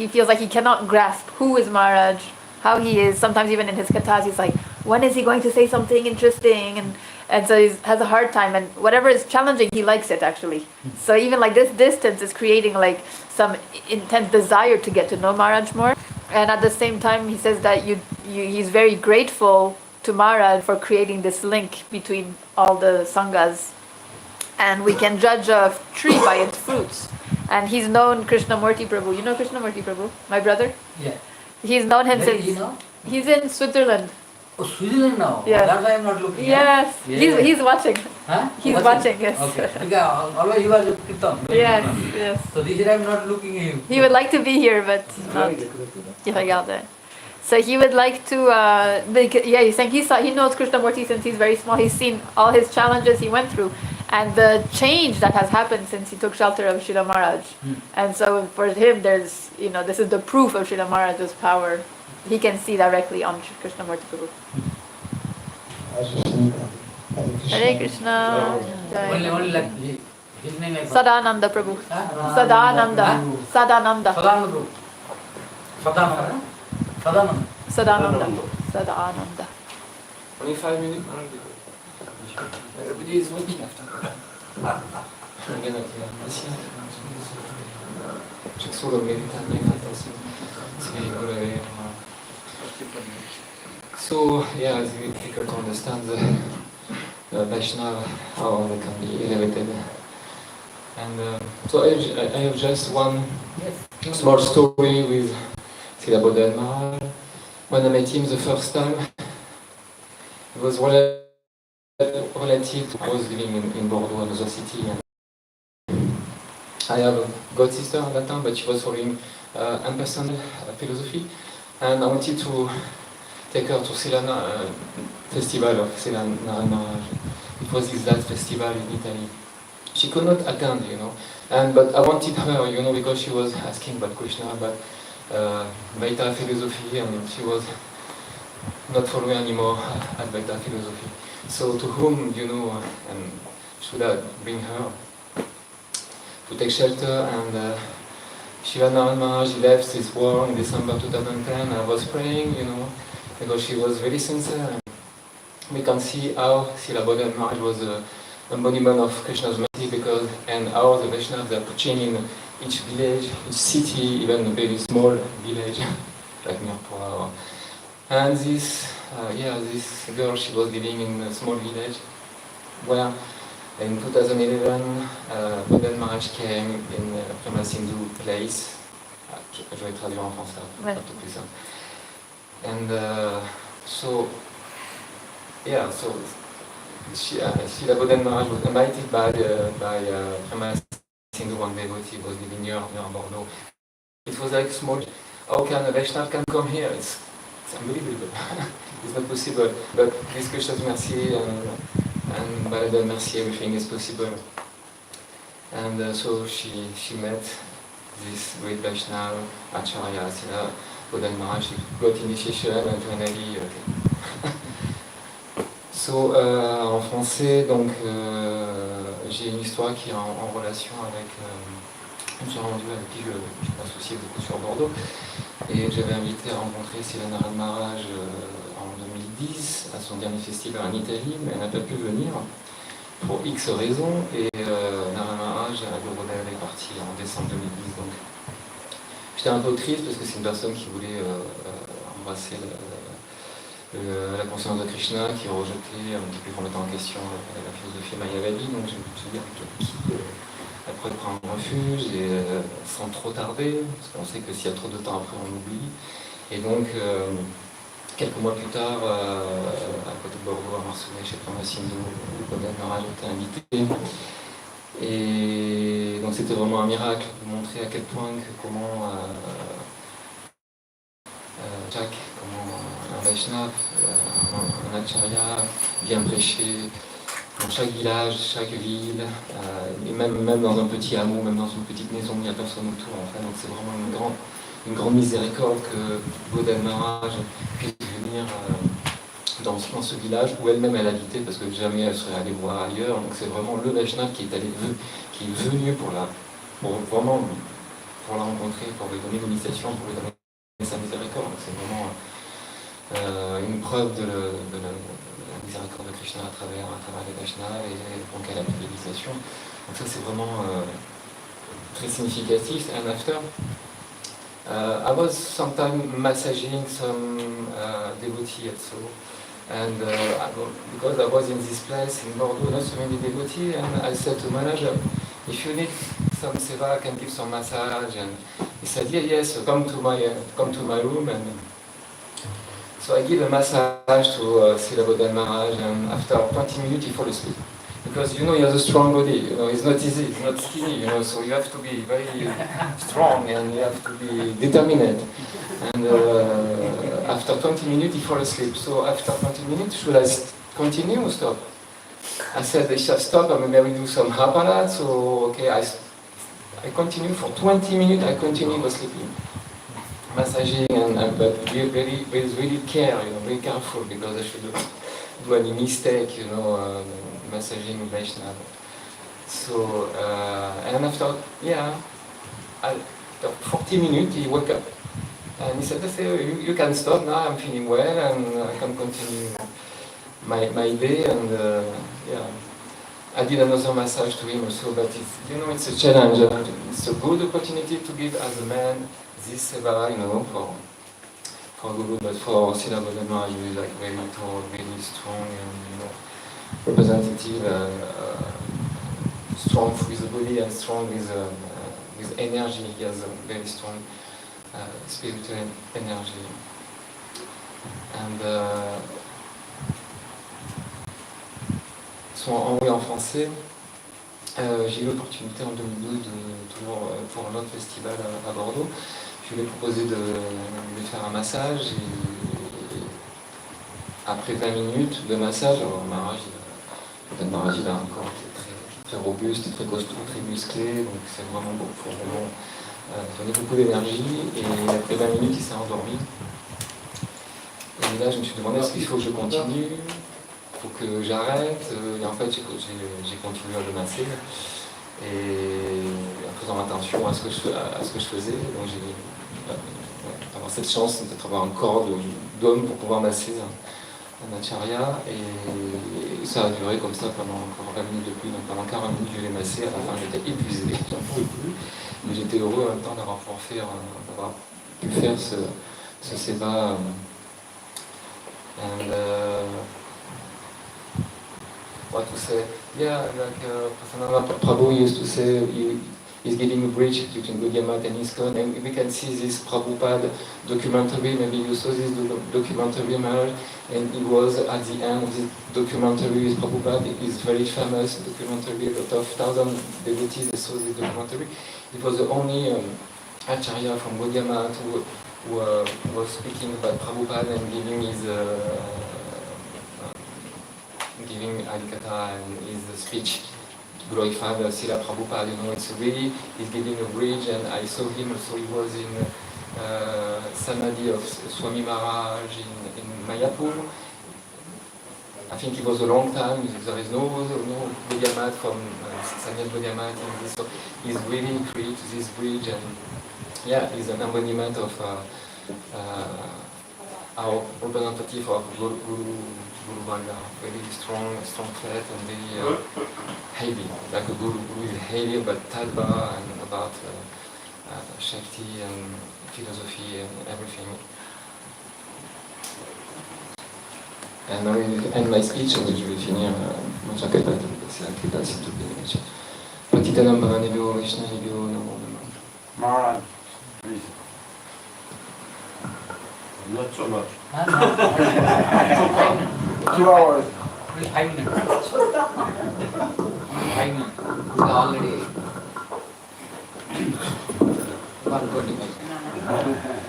feels like he cannot grasp who is Maharaj, how he is. Sometimes even in his kathas, he's like, when is he going to say something interesting? And so he has a hard time. And whatever is challenging, he likes it actually. So even like this distance is creating like some intense desire to get to know Maharaj more. And at the same time, he says that he's very grateful to Maharaj for creating this link between all the sanghas. And we can judge a tree by its fruits. And he's known Krishnamurti Prabhu. You know Krishnamurti Prabhu, my brother? Yeah. He's known him since. You know? He's in Switzerland. Oh, Switzerland now? Yes. That's why I'm not looking. Yes. Yeah. He's watching. Huh? He's watching, yes. Okay. Because always he was a kirtan. Yes, yes. So this year I'm not looking at him. He would like to be here, but not. So he would like to, he's saying he knows Krishnamurti since he's very small. He's seen all his challenges he went through and the change that has happened since he took shelter of Srila Maharaj. And so for him, there's, this is the proof of Srila Maharaj's power. He can see directly on Krishnamurti Prabhu. Hare Krishna. Only like his name like Sadananda Prabhu. Sadananda. Sadananda. Sadananda Prabhu. Sadananda. Sadananda. Sadananda. Only 5 minutes. Everybody is waiting after. So, yeah, it's very difficult to understand the Vaishnava, how they can be elevated. And so I have just one small story with Srilà Bhodayan Maharaj. When I met him the first time, it was relative to I was living in Bordeaux, another city. And I have a god sister at that time, but she was following impersonal philosophy, and I wanted to take her to Srilà festival of Srilà Maharaj. It was his last festival in Italy. She could not attend, but I wanted her, because she was asking about Krishna, about Vaita philosophy, and she was not following anymore Advaita philosophy. So to whom, should I bring her to take shelter? And Srilà Maharaj left this war in December 2010. I was praying, because she was very sincere. We can see how Srilà Bhodayan Maharaj was an embodiment of Krishna's mercy, and how the Vaishnavas are preaching in each village, each city, even a very small village like Mirpur. And this girl, she was living in a small village where in 2011 Bhodayan Maharaj came in a famous Hindu place. Je vais traduire en français, Ouais. un peu plus simple. And so Srilà Bhodayan Maharaj was invited by famous Hindu one devotee who was living near Bordeaux. It was like small. How can a Vaishnava can come here? It's unbelievable. It's not possible. But with Krishna's mercy and by the mercy, everything is possible. And so she met this great Vaishnava Acharya Srilà Bhodayan Maharaj. She got initiation and finally. So, en français, donc j'ai une histoire qui est en relation avec une soeur rendue avec qui je m'associe beaucoup sur Bordeaux, et j'avais invité à rencontrer Srilà Maharaj en 2010 à son dernier festival en Italie, mais elle n'a pas pu venir pour X raisons, et Maharaj à Bhodayan est parti en décembre 2010. Donc j'étais un peu triste parce que c'est une personne qui voulait embrasser la conscience de Krishna, qui rejetait un petit peu en mettant en question la philosophie mayavadi. Donc je me suis dit qui après prendre refuge et sans trop tarder, parce qu'on sait que s'il y a trop de temps après on oublie. Et donc quelques mois plus tard, à côté de Bordeaux, à Marseille, chez Pramasindo, Bhodayan Maharaj était invité. Et donc c'était vraiment un miracle de montrer à quel point comment un Vaishnava, un Acharya bien prêché dans chaque village, chaque ville, et même dans un petit hameau, même dans une petite maison, il n'y a personne autour. En fait. Donc c'est vraiment une grande miséricorde que Bhodayan Maharaj puisse venir dans ce village où elle-même elle habitait, parce que jamais elle serait allée voir ailleurs. Donc c'est vraiment le Vaishnava qui est venu pour la rencontrer, pour lui donner l'initiation, pour lui donner sa miséricorde. Donc c'est vraiment une preuve de la miséricorde de Krishna à travers les Vaishnavas, et donc à la fidélisation. Donc ça c'est vraiment très significatif. And after, I was sometimes massaging some devotee also, and because I was in this place in Bordeaux, not so many devotees, and I said to manager, if you need some seva, I can give some massage. And he said, yes, come to my room. And so I give a massage to Srilà Bhodayan Maharaj, and after 20 minutes he falls asleep. Because he has a strong body, it's not easy, it's not skinny, so you have to be very strong and you have to be determined. And after 20 minutes he falls asleep. So after 20 minutes, should I continue or stop? I said I shall stop and maybe do some harpana. So okay, I continue for 20 minutes. I continue sleeping, massaging, but with really care, very careful, because I should do any mistake, massaging Vaishnava. So and after 40 minutes he woke up and he said, you can stop now. I'm feeling well and I can continue my day. And I did another massage to him also, but it's a challenge. It's a good opportunity to give as a man this seva, for Guru, but for Srilà Bhodayan Maharaj, he was like very tall, really strong, and representative, strong with the body and strong with energy. He has a very strong spiritual energy. And oui, en français, j'ai eu l'opportunité en 2012 toujours pour un autre festival à Bordeaux. Je lui ai proposé de lui faire un massage et après 20 minutes de massage, alors Maharaj il a un corps qui est très, très robuste, très costaud, très musclé, donc c'est vraiment bon pour vraiment donner beaucoup d'énergie. Et après 20 minutes, il s'est endormi. Et là, je me suis demandé est-ce qu'il faut que je continue, il faut que j'arrête. Et en fait, j'ai continué à le masser. Et en faisant attention à ce que je faisais. Donc j'ai avoir cette chance d'être avoir un corps d'homme pour pouvoir masser un acharya. Et ça a duré comme ça pendant encore 20 minutes de plus. Donc pendant 40 minutes, je l'ai massé. À la fin, j'étais épuisé, j'en pouvais plus. Mais j'étais heureux en même temps d'avoir pu faire ce seva. And what to say? Yeah, like Prabhu used to say, he's giving a bridge between Gaudiya Math and ISKCON, and we can see this Prabhupada documentary. Maybe you saw this documentary, Maharaj, and it was at the end of this documentary with Prabhupada. It is very famous documentary. A lot of thousand devotees saw this documentary. It was the only acharya from Gaudiya Math who was speaking about Prabhupada and giving Adhikata and his speech to glorify the Srilà Prabhupada. You know, it's really, he's giving a bridge, and I saw him also, he was in Samadhi of Swami Maharaj in Mayapur. I think it was a long time, there is no Gaudiya Math from Sanyal Gaudiya Math in this, so he's really created this bridge, and yeah, he's an embodiment of our representative of Guru Vanga, very strong faith and very heavy, like a Guru is heavy about Tattva and about Shakti and philosophy and everything. And I will end my speech, and je vais finir mon Chakrita, c'est la Kripa, s'il te plaît. Patitanam Bhavanebhyo Vaishnavebhyo Namo Namo. Maharaj, please. Not so much. 2 hours. 5 minutes. 5 minutes.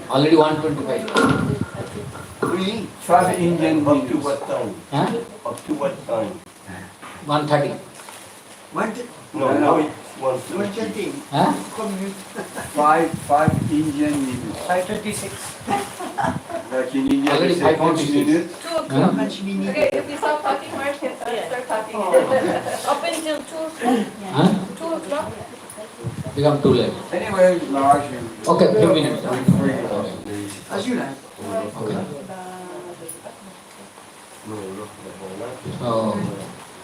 Already 125. Already 125. 5 Indian Up to what time? Huh? Up to what time? 130. No, it's 120. Huh? 5 Indian minutes. 5:26. Like in India, Already they say 5 minutes. 2 o'clock. Okay, if we stop talking, March can start talking. Up until 2 o'clock. Huh? 2 o'clock. Become too late. Anyway, Maharaj, Okay, few minutes. As you like. Okay. So,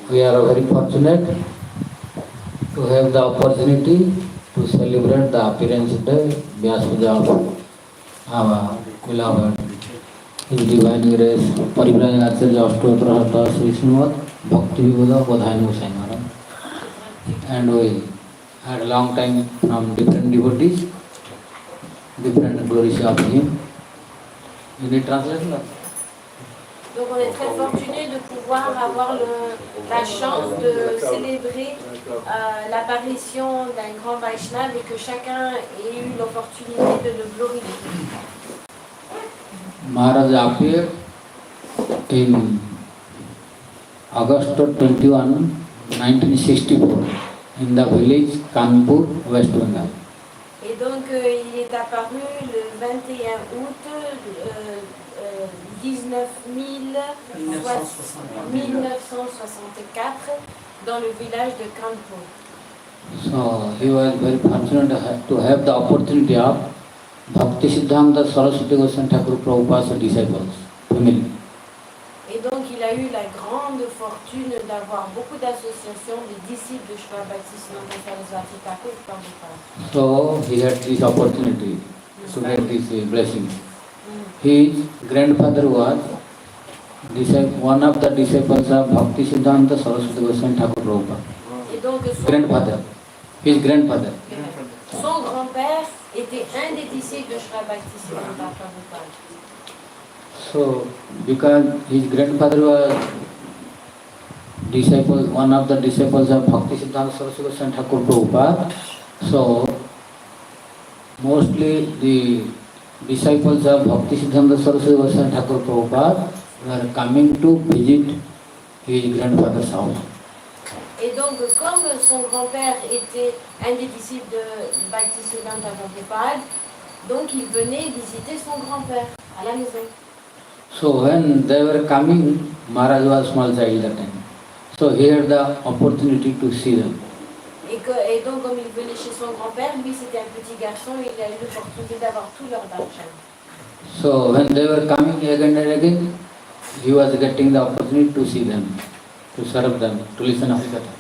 we are very fortunate to have the opportunity to celebrate the appearance day, vyasapuja of our beloved His Divine Grace, Paribhajana Acharya Ashtotra Sri Srimad Bhakti Bibudha Bhodayan Maharaj. And we had a long time from different devotees, different glories of him. You need translation? Donc on est très fortunés de pouvoir avoir la chance de célébrer l'apparition d'un grand Vaishnava et que chacun ait eu l'opportunité de le glorifier. Maharaj appeared in August 21, 1964 in the village Kanpur, West Bengal. Et donc il est apparu le 21 août 1964 dans le village de Kanpur. So he was very fortunate to have the opportunity of Bhakti Siddhanta Saraswati Goswami Thakur Prabhupada's disciples, family. Et donc il a eu la grande fortune d'avoir beaucoup d'associations de disciples de Srila Bhakti Siddhanta Saraswati Thakur Prabhupada. So he had this opportunity to get these blessings. His grandfather was one of the disciples of Bhakti Siddhanta Saraswati Goswami Thakur Prabhupada. Et Et donc grandfather, his grandfather. son grand-père était un des disciples de Srila Bhaktisiddhanta Prabhupada. So, because his grandfather was disciple, one of the disciples of Bhaktisiddhanta Saraswati Goswami Thakur Prabhupada, so mostly the disciples of Bhaktisiddhanta Saraswati Goswami Thakur Prabhupada were coming to visit his grandfather's house. Et donc, comme son grand-père était un des disciples de Bhaktisiddhanta Prabhupada, donc il venait visiter son grand-père à la maison. So when they were coming, Maharaj was small child that time. So he had the opportunity to see them. Et donc, comme il venait chez son grand-père, lui c'était un petit garçon, il a eu l'opportunité d'avoir tout leur darshan. So when they were coming again and again, he was getting the opportunity to see them, to serve them, to listen Harikatha.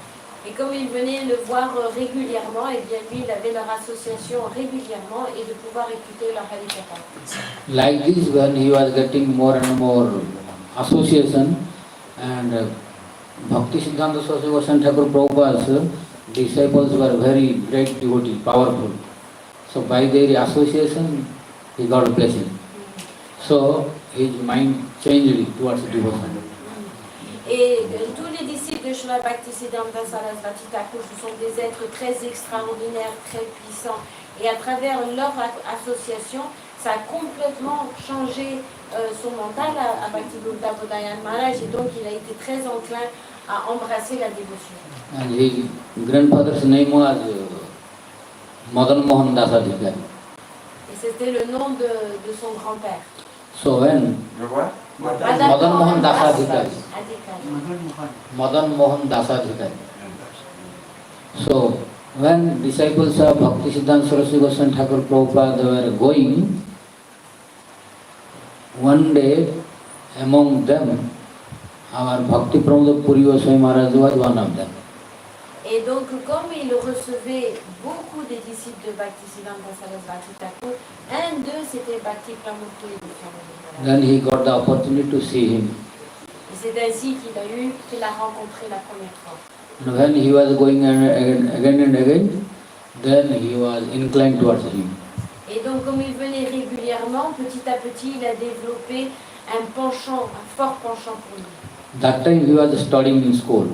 Et comme il venait le voir régulièrement, et bien lui il avait leur association régulièrement et de pouvoir écouter leur Harikatha. Like this, when he was getting more and more association, and Bhaktisiddhanta Saraswati Goswami Thakur Prabhupada's disciples were very great devotees, powerful. So by their association, he got a blessing. So his mind changed towards devotion. Et tous les disciples de Srila Bhaktisiddhanta Sarasvati Thakur, ce sont des êtres très extraordinaires, très puissants. Et à travers leur association, ça a complètement changé son mental à Bhakti-Binoda Bhodayan Maharaj. Et donc il a été très enclin à embrasser la dévotion. And his grandfather's name was Madan Mohan Dasadhikari. Et c'était le nom de son grand-père. So when Madan Mohan Dasadhikari. Madan Mohan Dasadhikari. So when disciples of Bhaktisiddhanta Saraswati Goswami Thakur Prabhupada were going, one day among them, our Bhakti Pramod Puri Goswami Maharaj was one of them. Et donc, comme il recevait beaucoup des disciples de Bhaktisiddhanta Sarasvati Thakur, un d'eux c'était Bhakti Pramod Puri Goswami Maharaj. Then he got the opportunity to see him. Et c'est ainsi qu'il a rencontré la première fois. And when he was going again and again, then he was inclined towards him. Et donc, comme il venait régulièrement, petit à petit, il a développé un penchant, un fort penchant pour lui. That time he was studying in school.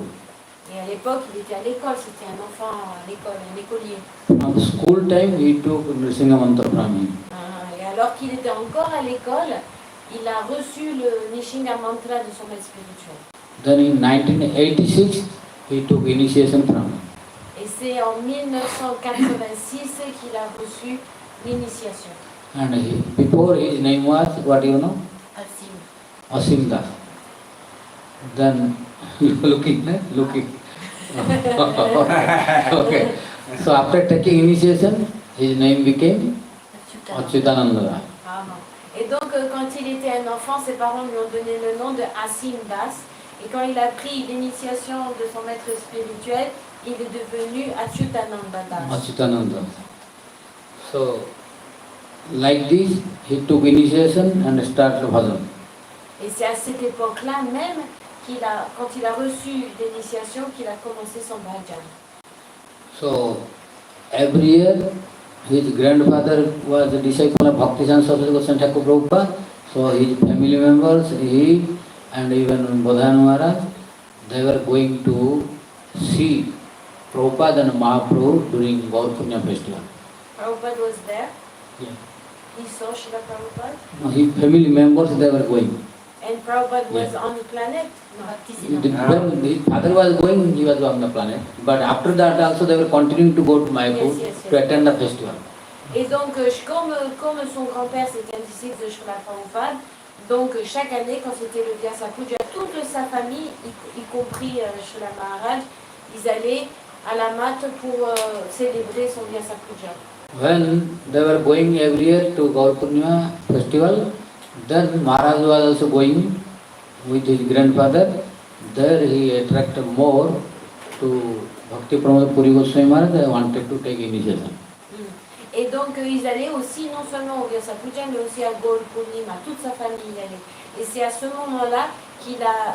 Et à l'époque, il était à l'école, c'était un enfant à l'école, un écolier. From school time he took Nrsinga mantra from him. Et alors qu'il était encore à l'école, il a reçu le Nishinga mantra de son maître spirituel. Then in 1986 he took initiation from him. Et c'est en 1986 qu'il a reçu l'initiation. And before his name was, what you know? Asim Das. Then looking. Okay. So after taking initiation, his name became Achyutananda. Et donc quand il était un enfant, ses parents lui ont donné le nom de Asim Das. Et quand il a pris l'initiation de son maître spirituel, il est devenu Achyutananda Das. Achyutananda. So like this, he took initiation and started bhajan. Et c'est à cette époque-là même quand il a reçu l'initiation, qu'il a commencé son bhajan. So every year, his grandfather was a disciple of Bhaktisiddhanta Saraswati Goswami Thakur Prabhupada. So his family members, he and even Bhodayan Maharaj, they were going to see Prabhupada and Mahaprabhu during Gaur Punya festival. Prabhupada was there. Yeah. He saw Srila Prabhupada. No, his family members, they were going. And Prabhupada was on the planet. When his father was going, he was on the planet. But after that also they were continuing to go to Mayapur to attend the festival. Et donc, comme son grand-père c'était un disciple de Srila Prabhupada, donc chaque année, quand c'était le vyasapuja, toute sa famille, y compris Srila Maharaj, ils allaient à la mat pour célébrer son vyasapuja. When they were going every year to Gaur Purnima festival, then Maharaj was also going with his grandfather. There he attracted more to Bhakti Pramod Puri Goswami Maharaj. They wanted to take initiation. Et donc ils allaient aussi non seulement au Vyasapuja mais aussi à Gaur Purnima, toute sa famille y allait. Et c'est à ce moment-là qu'il a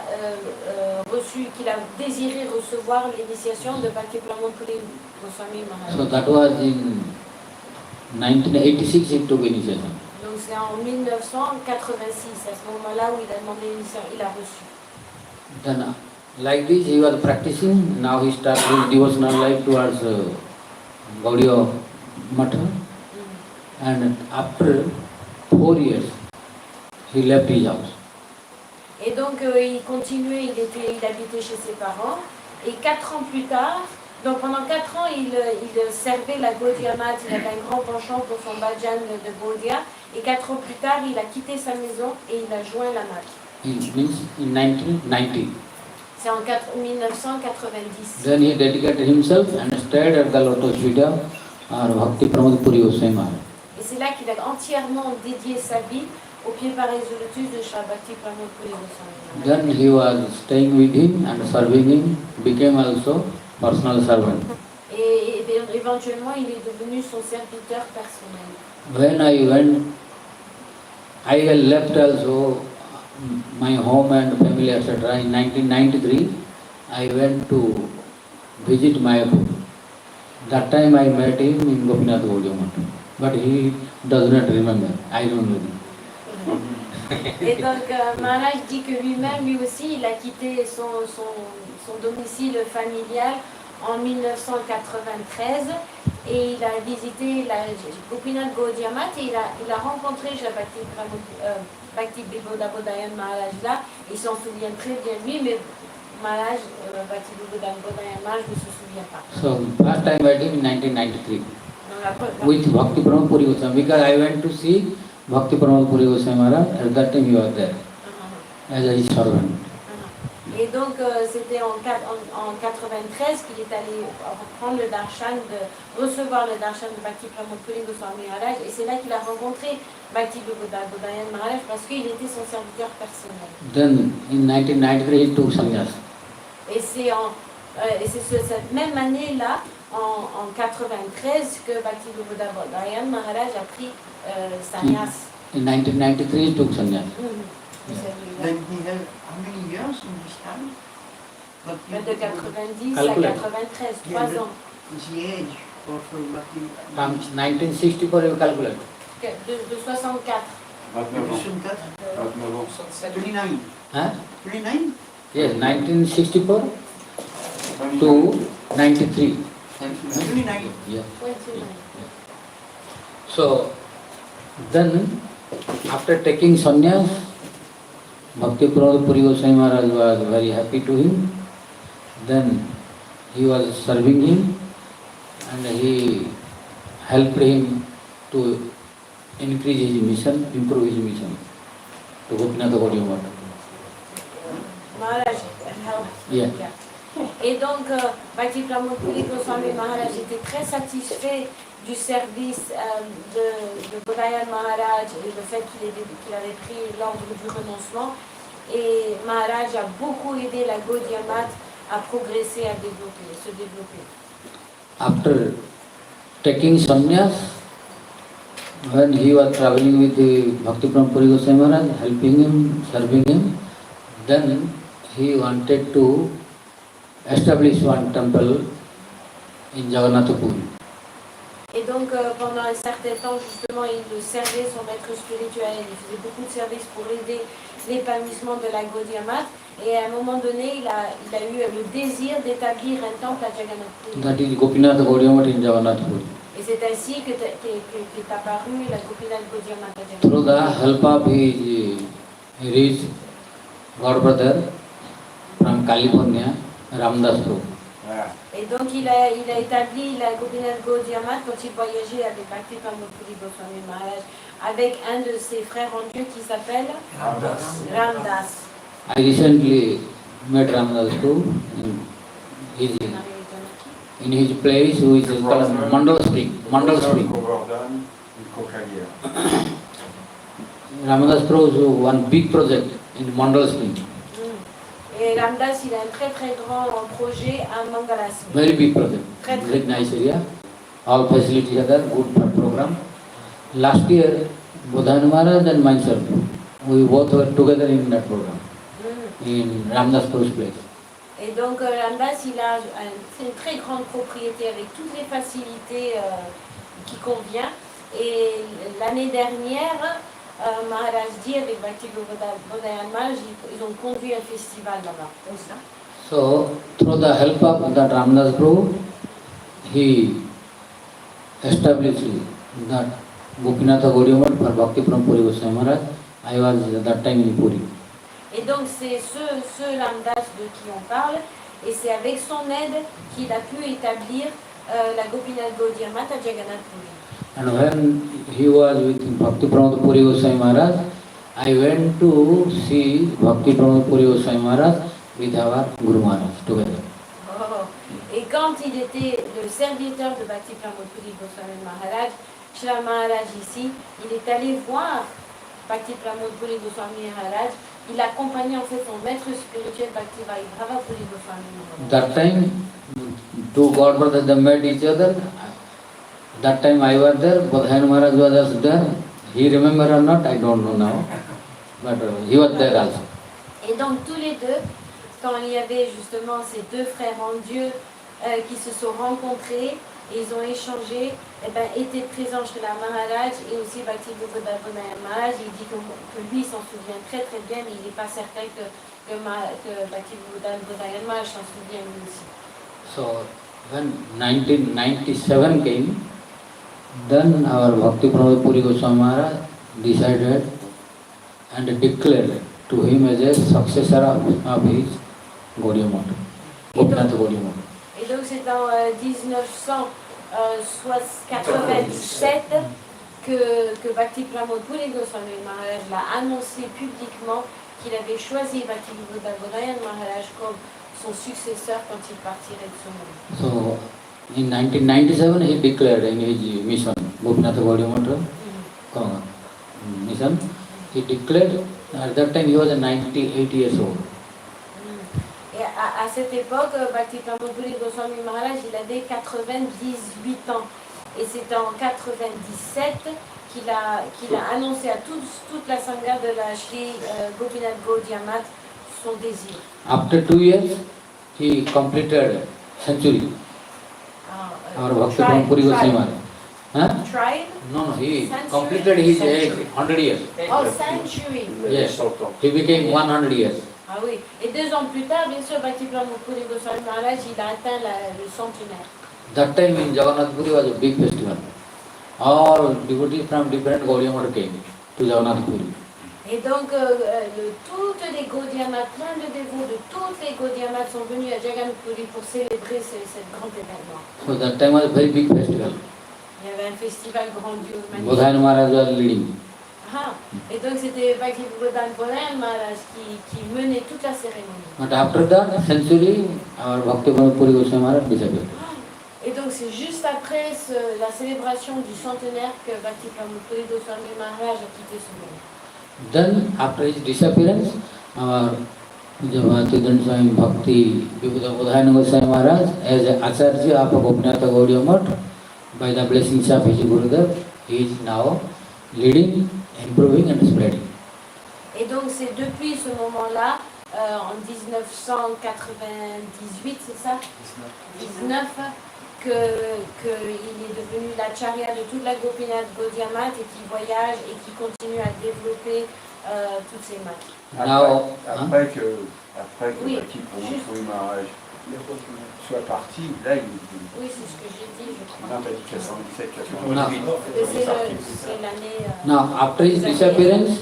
reçu, qu'il a désiré recevoir l'initiation de Bhakti Pramod Puri Goswami Maharaj. So that was in 1986 he took initiation. Donc c'est en 1986, à ce moment-là où il a demandé l'initiation, il a reçu. Then like this he was practicing, now he started his devotional life towards Gaudiya Matha. And after 4 years he left his house. Et donc il continuait, il habitait chez ses parents, et 4 ans plus tard, donc pendant 4 ans il servait la Gaudiya Math, il avait un grand penchant pour son bhajan de Gaudiya, et 4 ans plus tard il a quitté sa maison et il a joint la Math. It means in 1990. C'est en 1990. Then he dedicated himself and stayed at the lotus feet of Bhakti Pramod Puri Goswami Maharaj. Et c'est là qu'il a entièrement dédié sa vie au pied pareil de lotus de Sri Bhakti Pramod Puri Goswami. Then he was staying with him and serving him, became also personal servant. Et éventuellement, il est devenu son serviteur personnel. When I went, I left also my home and family, etc. In 1993, I went to visit Mayapur. That time I met him in Gopinath Gaudiya Matha, but he does not remember. I don't know. Et donc Maharaj dit que lui-même, lui aussi, il a quitté son domicile familial en 1993 et il a visité la Gopinath Gaudiya Matha et il a rencontré Bhakti Bibudha Bhodayan Maharaj là. Il s'en souvient très bien lui, mais Maharaj, Bhakti Bibudha Bhodayan Maharaj ne se souvient pas. So first time I met him in 1993 with Bhakti Pramod Puri Goswami, because I went to see Bhakti Pramod Puri Goswami Maharaj. At that time he was there as a servant. Et donc c'était en 93 qu'il est allé prendre le darshan, recevoir le darshan de Bhakti Pramod Puri Goswami Maharaj, et c'est là qu'il a rencontré Bhakti Bibudha Bhodayan Maharaj parce qu'il était son serviteur personnel. Then in 1993 he took sannyas. Et c'est cette même année-là, en 93, que Bhakti Bibudha Bhodayan Maharaj a pris sannyas. In 1993 he took sannyas. Then he had how many years in this time? De 90 à 93, 3 ans. The age for Bhakti. From 1964 you calculate. De 64. 29. Huh? 29? Yes, 1964 to 93. 29. Yeah. So then after taking sannyas, Bhakti Pramod Puri Goswami Maharaj was very happy to him. Then he was serving him and he helped him to increase his mission, improve his mission to Gopinath Gaudiya Matha. Maharaj helped. Yeah. Et donc, Bhakti Pramod Puri Goswami Maharaj était très satisfait du service de Bhodayan Maharaj et le fait qu'il avait pris l'ordre du renoncement. Et Maharaj a beaucoup aidé la Gaudiya Math à progresser, à se développer. After taking sannyas, when he was traveling with the Bhakti Pramod Puri Goswami Maharaj, helping him, serving him, then he wanted to establish one temple in Jagannath Puri. Et donc, pendant un certain temps, justement, il servait son maître spirituel, il faisait beaucoup de services pour aider l'épanouissement de la Gaudiya Math. Et à un moment donné, il a eu le désir d'établir un temple à Jagannath Puri. That is Gopinath Gaudiya Matha in Jagannath Puri. Et c'est ainsi qu'est apparue la Gopinath Gaudiya Math à Jagannath Puri. Through the help of his rich god brother from California, Ramdas Prabhu. Et donc il a établi la Gopinath Gaudiya Math quand il voyageait avec Bhakti Pramod Puri Goswami Maharaj avec un de ses frères en Dieu qui s'appelle Ramdas. I recently met Ramdas Prabhu in his place, which is called Mandal Spring. Ramdas Prabhu one big project in Mandal Spring. Et Ramdas, il a un très très grand projet à Mangalasmi. Very big project. Very nice area. All facilities are there, good program. Last year, Bhodayan Maharaj and myself, we both were together in that program. in Ramdas Puru's place. Et donc Ramdas, il a une très grande propriété avec toutes les facilités qui convient. Et l'année dernière, Maharaj dit avec Bhakti Bhodayan Maharaj, ils ont conduit un festival là-bas. So, through the help of that Ramdas Prabhu, he established that Gopinatha Gauriya for Bhakti from Puri Goswami Maharaj. I was at that time in Puri. Et donc c'est ce Ramdas de qui on parle, et c'est avec son aide qu'il a pu établir la Gopinath Gaudiya Math à Jagannath Puri. And when he was with Bhakti Pramod Puri Goswami Maharaj, I went to see Bhakti Pramod Puri Goswami Maharaj with our Guru Maharaj together. Oh. Et quand il était le serviteur de Bhakti Pramod Puri Goswami Maharaj, Srilà Maharaj ici, il est allé voir Bhakti Pramod Puri Goswami Maharaj. Il accompagnait en fait son maître spirituel Bhakti Vaibhava Puri Goswami Maharaj. That time, two God brothers they met each other. That time I was there, Bhodayan Maharaj was also there. He remember or not, I don't know now. But he was there also. Et donc tous les deux, quand il y avait justement ces deux frères en Dieu qui se sont rencontrés, et ils ont échangé, étaient présents chez la Maharaj et aussi Bhakti Bhodayan Maharaj. Il dit que lui s'en souvient très très bien, mais il n'est pas certain que Bhakti Bhodayan Maharaj s'en souvient lui aussi. So when 1997 came, then our Bhakti Pramod Puri Goswami Maharaj decided and declared to him as a successor of his Gaudiya Math, Gopinath Gaudiya Math. Et donc c'est en 1997 que Bhakti Pramod Puri Goswami Maharaj l'a annoncé publiquement qu'il avait choisi Bhakti Bhodayan Maharaj comme son successeur quand il partirait de ce monde. So in 1997 he declared in his mission, Gopinath Gaudiya Math mission, he declared. At that time he was 98 years old. Et à cette époque, Bhakti Pramod Puri Goswami Maharaj, il avait 98 ans. Et c'est en 97 qu'il a annoncé à toute la sangha de la Shri Gopinath Gaudiya Math son désir. After 2 years, he completed century. Our Bhakti Pramod Puri Goswami Maharaj. Huh? Tried? No, he completed his age 100 years. Oh, century. Yes, he became 100 years. Ah oui. Et 2 ans plus tard, bien sûr, Bhakti Pramod Puri Goswami Maharaj, il a atteint le centenaire. That time in Jagannath Puri was a big festival. All devotees from different Gaudiya Math came to Jagannath Puri. Et donc, toutes les Gaudiya Math, plein de dévots de toutes les Gaudiya Math sont venus à Jagannath Puri pour célébrer cet grand événement. So that time was a very big festival. Il y avait un festival grandiose, magnifique. Bhodayan Maharaj was leading. Ah, et donc c'était Bhakti Bhodayan Maharaj qui menait toute la cérémonie. But after that century, our Bhakti Pramod Puri Goswami Maharaj disappeared. Et donc c'est juste après la célébration du centenaire que Bhakti Pramod Puri Goswami Maharaj a quitté ce monde. Then after his disappearance, our Bhakti Swami Bhakti Bibudha Bhodayan Goswami Maharaj as Acharya of Gopinatha Gaudiya Math, by the blessings of his Gurudev, he is now leading, improving and spreading. Et donc c'est depuis ce moment-là, en 1998, c'est ça 19, qu'il est devenu l'acharya de toute la Gopinath Gaudiya Math et qui voyage et qui continue à développer toutes ces maths. Après que Oui, Bhakti Pramod juste- Puri Maharaj soit parti, là il Oui, c'est ce que j'ai dit, je crois. on a dit 97, Et 98. c'est l'année... Now after his disappearance,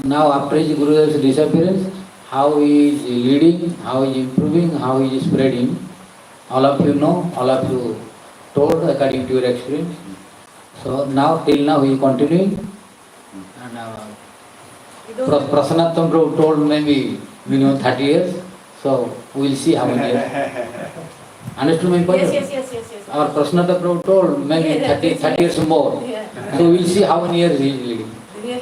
Gurudev's disappearance, how he is leading, how he is improving, how he is spreading, all of you know, all of you told according to your experience. So now, till now he is continuing. And Prasanattam told maybe minimum 30 years. So we will see how many years. Understood my point? Yes. Our Prasanattam told maybe 30 years more. Yeah. So we will see how many years he is leading. Yes.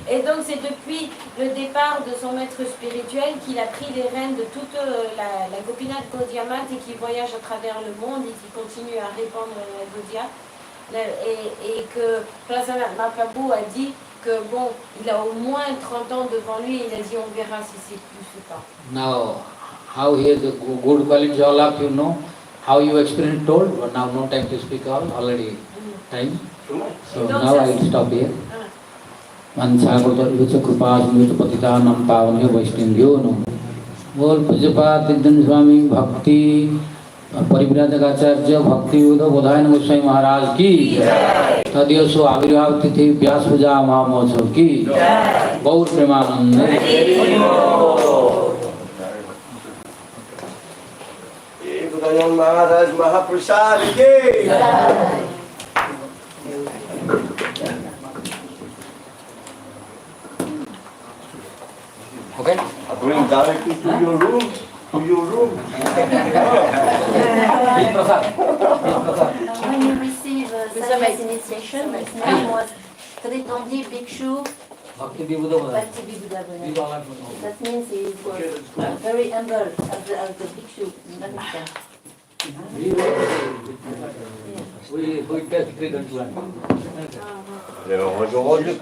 Et donc c'est depuis le départ de son maître spirituel qu'il a pris les rênes de toute la Gopinath Gaudiya Math et qui voyage à travers le monde et qui continue à répandre la Gaudiya. Et que Prasanatma Prabhu a dit bon, il a au moins 30 ans devant lui, il a dit on verra si c'est plus ou pas. Now, how he has a good qualities, all of you know. How you experience told, but now no time to speak all, already time. So now I will stop here. Mansagotar yucha kripas yucha patitanam pavanyo vaishnavyo no. Bol Pujyapat Tiddan Swami Bhakti Paribhradakacharya Bhakti Bibudha Bhodayan Goswami Maharaj ki Tadyaso Avirvav Tithi vyasapuja Mahamotsav ki Gaur Premanande. Bhodayan Maharaj Mahaprasad ki. Okay. I bring directly to your room. To your room. When you receive Sangha's initiation, his name was Tritandi Bhikshu Bhakti Bibudha. Bhakti Bibudha. That means he was very humble as the Bhikshu in Pakistan. Range les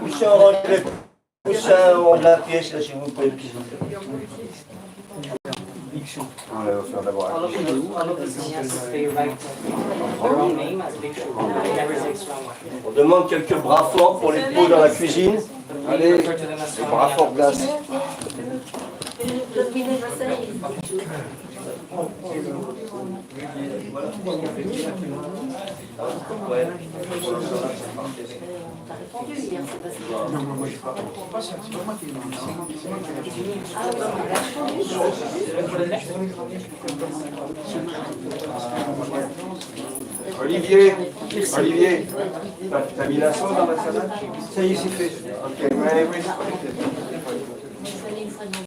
coussins hors de la pièce, là, s'il vous plaît. On va faire d'abord. All of the seniors, they write their own name as Bhikshu. They never say Swami. On demande quelques bras forts pour les pots dans la cuisine. Allez, les bras forts glace. The village say is Bhikshu. Olivier, t'as mis la sauce dans la salade? Ça y est, c'est fait. Ok, oui.